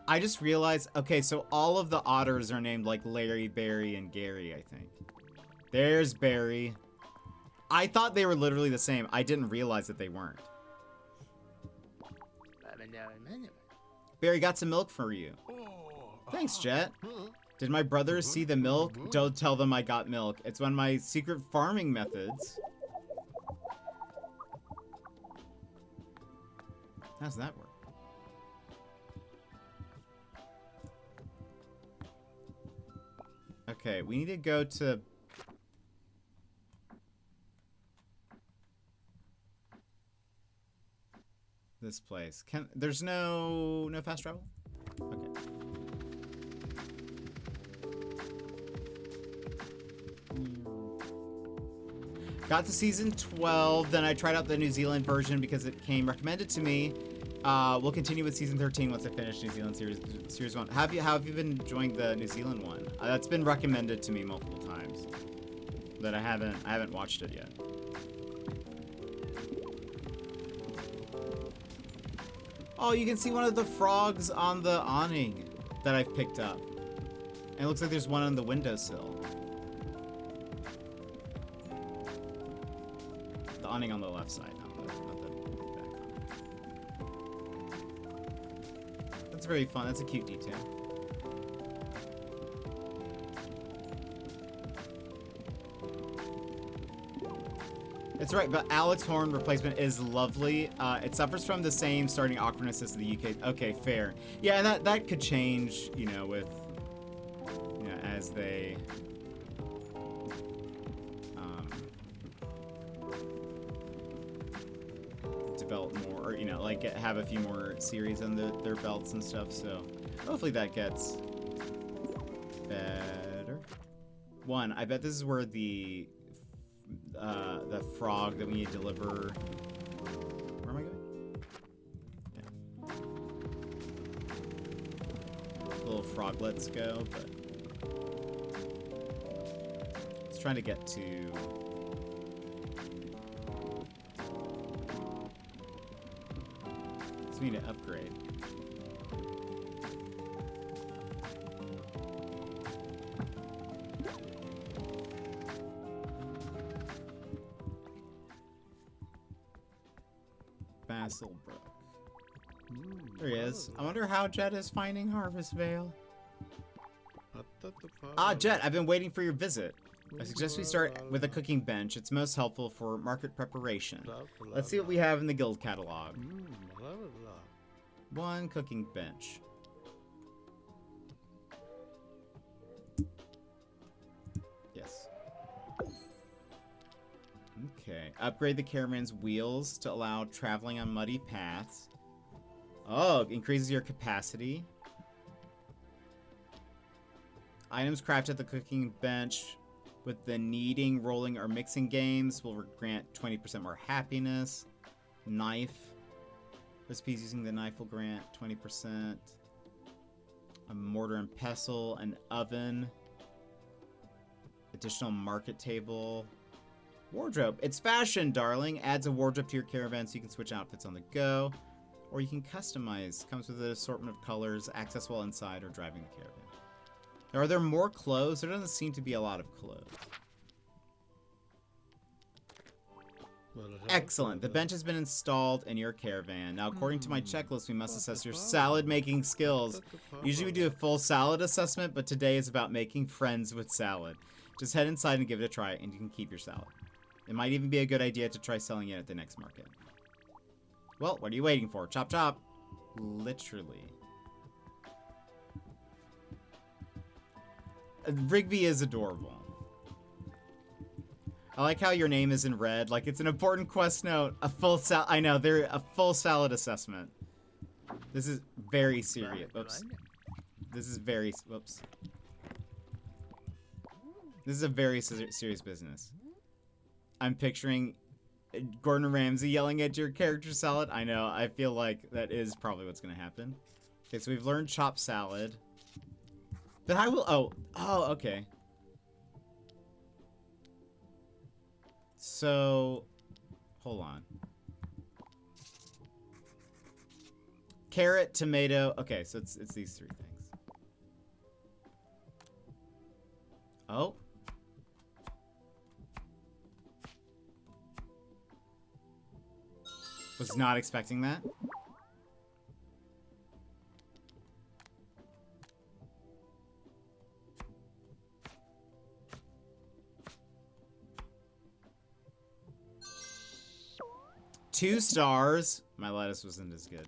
A: I just realized, okay, so all of the otters are named like Larry, Barry, and Gary, I think. There's Barry. I thought they were literally the same. I didn't realize that they weren't. Barry, got some milk for you. Thanks, Jet. Did my brothers see the milk? Don't tell them I got milk. It's one of my secret farming methods. How's that work? Okay, we need to go to... this place. There's no fast travel? Okay. Got to season 12, then I tried out the New Zealand version because it came recommended to me. We'll continue with season 13 once I finish New Zealand series 1. How have you been enjoying the New Zealand one? That's been recommended to me multiple times, but I haven't watched it yet. Oh, you can see one of the frogs on the awning that I've picked up. And it looks like there's one on the windowsill. The awning on the left side, not the back awning. That's very fun. That's a cute detail. It's right, but Alex Horn replacement is lovely. It suffers from the same starting awkwardness as the UK. Okay, fair. Yeah, and that could change, you know, with, you know, as they develop more, or, you know, like have a few more series on their belts and stuff. So hopefully that gets better. One, I bet this is where the frog that we need to deliver. Where am I going? Yeah. Little froglets go, but it's trying to get to. So we need to upgrade. Basselbrook. There he is. I wonder how Jet is finding Harvest Vale. Ah, Jet, I've been waiting for your visit. I suggest we start with a cooking bench. It's most helpful for market preparation. Let's see what we have in the guild catalog. One cooking bench. Yes. Okay. Upgrade the caravan's wheels to allow traveling on muddy paths. Oh, increases your capacity. Items crafted at the cooking bench with the kneading, rolling, or mixing games will grant 20% more happiness. Knife. Recipes using the knife will grant 20%. A mortar and pestle, an oven. Additional market table. Wardrobe. It's fashion, darling. Adds a wardrobe to your caravan so you can switch outfits on the go. Or you can customize. Comes with an assortment of colors, access while inside or driving the caravan. Are there more clothes? There doesn't seem to be a lot of clothes. Excellent. The bench has been installed in your caravan. Now, according to my checklist, we must assess your salad-making skills. Usually we do a full salad assessment, but today is about making friends with salad. Just head inside and give it a try, and you can keep your salad. It might even be a good idea to try selling it at the next market. Well, what are you waiting for? Chop, chop. Literally. Rigby is adorable. I like how your name is in red. Like, it's an important quest note. A full I know, they're a full salad assessment. This is very serious. Oops. This is very... Whoops. This is a very serious business. I'm picturing Gordon Ramsay yelling at your character salad. I know. I feel like that is probably what's going to happen. Okay, so we've learned chopped salad. But I will... Oh, okay. So, hold on. Carrot, tomato. Okay, so it's these three things. Oh. Was not expecting that. Two stars. My lettuce wasn't as good.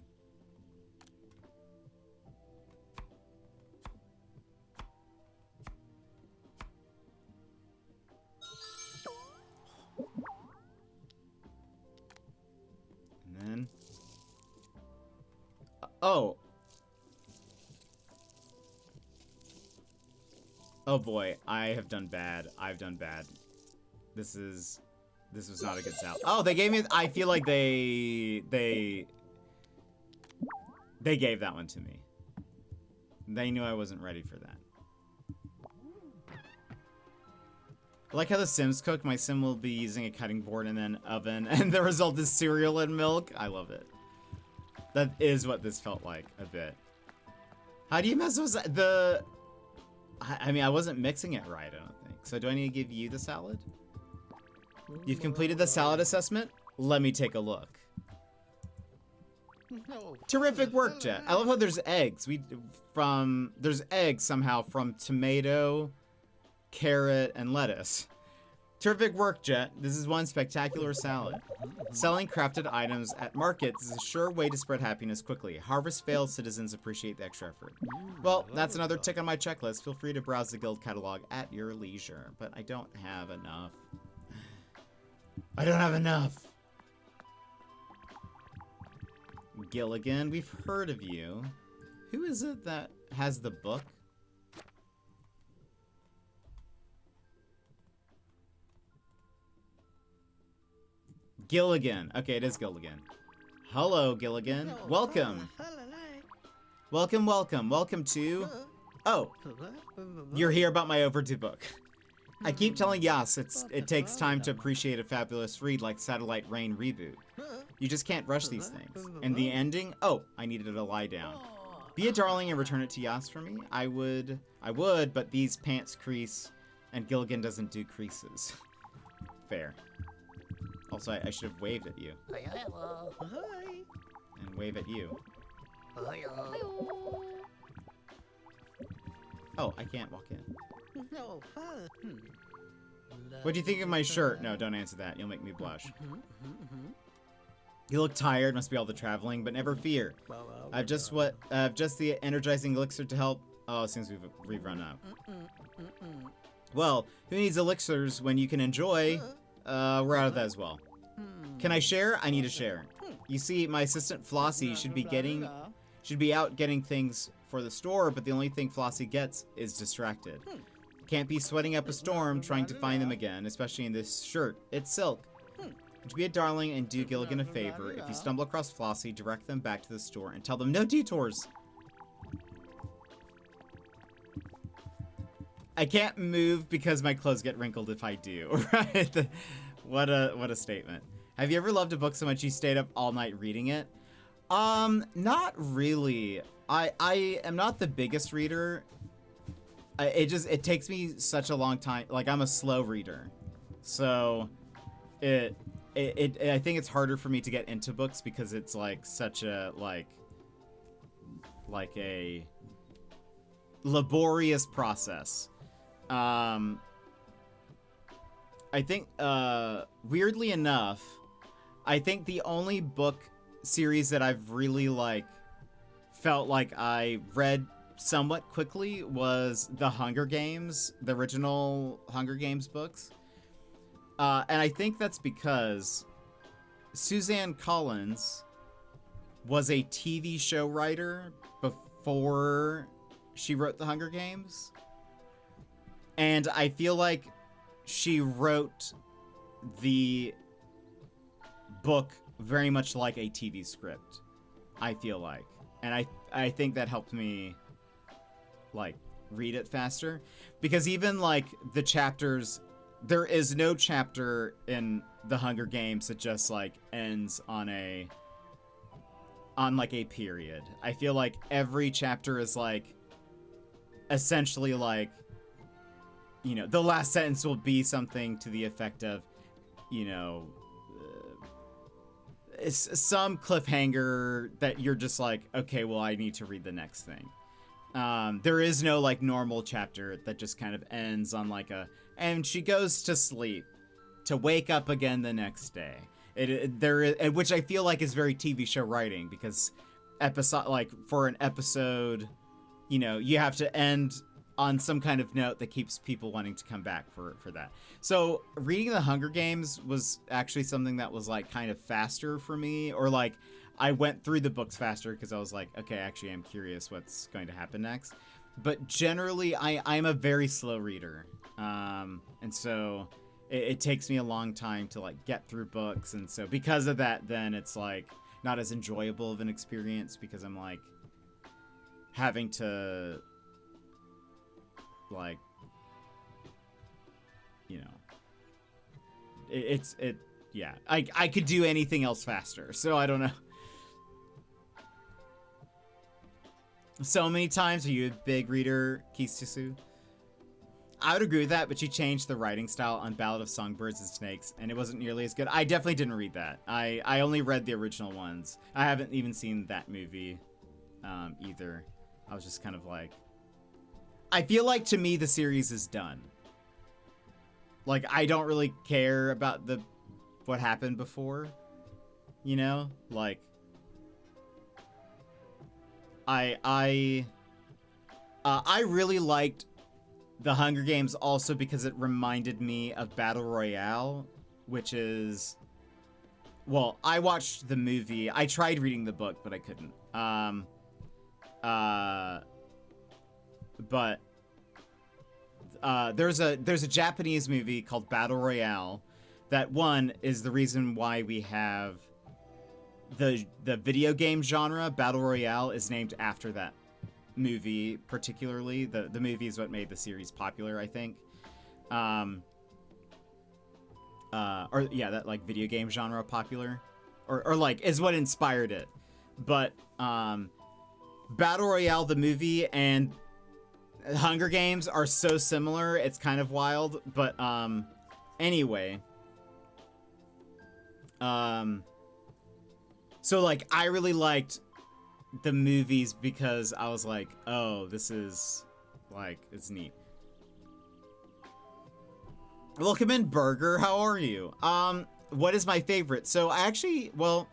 A: And then... Oh. Oh boy, I have done bad. I've done bad. This was not a good salad. Oh, they gave me... I feel like they gave that one to me. They knew I wasn't ready for that. I like how the Sims cook. My Sim will be using a cutting board and then oven, and the result is cereal and milk. I love it. That is what this felt like, a bit. How do you mess with the... I mean, I wasn't mixing it right, I don't think. So do I need to give you the salad? You've completed the salad assessment? Let me take a look. Terrific work, Jet. I love how there's eggs. There's eggs somehow from tomato, carrot, and lettuce. Terrific work, Jet. This is one spectacular salad. Selling crafted items at markets is a sure way to spread happiness quickly. Harvest failed, citizens appreciate the extra effort. Well, that's another tick on my checklist. Feel free to browse the guild catalog at your leisure. But I don't have enough. I don't have enough. Gilligan, we've heard of you. Who is it that has the book? Gilligan. Okay, it is Gilligan. Hello, Gilligan. Welcome. Welcome, welcome. Welcome to... Oh, you're here about my overdue book. I keep telling Yas it takes time to appreciate a fabulous read like Satellite Rain Reboot. You just can't rush these things. And the ending? Oh, I needed to lie down. Be a darling and return it to Yas for me? I would, but these pants crease, and Gilligan doesn't do creases. Fair. Also, I should have waved at you. And wave at you. Oh, I can't walk in. What do you think of my shirt? No, don't answer that. You'll make me blush. You look tired, must be all the traveling, but never fear. I've just the energizing elixir to help. Oh, it seems we've run out. Well, who needs elixirs when you can enjoy? We're out of that as well. Can I share? I need to share. You see, my assistant Flossie should be out getting things for the store, but the only thing Flossie gets is distracted. Can't be sweating up a storm trying to find them again, especially in this shirt. It's silk. Would you be a darling and do Gilligan a favor? If you stumble across Flossie, direct them back to the store and tell them no detours. I can't move because my clothes get wrinkled if I do. Right? What a statement. Have you ever loved a book so much you stayed up all night reading it? Not really. I am not the biggest reader. It takes me such a long time. Like, I'm a slow reader. So I think it's harder for me to get into books because it's like such a like a laborious process. I think weirdly enough, I think the only book series that I've really like felt like I read somewhat quickly was the Hunger Games, the original Hunger Games books. And I think that's because Suzanne Collins was a TV show writer before she wrote the Hunger Games. And I feel like she wrote the book very much like a TV script, I feel like. And I think that helped me, like, read it faster. Because even, like, the chapters... There is no chapter in the Hunger Games that just, like, ends on like, a period. I feel like every chapter is, like, essentially, like, you know, the last sentence will be something to the effect of, you know, it's some cliffhanger that you're just like, okay, well, I need to read the next thing. There is no, like, normal chapter that just kind of ends on, like, and she goes to sleep to wake up again the next day. Which I feel like is very TV show writing, because for an episode, you know, you have to end on some kind of note that keeps people wanting to come back for that. So reading the Hunger Games was actually something that was, like, kind of faster for me, or, like, I went through the books faster because I was like, okay, actually, I'm curious what's going to happen next. But generally, I'm a very slow reader. And so it takes me a long time to, like, get through books. And so because of that, then it's, like, not as enjoyable of an experience because I'm, like, having to, like, you know, yeah, I could do anything else faster. So I don't know. So many times. Are you a big reader, Kistusu? I would agree with that, but she changed the writing style on Ballad of Songbirds and Snakes, and it wasn't nearly as good. I definitely didn't read that. I only read the original ones. I haven't even seen that movie either. I was just kind of like... I feel like, to me, the series is done. Like, I don't really care about what happened before, you know? Like, I really liked The Hunger Games also because it reminded me of Battle Royale, which is, well, I watched the movie. I tried reading the book, but I couldn't. But there's a Japanese movie called Battle Royale that, one, is the reason why we have the video game genre. Battle Royale is named after that movie, particularly. The movie is what made the series popular, I think. Or yeah, that like video game genre popular, or like is what inspired it. But Battle Royale, the movie, and Hunger Games are so similar, it's kind of wild. But anyway, so like I really liked the movies because I was like, oh, this is like, it's neat. Welcome in, Burger. How are you? What is my favorite? So I actually, well,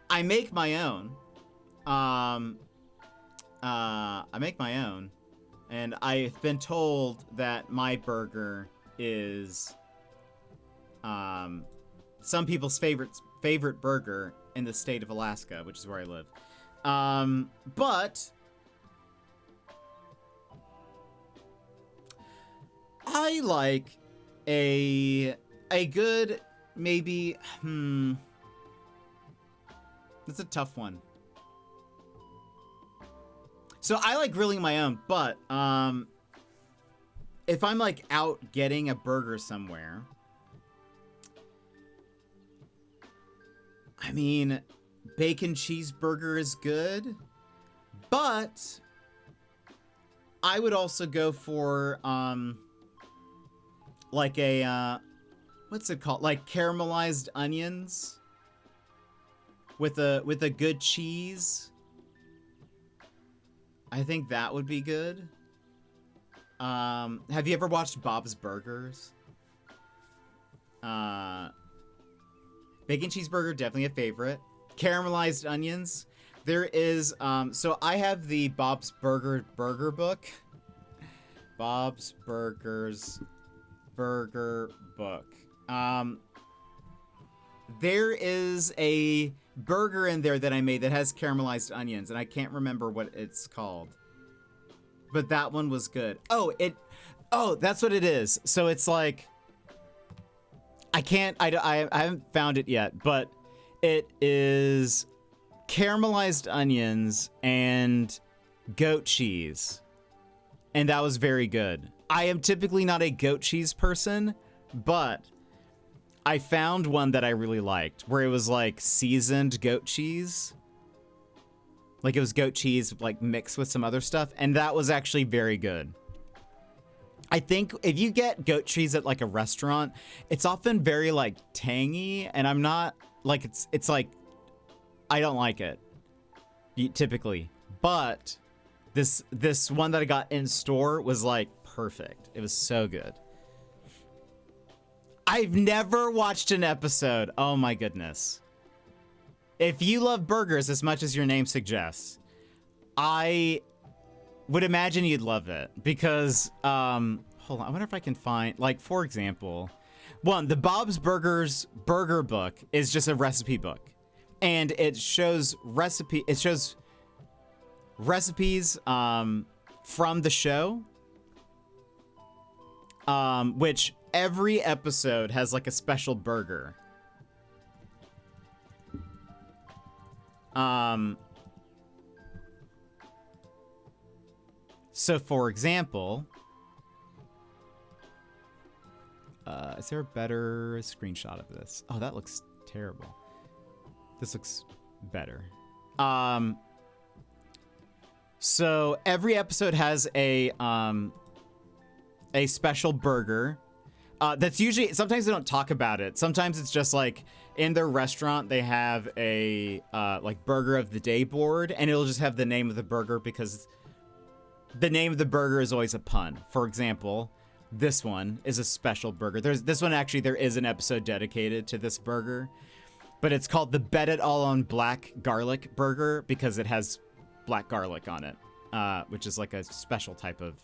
A: I make my own. I make my own, and I've been told that my burger is some people's favorite burger in the state of Alaska, which is where I live. But I like a good, maybe, that's a tough one. So I like grilling my own, but if I'm like out getting a burger somewhere, I mean, bacon cheeseburger is good, but I would also go for like a what's it called? Like caramelized onions with a good cheese. I think that would be good. Have you ever watched Bob's Burgers? Bacon cheeseburger, definitely a favorite. Caramelized onions. There is, so I have the Bob's Burger book. Bob's Burgers Burger book. There is a burger in there that I made that has caramelized onions, and I can't remember what it's called. But that one was good. Oh, that's what it is. So it's like, I haven't found it yet, but it is caramelized onions and goat cheese. And that was very good. I am typically not a goat cheese person, but I found one that I really liked where it was like seasoned goat cheese. Like it was goat cheese like mixed with some other stuff, and that was actually very good. I think if you get goat cheese at like a restaurant, it's often very like tangy, and I'm not like, it's like, I don't like it typically, but this one that I got in store was like perfect. It was so good. I've never watched an episode. Oh my goodness. If you love burgers as much as your name suggests, I would imagine you'd love it because, hold on, I wonder if I can find, like, for example, one, the Bob's Burgers burger book is just a recipe book, and it shows recipes, from the show, which every episode has like a special burger. So for example, is there a better screenshot of this? Oh, that looks terrible. This looks better. So every episode has a special burger. That's usually, sometimes they don't talk about it. Sometimes it's just like in their restaurant, they have a like burger of the day board, and it'll just have the name of the burger because the name of the burger is always a pun. For example, This one is a special burger. This one actually, there is an episode dedicated to this burger, but it's called the Bet It All on Black Garlic Burger because it has black garlic on it, which is like a special type of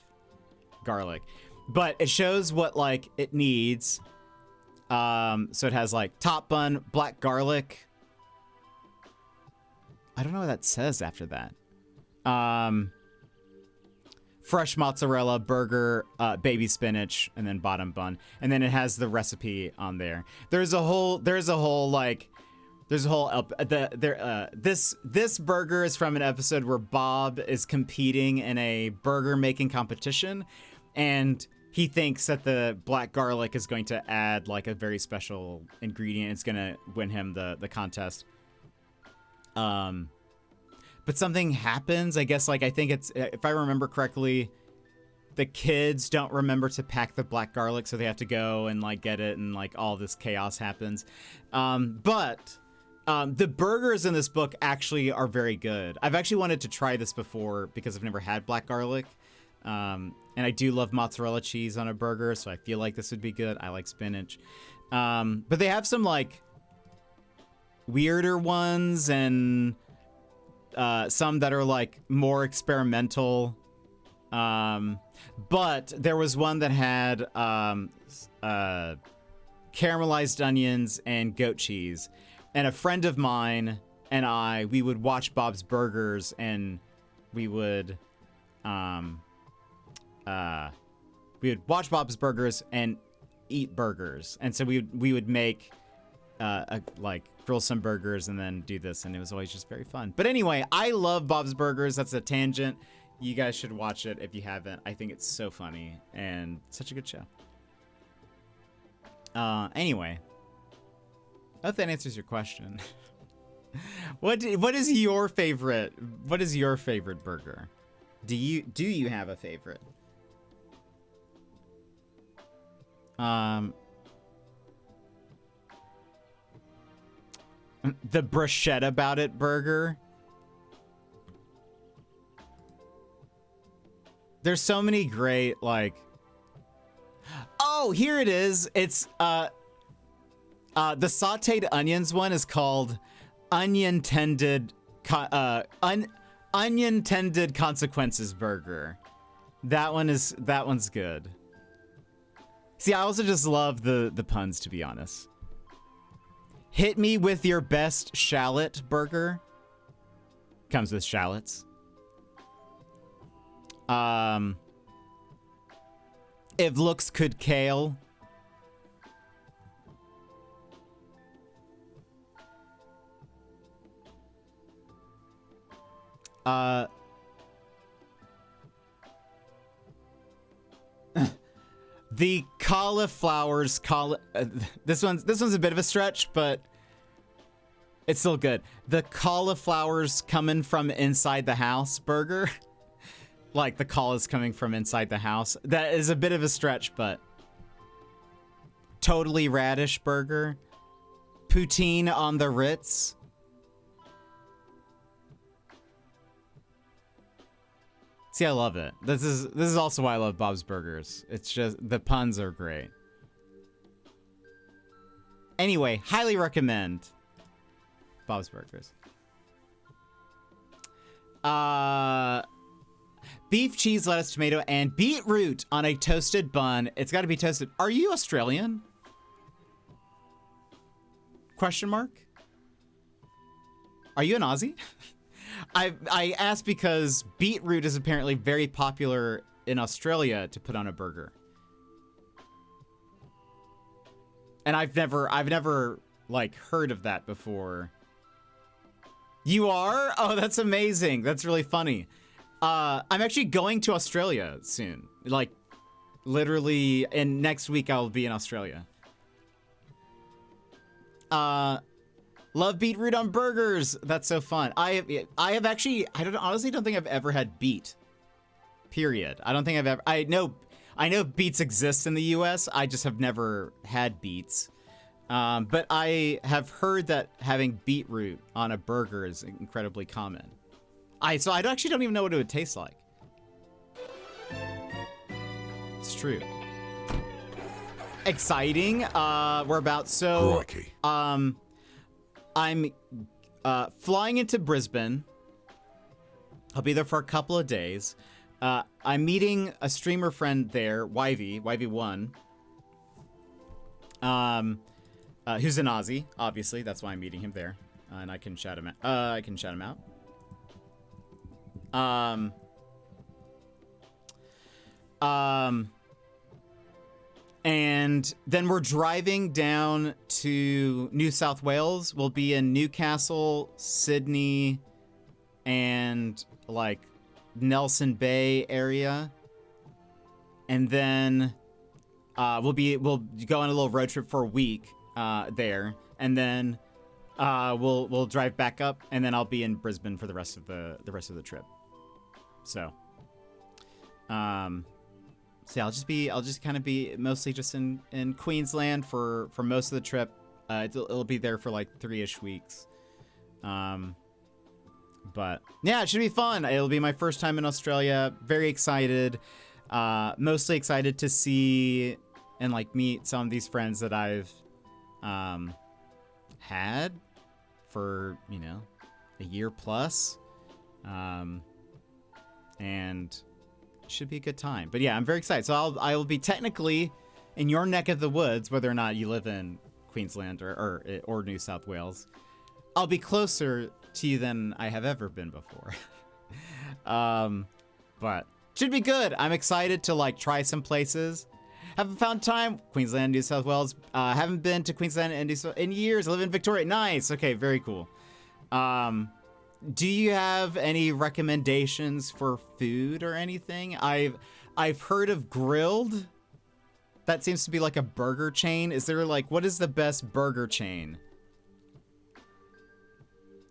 A: garlic. But it shows what like it needs. So it has like top bun, black garlic. I don't know what that says after that. Fresh mozzarella, burger, baby spinach, and then bottom bun. And then it has the recipe on there. This burger is from an episode where Bob is competing in a burger making competition, and he thinks that the black garlic is going to add like a very special ingredient. It's gonna win him the contest. But something happens, I guess, like, I think it's, if I remember correctly, the kids don't remember to pack the black garlic, so they have to go and, like, get it, and, like, all this chaos happens. But the burgers in this book actually are very good. I've actually wanted to try this before because I've never had black garlic. And I do love mozzarella cheese on a burger, so I feel like this would be good. I like spinach. But they have some, like, weirder ones and... some that are like more experimental, but there was one that had caramelized onions and goat cheese, and a friend of mine and we would watch Bob's Burgers, and we would watch Bob's Burgers and eat burgers, and so we would make like grill some burgers and then do this, and it was always just very fun. But anyway, I love Bob's Burgers. That's a tangent. You guys should watch it if you haven't. I think it's so funny and such a good show. Anyway, I hope that answers your question. What is your favorite burger? Do you have a favorite? The bruschetta about it burger. There's so many great, like... Oh, here it is. It's, the sauteed onions one is called Onion-Tended Consequences Burger. That one's good. See, I also just love the puns, to be honest. Hit me with your best shallot burger. Comes with shallots. If looks could kale. The cauliflowers, this one's a bit of a stretch, but it's still good. The cauliflowers coming from inside the house burger. Like the call is coming from inside the house. That is a bit of a stretch, but totally radish burger. Poutine on the Ritz. See, I love it. This is also why I love Bob's Burgers. It's just, the puns are great. Anyway, highly recommend Bob's Burgers. Beef, cheese, lettuce, tomato, and beetroot on a toasted bun. It's got to be toasted. Are you Australian? Question mark? Are you an Aussie? I asked because beetroot is apparently very popular in Australia to put on a burger. And I've never like heard of that before. You are? Oh, that's amazing. That's really funny. I'm actually going to Australia soon. Like literally, and next week I'll be in Australia. Love beetroot on burgers. That's so fun. I honestly don't think I've ever had beet. Period. I don't think I've ever. I know beets exist in the U.S. I just have never had beets. But I have heard that having beetroot on a burger is incredibly common. So I actually don't even know what it would taste like. It's true. exciting. We're about so
B: Crikey.
A: I'm flying into Brisbane. I'll be there for a couple of days. I'm meeting a streamer friend there, YV1. Who's an Aussie, obviously. That's why I'm meeting him there, and I can shout him out. And then we're driving down to New South Wales. We'll be in Newcastle, Sydney, and like Nelson Bay area. And then we'll go on a little road trip for a week there, and then we'll drive back up, and then I'll be in Brisbane for the rest of the trip. So yeah, I'll just kind of be mostly just in Queensland for most of the trip. It'll be there for like 3-ish weeks. But yeah, it should be fun. It'll be my first time in Australia. Very excited. Mostly excited to see and like meet some of these friends that I've had for, you know, a year plus. And should be a good time. But yeah, I'm very excited. So I will be technically in your neck of the woods, whether or not you live in Queensland or New South Wales. I'll be closer to you than I have ever been before. But should be good. I'm excited to like try some places. Haven't found time. Queensland, New South Wales. Haven't been to Queensland in years. I live in Victoria. Nice. Okay, very cool. Do you have any recommendations for food or anything? I've heard of Grilled. That seems to be like a burger chain. Is there like, what is the best burger chain?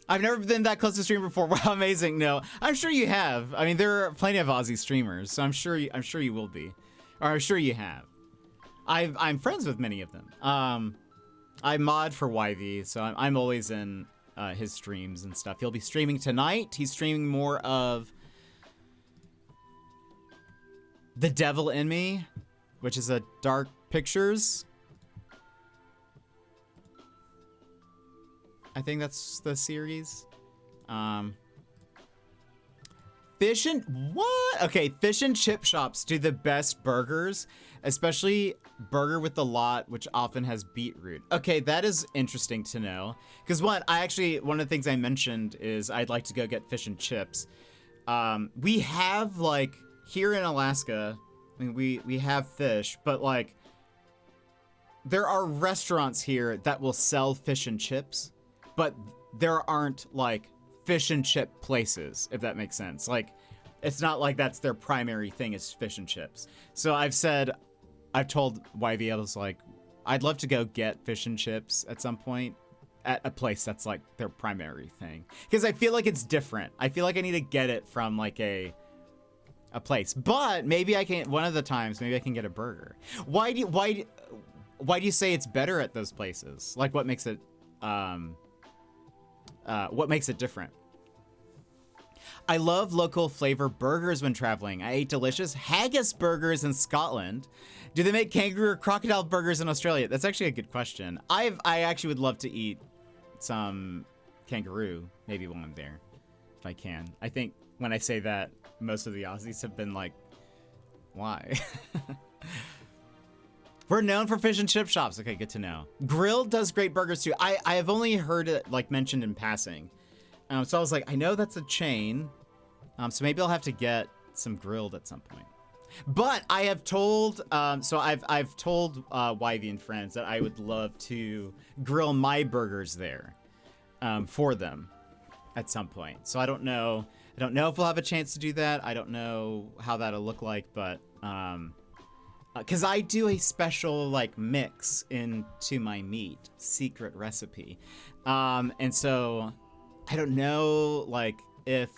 A: I've never been that close to stream before. Wow, amazing. No, I'm sure you have. I mean, there are plenty of Aussie streamers, so I'm sure you will be, or I'm sure you have. I'm friends with many of them. I mod for YV, so I'm always in his streams and stuff. He'll be streaming tonight. He's streaming more of The Devil in Me, which is a dark pictures. I think that's the series. Fish and chip shops do the best burgers, especially burger with the lot, which often has beetroot. Okay, that is interesting to know. Because one of the things I mentioned is I'd like to go get fish and chips. We have like here in Alaska, I mean, we have fish, but like there are restaurants here that will sell fish and chips, but there aren't like fish and chip places, if that makes sense. Like, it's not like that's their primary thing is fish and chips. So I've told YV, I was like, I'd love to go get fish and chips at some point at a place that's like their primary thing. Because I feel like it's different. I feel like I need to get it from like a place. But maybe I can, one of the times, maybe I can get a burger. Why do you say it's better at those places? Like what makes it different? I love local flavor burgers when traveling. I ate delicious haggis burgers in Scotland. Do they make kangaroo or crocodile burgers in Australia? That's actually a good question. I actually would love to eat some kangaroo, maybe when I'm there, if I can. I think when I say that, most of the Aussies have been like, why? We're known for fish and chip shops. Okay, good to know. Grilled does great burgers too. I have only heard it like mentioned in passing. So I was like, I know that's a chain. So maybe I'll have to get some Grilled at some point. But I have told, I've told YV and friends that I would love to grill my burgers there for them at some point. So I don't know if we'll have a chance to do that. I don't know how that'll look like, but because I do a special like mix into my meat, secret recipe, and so I don't know like if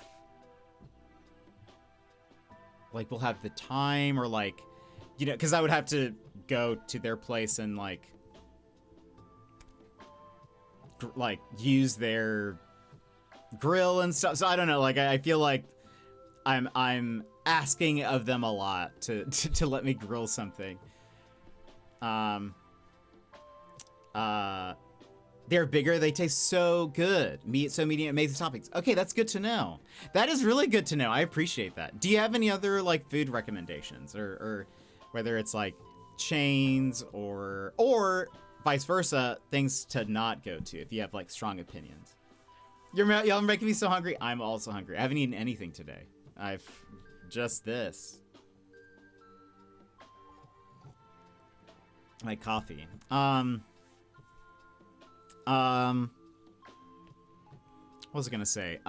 A: like we'll have the time or like, you know, because I would have to go to their place and like use their grill and stuff. So I don't know, like I feel like I'm asking of them a lot to let me grill something. They're bigger. They taste so good. So medium, amazing toppings. Okay, that's good to know. That is really good to know. I appreciate that. Do you have any other like food recommendations, or whether it's like chains or vice versa, things to not go to if you have like strong opinions? Y'all making me so hungry. I'm also hungry. I haven't eaten anything today. I've just this. My coffee. What was I gonna say?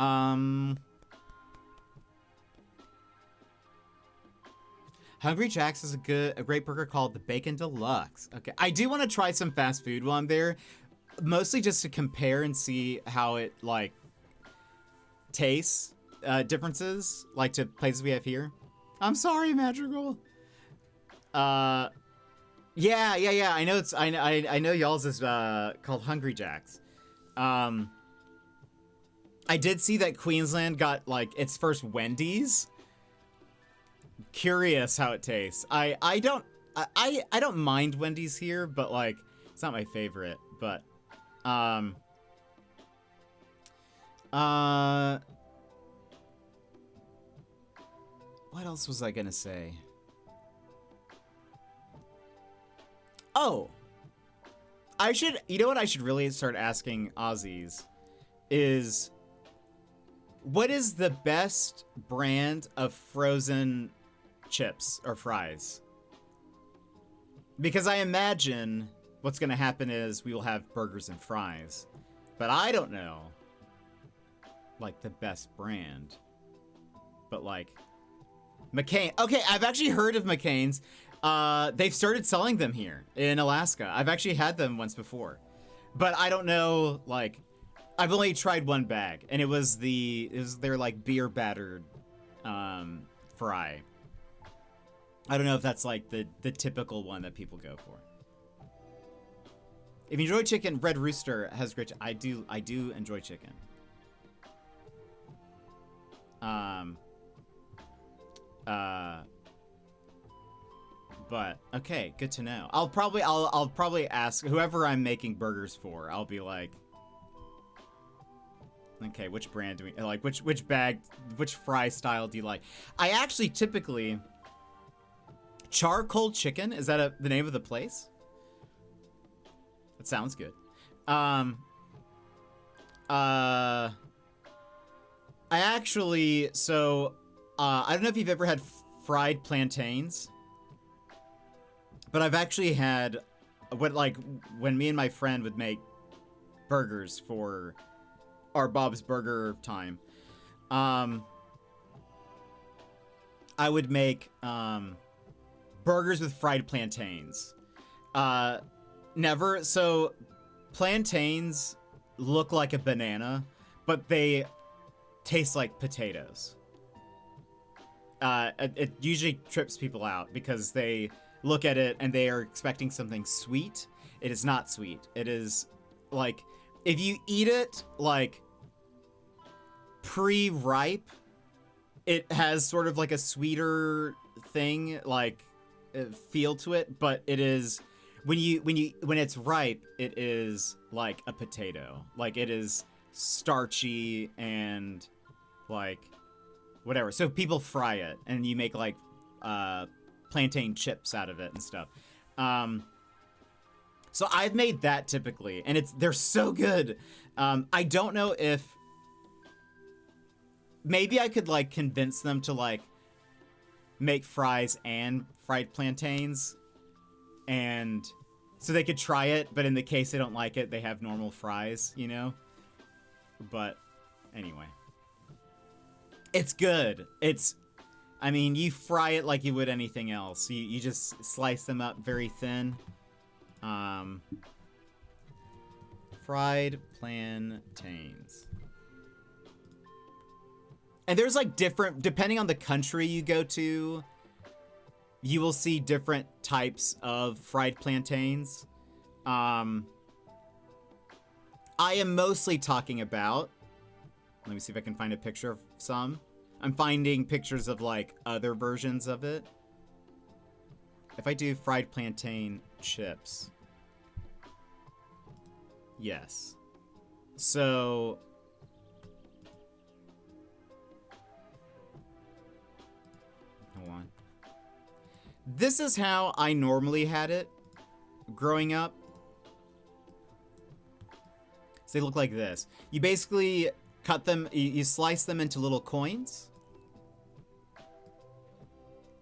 A: Hungry Jack's is a great burger called the Bacon Deluxe. Okay, I do want to try some fast food while I'm there, mostly just to compare and see how it like tastes, differences like to places we have here. I'm sorry, Madrigal. Yeah. I know I know y'all's is called Hungry Jack's. I did see that Queensland got like its first Wendy's. Curious how it tastes. I don't mind Wendy's here, but like it's not my favorite. But what else was I gonna say? Oh, you know what I should really start asking Aussies is, what is the best brand of frozen chips or fries? Because I imagine what's going to happen is we will have burgers and fries, but I don't know, like, the best brand. But, like, McCain. Okay, I've actually heard of McCain's. They've started selling them here in Alaska. I've actually had them once before, but I don't know, like, I've only tried one bag, and it was their like beer battered fry. I don't know if that's like the typical one that people go for. If you enjoy chicken, Red Rooster has great. I do enjoy chicken. But okay, good to know. I'll probably ask whoever I'm making burgers for. I'll be like, okay, which brand do we like? Which bag, which fry style do you like? I actually typically charcoal chicken. Is that the name of the place? That sounds good. I actually I don't know if you've ever had fried plantains. But I've actually had when me and my friend would make burgers for our Bob's Burger time. I would make burgers with fried plantains. So plantains look like a banana, but they taste like potatoes. It usually trips people out because they look at it and they are expecting something sweet. It is not sweet. It is like, if you eat it like pre-ripe, it has sort of like a sweeter thing, like feel to it, but it is when it's ripe, it is like a potato. Like, it is starchy and like whatever. So people fry it and you make like plantain chips out of it and stuff. So I've made that typically, and they're so good. I don't know if maybe I could like convince them to like make fries and fried plantains, and so they could try it, but in the case they don't like it, they have normal fries, you know? But anyway, it's good. I mean, you fry it like you would anything else. You just slice them up very thin. Fried plantains. And there's like different, depending on the country you go to, you will see different types of fried plantains. I am mostly talking about, let me see if I can find a picture of some. I'm finding pictures of like other versions of it. If I do fried plantain chips. Yes. So hold on. This is how I normally had it growing up. So they look like this. You basically cut them, you slice them into little coins.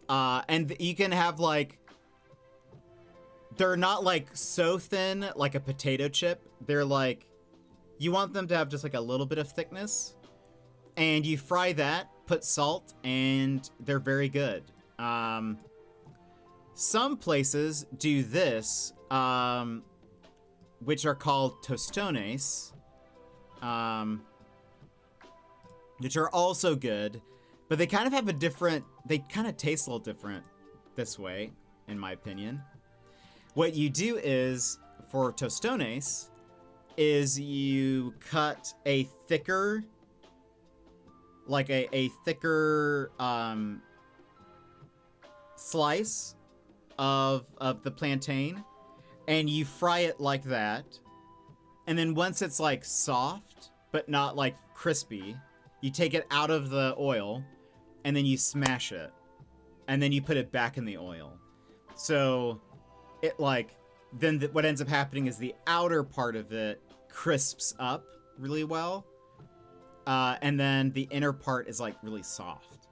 A: And you can have like, they're not like so thin like a potato chip. They're like, you want them to have just like a little bit of thickness. And you fry that, put salt, and they're very good. Some places do this, which are called tostones, which are also good, but they kind of have a different, they kind of taste a little different this way, in my opinion. What you do is, for tostones, is you cut a thicker, like a thicker slice of the plantain, and you fry it like that. And then once it's like soft, but not like crispy, you take it out of the oil, and then you smash it. And then you put it back in the oil. So it like, then what ends up happening is the outer part of it crisps up really well. And then the inner part is like really soft.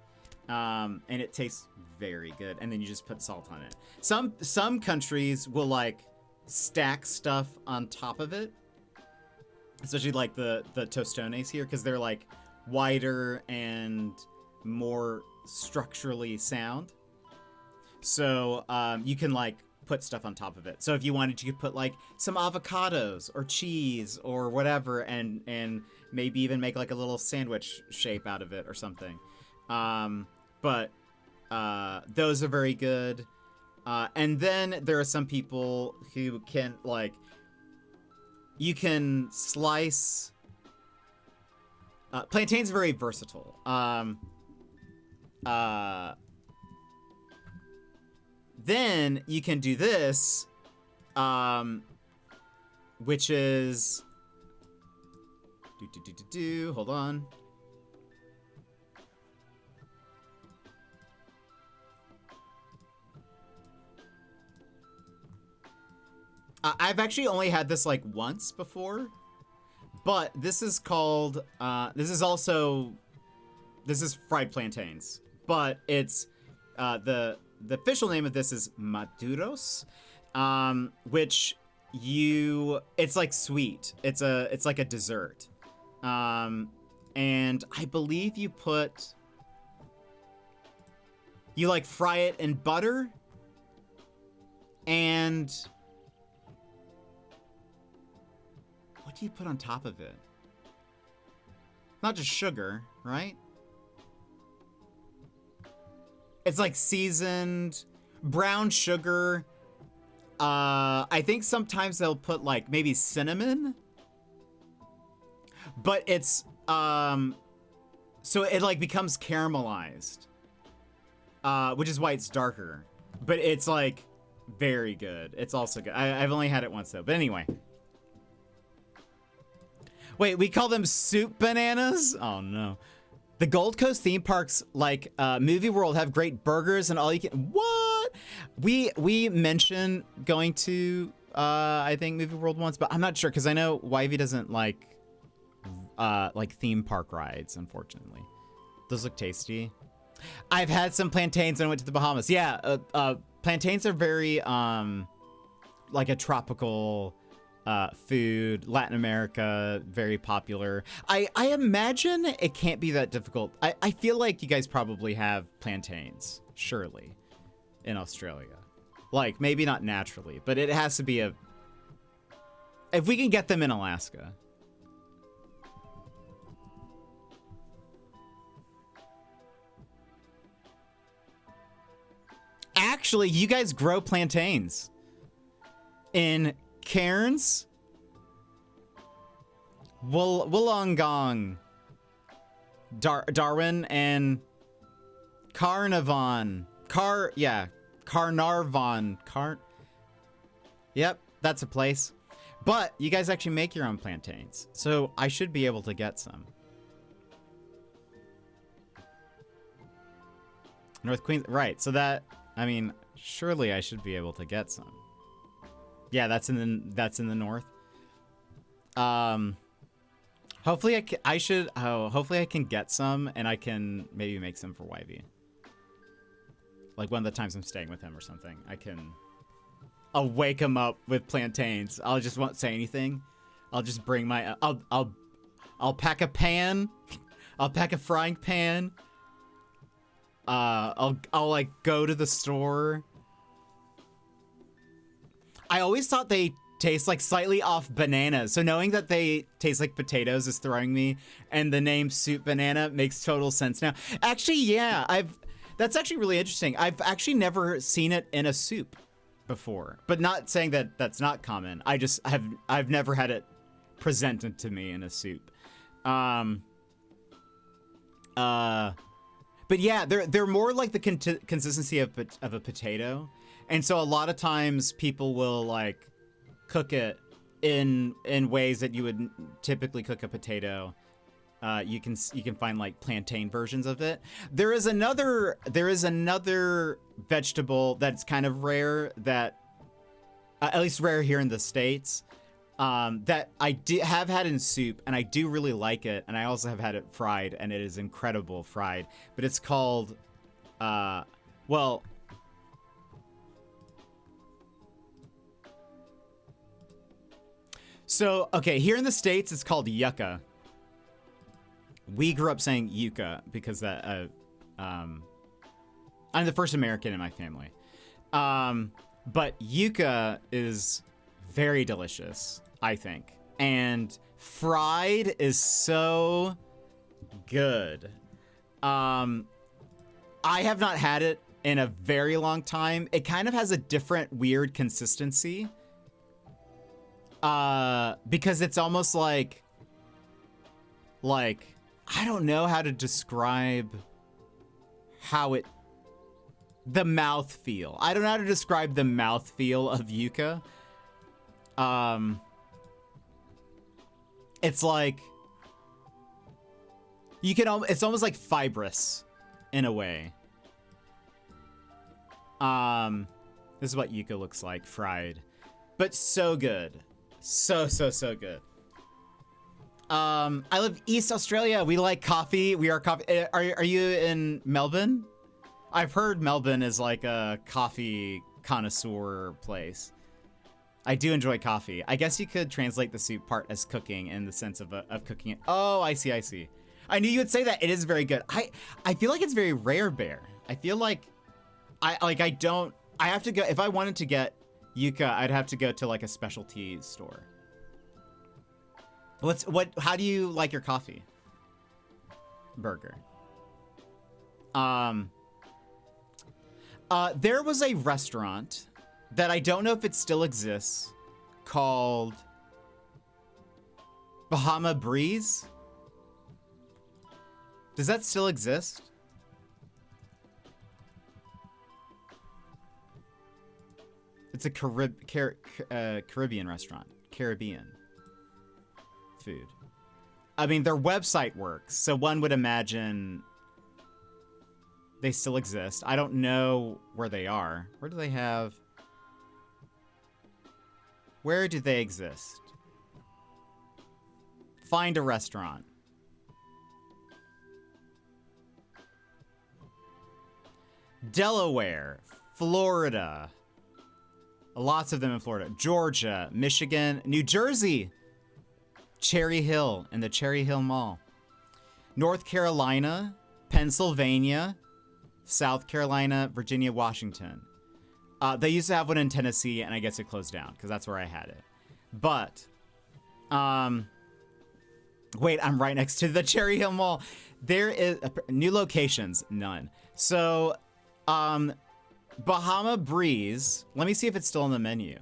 A: And it tastes very good. And then you just put salt on it. Some countries will like stack stuff on top of it. Especially like the tostones here, because they're like wider and more structurally sound. So you can like put stuff on top of it. So if you wanted, you could put like some avocados or cheese or whatever, and maybe even make like a little sandwich shape out of it or something. But those are very good. And then there are some people who can like, you can slice. Plantain's very versatile. Then you can do this, which is, hold on. I've actually only had this like once before, but this is called, this is fried plantains, but it's, the official name of this is maduros, which it's like sweet. It's like a dessert. And I believe you like fry it in butter and what do you put on top of it? Not just sugar, right? It's like seasoned brown sugar. I think sometimes they'll put like maybe cinnamon, but it's so it like becomes caramelized, which is why it's darker. But it's like very good. It's also good. I've only had it once though. But anyway. Wait, we call them soup bananas? Oh no. The Gold Coast theme parks, like Movie World, have great burgers and all you can. What? We mentioned going to I think Movie World once, but I'm not sure because I know Wivey doesn't like theme park rides. Unfortunately, those look tasty. I've had some plantains when I went to the Bahamas. Yeah, plantains are very like a tropical food. Latin America, very popular. I imagine it can't be that difficult. I feel like you guys probably have plantains, surely, in Australia. Like, maybe not naturally, but it has to be if we can get them in Alaska. Actually, you guys grow plantains in Cairns, Wollongong, Darwin, and Carnarvon. Carnarvon. Yep, that's a place. But you guys actually make your own plantains, so I should be able to get some. North Queens, right? So that, I mean, surely I should be able to get some. Yeah, that's in the north. Hopefully hopefully I can get some and I can maybe make some for YV. Like one of the times I'm staying with him or something, I'll wake him up with plantains. I'll just won't say anything. I'll just bring my, I'll pack a pan. I'll pack a frying pan. I'll like go to the store. I always thought they taste like slightly off bananas. So knowing that they taste like potatoes is throwing me, and the name Soup Banana makes total sense now. Actually, yeah, that's actually really interesting. I've actually never seen it in a soup before, but not saying that that's not common. I've never had it presented to me in a soup. But yeah, they're more like the consistency of a potato, and so a lot of times people will like cook it in ways that you would typically cook a potato. You can find like plantain versions of it. There is another vegetable that's kind of rare, that at least rare here in the States, that I have had in soup, and I do really like it, and I also have had it fried, and it is incredible fried. But it's called, well, so okay, here in the States it's called yucca. We grew up saying yucca because that I'm the first American in my family. But yucca is very delicious, I think. And fried is so good. I have not had it in a very long time. It kind of has a different weird consistency. Because it's almost like I don't know how to describe the mouthfeel. I don't know how to describe the mouthfeel of yucca. It's like it's almost like fibrous in a way. This is what yucca looks like fried, but so good. So good. I live East Australia. We like coffee. We are coffee. Are you in Melbourne? I've heard Melbourne is like a coffee connoisseur place. I do enjoy coffee. I guess you could translate the soup part as cooking in the sense of cooking it. Oh, I see. I knew you would say that. It is very good. I feel like it's very rare, Bear. I feel like I have to go, if I wanted to get yucca, I'd have to go to like a specialty store. How do you like your coffee? Burger. There was a restaurant that I don't know if it still exists called Bahama Breeze. Does that still exist? It's a Caribbean restaurant. Caribbean food. I mean, their website works, so one would imagine they still exist. I don't know where they are. Where do they exist? Find a restaurant. Delaware, Florida. Lots of them in Florida. Georgia, Michigan, New Jersey. Cherry Hill and the Cherry Hill Mall. North Carolina, Pennsylvania, South Carolina, Virginia, Washington. They used to have one in Tennessee, and I guess it closed down because that's where I had it. But, wait, I'm right next to the Cherry Hill Mall. There is new locations, none. So, Bahama Breeze. Let me see if it's still on the menu.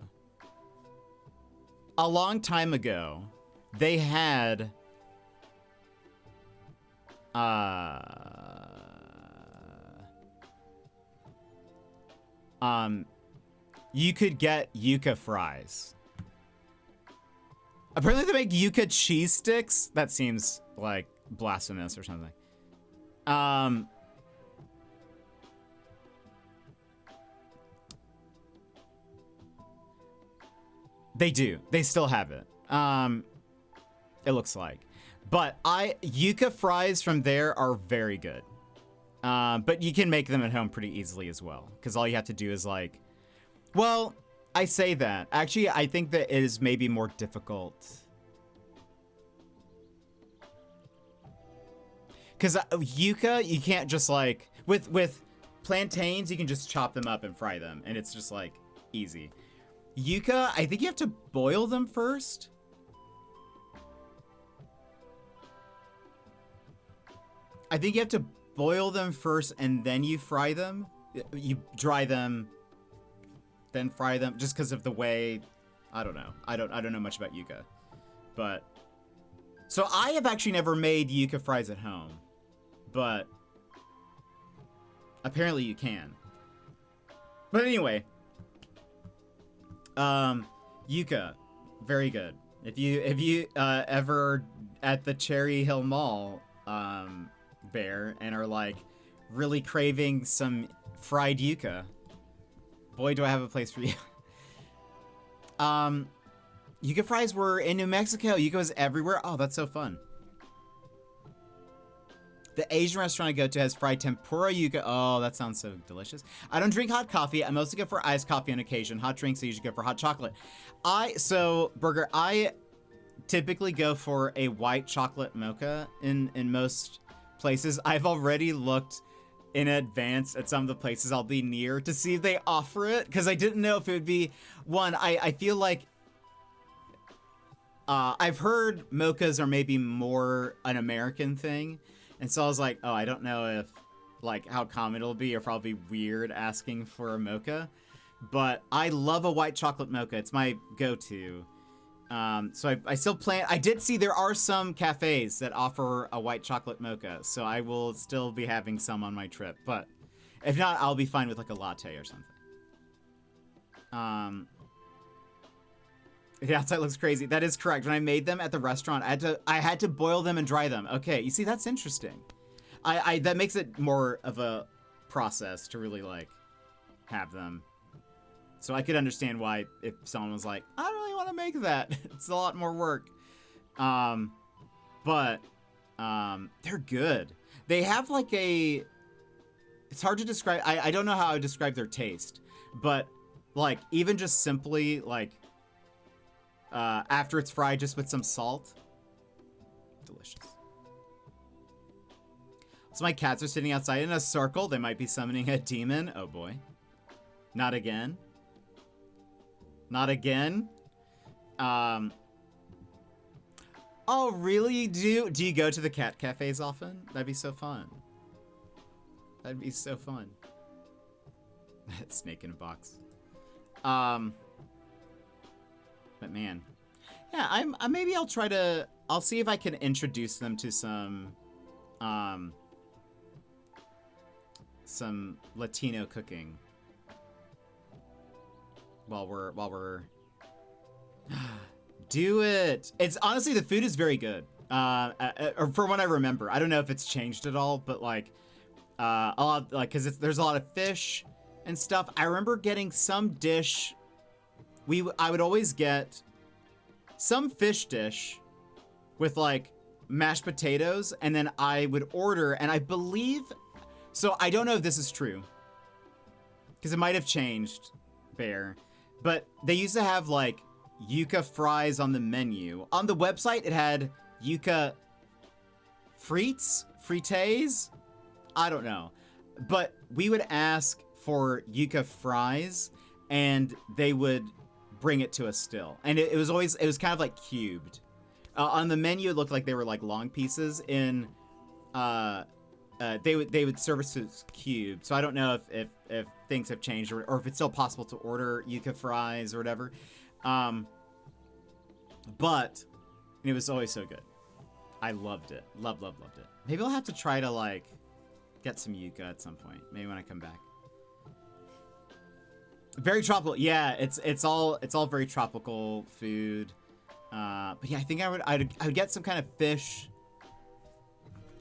A: A long time ago, they had you could get yuca fries. Apparently they make yuca cheese sticks. That seems like blasphemous or something. They do. They still have it. It looks like. But yuca fries from there are very good. But you can make them at home pretty easily as well. Because all you have to do is like... Well, I say that. Actually, I think that it is maybe more difficult. Because yuca, you can't just like... With plantains, you can just chop them up and fry them. And it's just like easy. Yuca, I think you have to boil them first. I think you have to boil them first and then you fry them. You dry them, then fry them, just because of the way. I don't know. I don't know much about yuca, but so I have actually never made yuca fries at home, but apparently you can. But anyway, yuca, very good. If you ever at the Cherry Hill Mall, Bear, and are like really craving some fried yuca, boy, do I have a place for you. Yuca fries were in New Mexico. Yuca was everywhere. Oh, that's so fun. The Asian restaurant I go to has fried tempura yuca. Oh, that sounds so delicious. I don't drink hot coffee. I mostly go for iced coffee on occasion. Hot drinks, I usually go for hot chocolate. Burger, I typically go for a white chocolate mocha in most places. I've already looked in advance at some of the places I'll be near to see if they offer it, because I didn't know if it would be one. I feel like I've heard mochas are maybe more an American thing, and so I was like, oh, I don't know if like how common it'll be, or if I'll be weird asking for a mocha. But I love a white chocolate mocha. It's my go-to. So I still plan. I did see there are some cafes that offer a white chocolate mocha, so I will still be having some on my trip. But if not, I'll be fine with like a latte or something. The outside looks crazy. That is correct. When I made them at the restaurant, I had to boil them and dry them. Okay, you see, that's interesting. That makes it more of a process to really like have them. So I could understand why if someone was like, I don't really want to make that. It's a lot more work. But they're good. They have like a... It's hard to describe. I don't know how I would describe their taste. But like even just simply like after it's fried just with some salt. Delicious. So my cats are sitting outside in a circle. They might be summoning a demon. Oh boy. Not again. Not again. Oh, really? Do you go to the cat cafes often? That'd be so fun. That'd be so fun. Snake in a box. But man, yeah, maybe I'll try to. I'll see if I can introduce them to some Latino cooking. While we're do it. It's honestly, the food is very good. Or for what I remember, I don't know if it's changed at all, but like a lot, like, because there's a lot of fish and stuff. I remember getting some dish. I would always get some fish dish with like mashed potatoes, and then I would order, and I believe, so I don't know if this is true, because it might have changed, Bear. But they used to have, like, yuca fries on the menu. On the website, it had yuca frites? I don't know. But we would ask for yuca fries, and they would bring it to us still. And it was kind of, like, cubed. On the menu, it looked like they were, like, long pieces. They would serve us as cubed. So I don't know if things have changed, or if it's still possible to order yuca fries or whatever. But it was always so good. I loved it. Loved it. Maybe I'll have to try to like get some yuca at some point. Maybe when I come back. Very tropical. Yeah, it's all very tropical food. But yeah, I think I would get some kind of fish.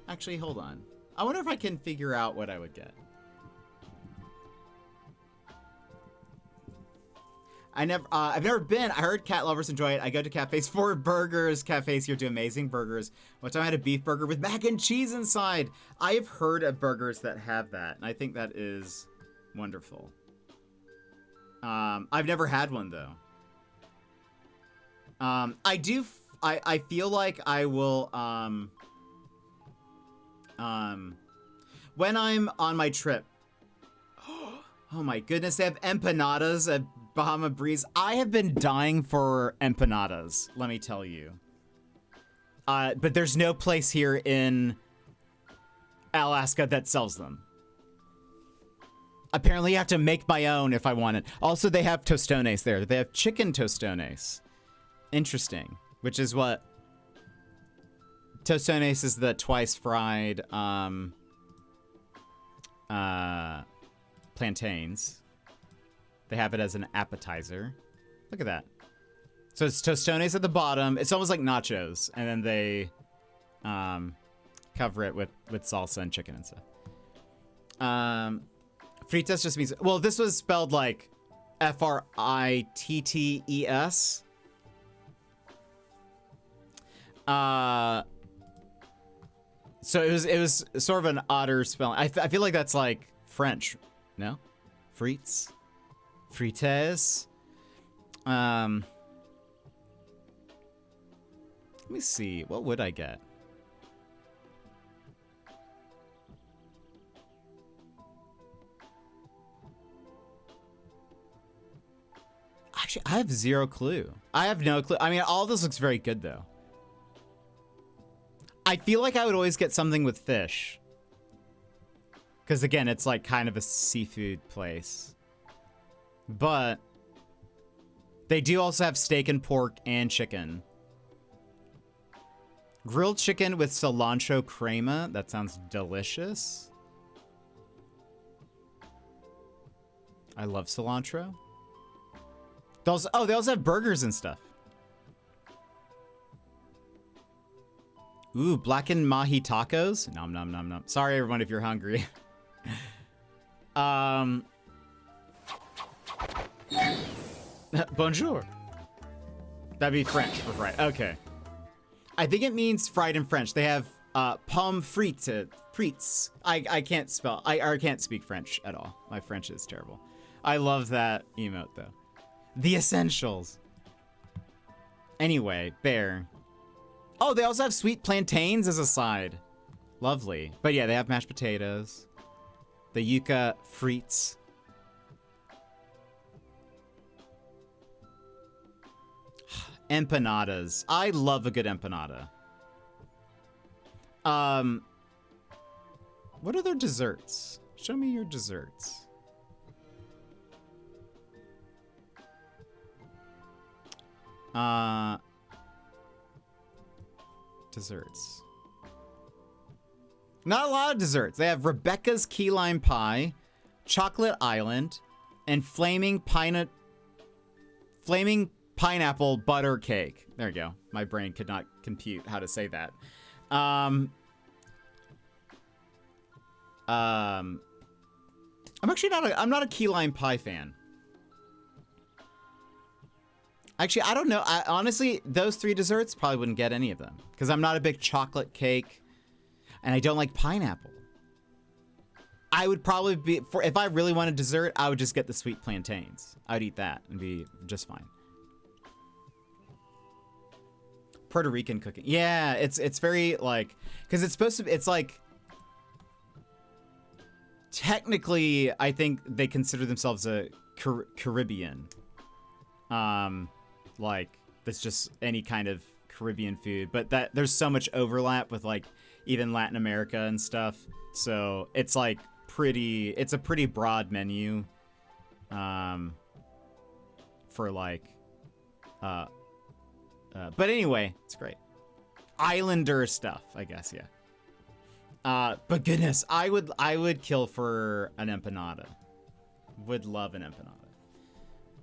A: Actually, hold on. I wonder if I can figure out what I would get. I've never been. I heard cat lovers enjoy it. I go to cafes for burgers. Cafes here do amazing burgers. One time I had a beef burger with mac and cheese inside. I have heard of burgers that have that, and I think that is wonderful. I've never had one though. I feel like I will, when I'm on my trip. Oh my goodness, they have empanadas at Bahama Breeze. I have been dying for empanadas, let me tell you. But there's no place here in Alaska that sells them. Apparently you have to make my own if I want it. Also, they have tostones there. They have chicken tostones. Interesting. Which is what... Tostones is the twice fried, plantains. They have it as an appetizer. Look at that. So it's tostones at the bottom. It's almost like nachos. And then they cover it with salsa and chicken and stuff. Fritas just means... Well, this was spelled like F-R-I-T-T-E-S. So it was sort of an odder spelling. I feel like that's like French. No? Frites? Frites? Let me see. What would I get? Actually, I have zero clue. I have no clue. I mean, all this looks very good, though. I feel like I would always get something with fish. Because, again, it's like kind of a seafood place. But they do also have steak and pork and chicken. Grilled chicken with cilantro crema. That sounds delicious. I love cilantro. They also have burgers and stuff. Ooh, blackened mahi tacos. Nom nom nom nom. Sorry, everyone, if you're hungry. Bonjour. That'd be French for fried. Okay. I think it means fried in French. They have pommes frites. I can't spell. I can't speak French at all. My French is terrible. I love that emote though. The essentials. Anyway, bear. Oh, they also have sweet plantains as a side. Lovely. But yeah, they have mashed potatoes. The yuca frites. Empanadas. I love a good empanada. What are their desserts? Show me your desserts. Desserts. Not a lot of desserts. They have Rebecca's key lime pie, chocolate island, and flaming pineapple butter cake. There you go. My brain could not compute how to say that. I'm actually not a key lime pie fan. Actually, I don't know. Honestly, those three desserts probably wouldn't get any of them because I'm not a big chocolate cake and I don't like pineapple. I would probably be, if I really wanted dessert, I would just get the sweet plantains. I would eat that and be just fine. Puerto Rican cooking. Yeah, it's very like, because it's supposed to be, it's like, technically, I think they consider themselves a Caribbean. Like, that's just any kind of Caribbean food, but that there's so much overlap with like even Latin America and stuff. So it's like it's a pretty broad menu, for like, but anyway, it's great. Islander stuff, I guess, yeah. But goodness, I would kill for an empanada. Would love an empanada.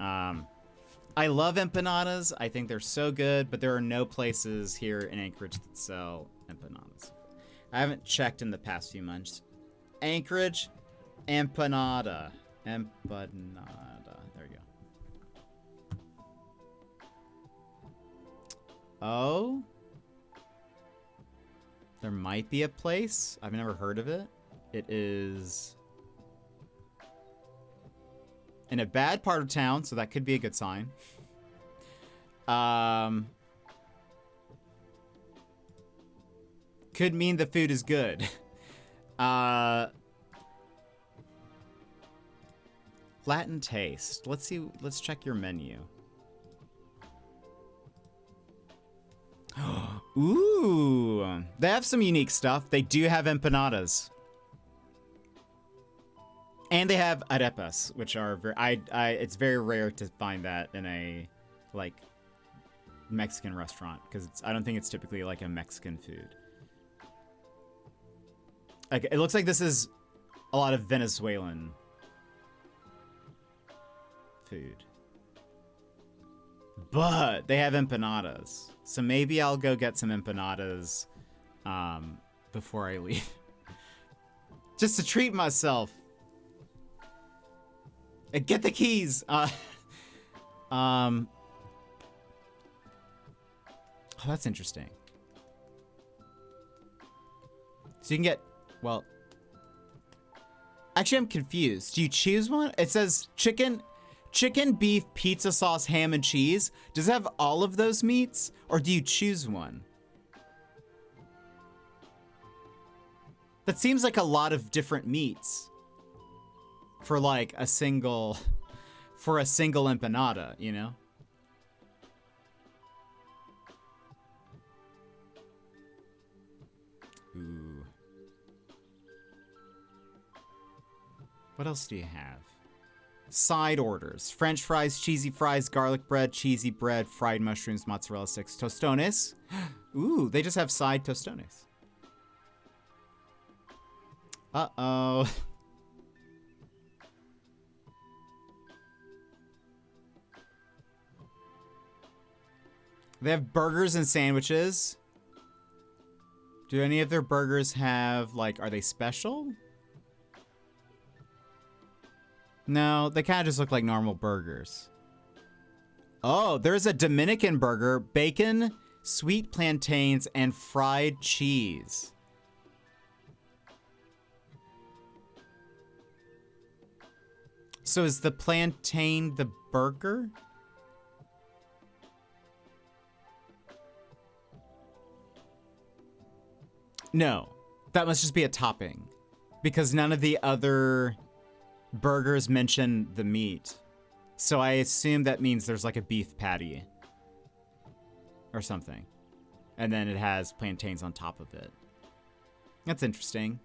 A: I love empanadas. I think they're so good, but there are no places here in Anchorage that sell empanadas. I haven't checked in the past few months. Anchorage, empanada. Empanada. There you go. Oh. There might be a place. I've never heard of it. It is in a bad part of town, so that could be a good sign. Could mean the food is good. Latin taste. Let's see. Let's check your menu. Ooh, they have some unique stuff. They do have empanadas. And they have arepas, which are very, it's very rare to find that in a, like, Mexican restaurant, because I don't think it's typically, like, a Mexican food. Like, it looks like this is a lot of Venezuelan food. But they have empanadas. So maybe I'll go get some empanadas before I leave. Just to treat myself. And get the keys. Oh, that's interesting. So you can get, well, actually I'm confused. Do you choose one? It says chicken, beef, pizza sauce, ham, and cheese. Does it have all of those meats, or do you choose one? That seems like a lot of different meats for like a single empanada, you know? Ooh. What else do you have? Side orders. French fries, cheesy fries, garlic bread, cheesy bread, fried mushrooms, mozzarella sticks, tostones. Ooh, they just have side tostones. Uh-oh. They have burgers and sandwiches. Do any of their burgers have, like, are they special? No, they kind of just look like normal burgers. Oh, there's a Dominican burger, bacon, sweet plantains, and fried cheese. So is the plantain the burger? No, that must just be a topping, because none of the other burgers mention the meat. So I assume that means there's like a beef patty or something. And then it has plantains on top of it. That's interesting.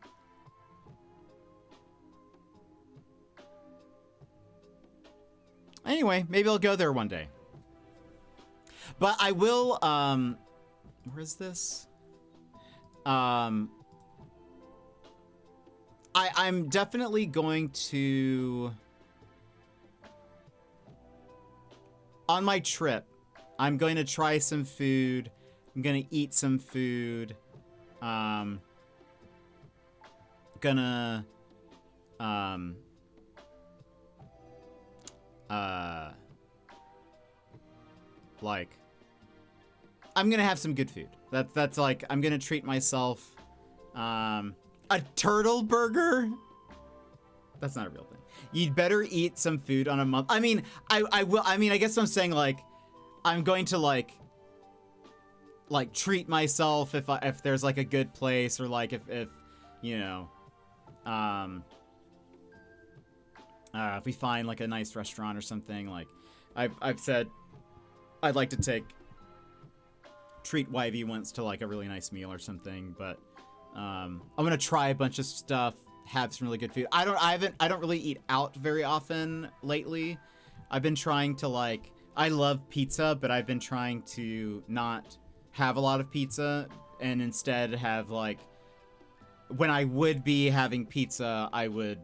A: Anyway, maybe I'll go there one day. But I will, where is this? I'm definitely going to, on my trip, I'm going to try some food. I'm going to eat some food. Gonna, like, I'm gonna have some good food. That's like, I'm gonna treat myself. A turtle burger? That's not a real thing. You'd better eat some food on a month. I mean, I will. I mean, I guess I'm saying, like, I'm going to like treat myself if there's like a good place, or like if you know, if we find like a nice restaurant or something. Like, I've said I'd like to treat Wivey once to like a really nice meal or something, but I'm gonna try a bunch of stuff, have some really good food. I don't really eat out very often lately. I've been trying to, like, I love pizza, but I've been trying to not have a lot of pizza and instead have, like, when I would be having pizza, I would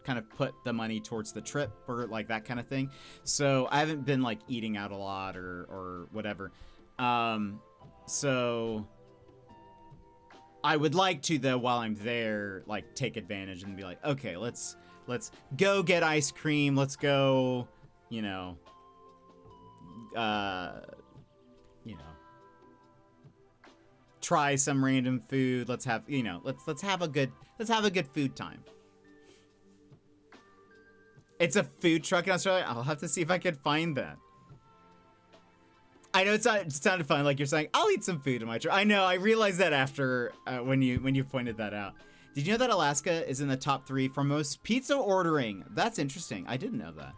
A: kind of put the money towards the trip or like that kind of thing. So I haven't been like eating out a lot or whatever. So I would like to, though, while I'm there, like take advantage and be like, okay, let's go get ice cream. Let's go, try some random food. Let's have, let's have a good food time. It's a food truck in Australia. I'll have to see if I can find that. I know it sounded fun, like you're saying, I'll eat some food in my trip. I know, I realized that after when you pointed that out. Did you know that Alaska is in the top 3 for most pizza ordering? That's interesting. I didn't know that.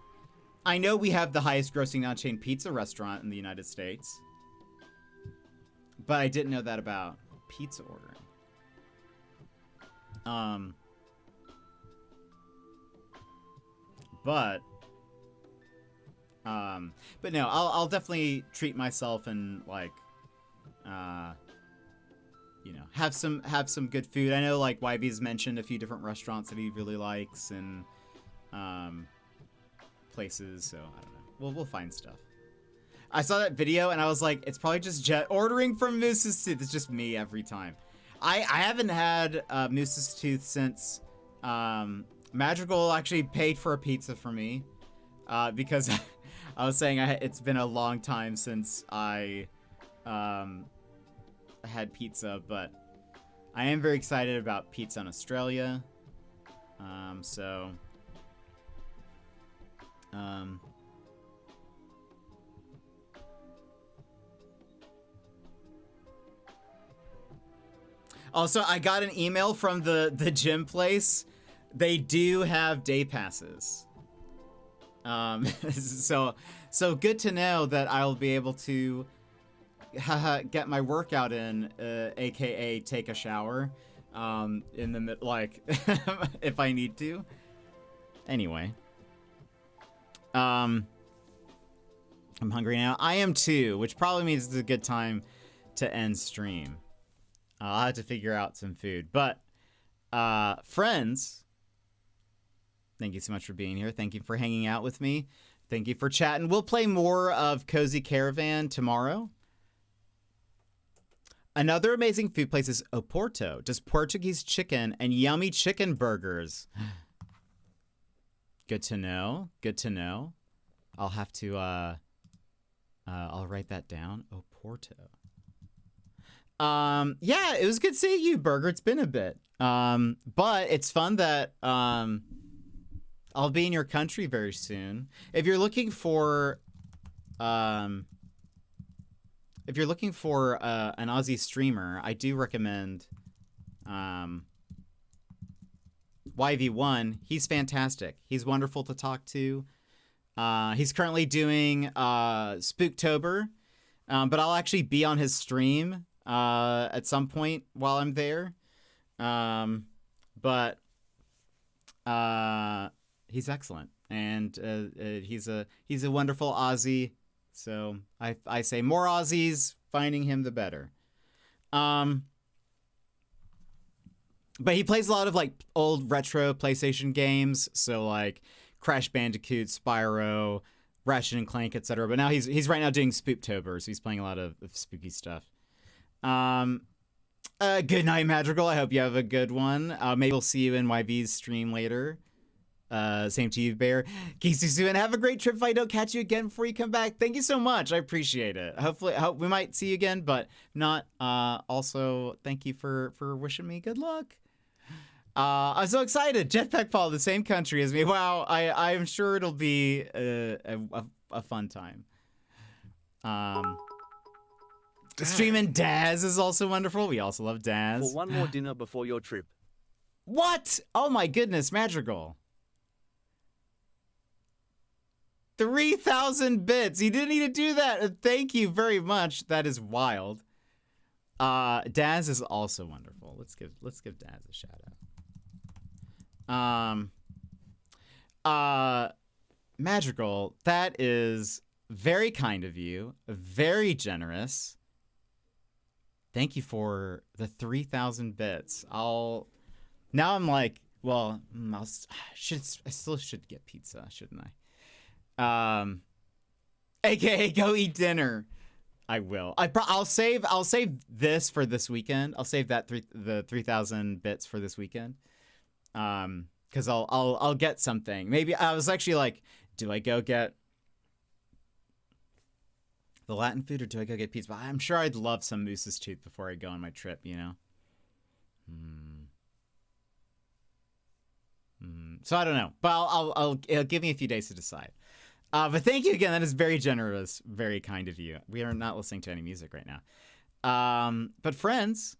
A: I know we have the highest grossing non-chain pizza restaurant in the United States, but I didn't know that about pizza ordering. But no, I'll definitely treat myself and like, have some good food. I know like YB's mentioned a few different restaurants that he really likes and places. So I don't know. We'll find stuff. I saw that video and I was like, it's probably just Jet ordering from Moose's Tooth. It's just me every time. I haven't had Moose's Tooth since Madrigal actually paid for a pizza for me because. I was saying it's been a long time since I had pizza, but I am very excited about pizza in Australia. Also, I got an email from the gym place. They do have day passes. So good to know that I'll be able to get my workout in, aka take a shower, in the like if I need to. Anyway, I'm hungry now. I am too, which probably means it's a good time to end stream. I'll have to figure out some food, but friends. Thank you so much for being here. Thank you for hanging out with me. Thank you for chatting. We'll play more of Cozy Caravan tomorrow. Another amazing food place is Oporto. Just Portuguese chicken and yummy chicken burgers. Good to know. Good to know. I'll have to, I'll write that down. Oporto. Yeah, it was good seeing you, Burger. It's been a bit. But it's fun that, I'll be in your country very soon. If you're looking for an Aussie streamer, I do recommend YV1. He's fantastic. He's wonderful to talk to. He's currently doing Spooktober, but I'll actually be on his stream at some point while I'm there. He's excellent, and he's a wonderful Aussie. So I say more Aussies, finding him the better. But he plays a lot of like old retro PlayStation games, so like Crash Bandicoot, Spyro, Ratchet and Clank, etc. But now he's right now doing Spooktober, so he's playing a lot of spooky stuff. Good night, Madrigal. I hope you have a good one. Maybe we'll see you in YV's stream later. Same to you, Bear. Kisusu, and have a great trip if I don't catch you again before you come back. Thank you so much. I appreciate it. Hopefully, we might see you again, but not. Also, thank you for wishing me good luck. I'm so excited. Jetpack Paul, the same country as me. Wow, I'm sure it'll be a fun time. Streaming Daz is also wonderful. We also love Daz.
D: For one more dinner before your trip.
A: What? Oh my goodness, Madrigal. 3,000 bits. You didn't need to do that. Thank you very much. That is wild. Daz is also wonderful. Let's give Daz a shout out. Madrigal, that is very kind of you. Very generous. Thank you for the 3,000 bits. Now I'm like, Well, I still should get pizza, shouldn't I? AKA go eat dinner. I will. I'll save this for this weekend. I'll save that the 3,000 bits for this weekend. Because I'll get something. Maybe I was actually like, do I go get the Latin food or do I go get pizza? But I'm sure I'd love some moose's tooth before I go on my trip. You know. So I don't know, but it'll give me a few days to decide. But thank you again. That is very generous, very kind of you. We are not listening to any music right now. But friends,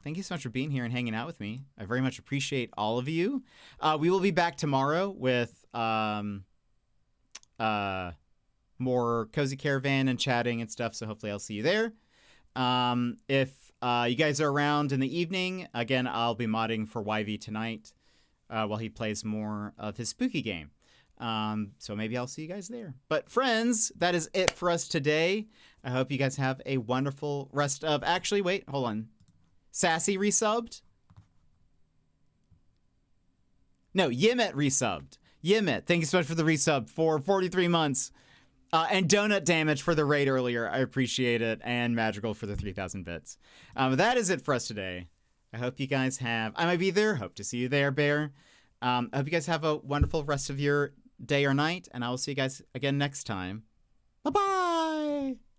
A: thank you so much for being here and hanging out with me. I very much appreciate all of you. We will be back tomorrow with more Cozy Caravan and chatting and stuff. So hopefully I'll see you there. If you guys are around in the evening, again, I'll be modding for YV tonight while he plays more of his spooky game. So maybe I'll see you guys there. But friends, that is it for us today. I hope you guys have a wonderful rest of... Actually, wait, hold on. Sassy resubbed? No, Yimit resubbed. Yimit, thank you so much for the resub for 43 months. And Donut Damage for the raid earlier. I appreciate it. And Magical for the 3,000 bits. That is it for us today. I hope you guys have... I might be there. Hope to see you there, Bear. I hope you guys have a wonderful rest of your day or night. And I will see you guys again next time. Bye-bye!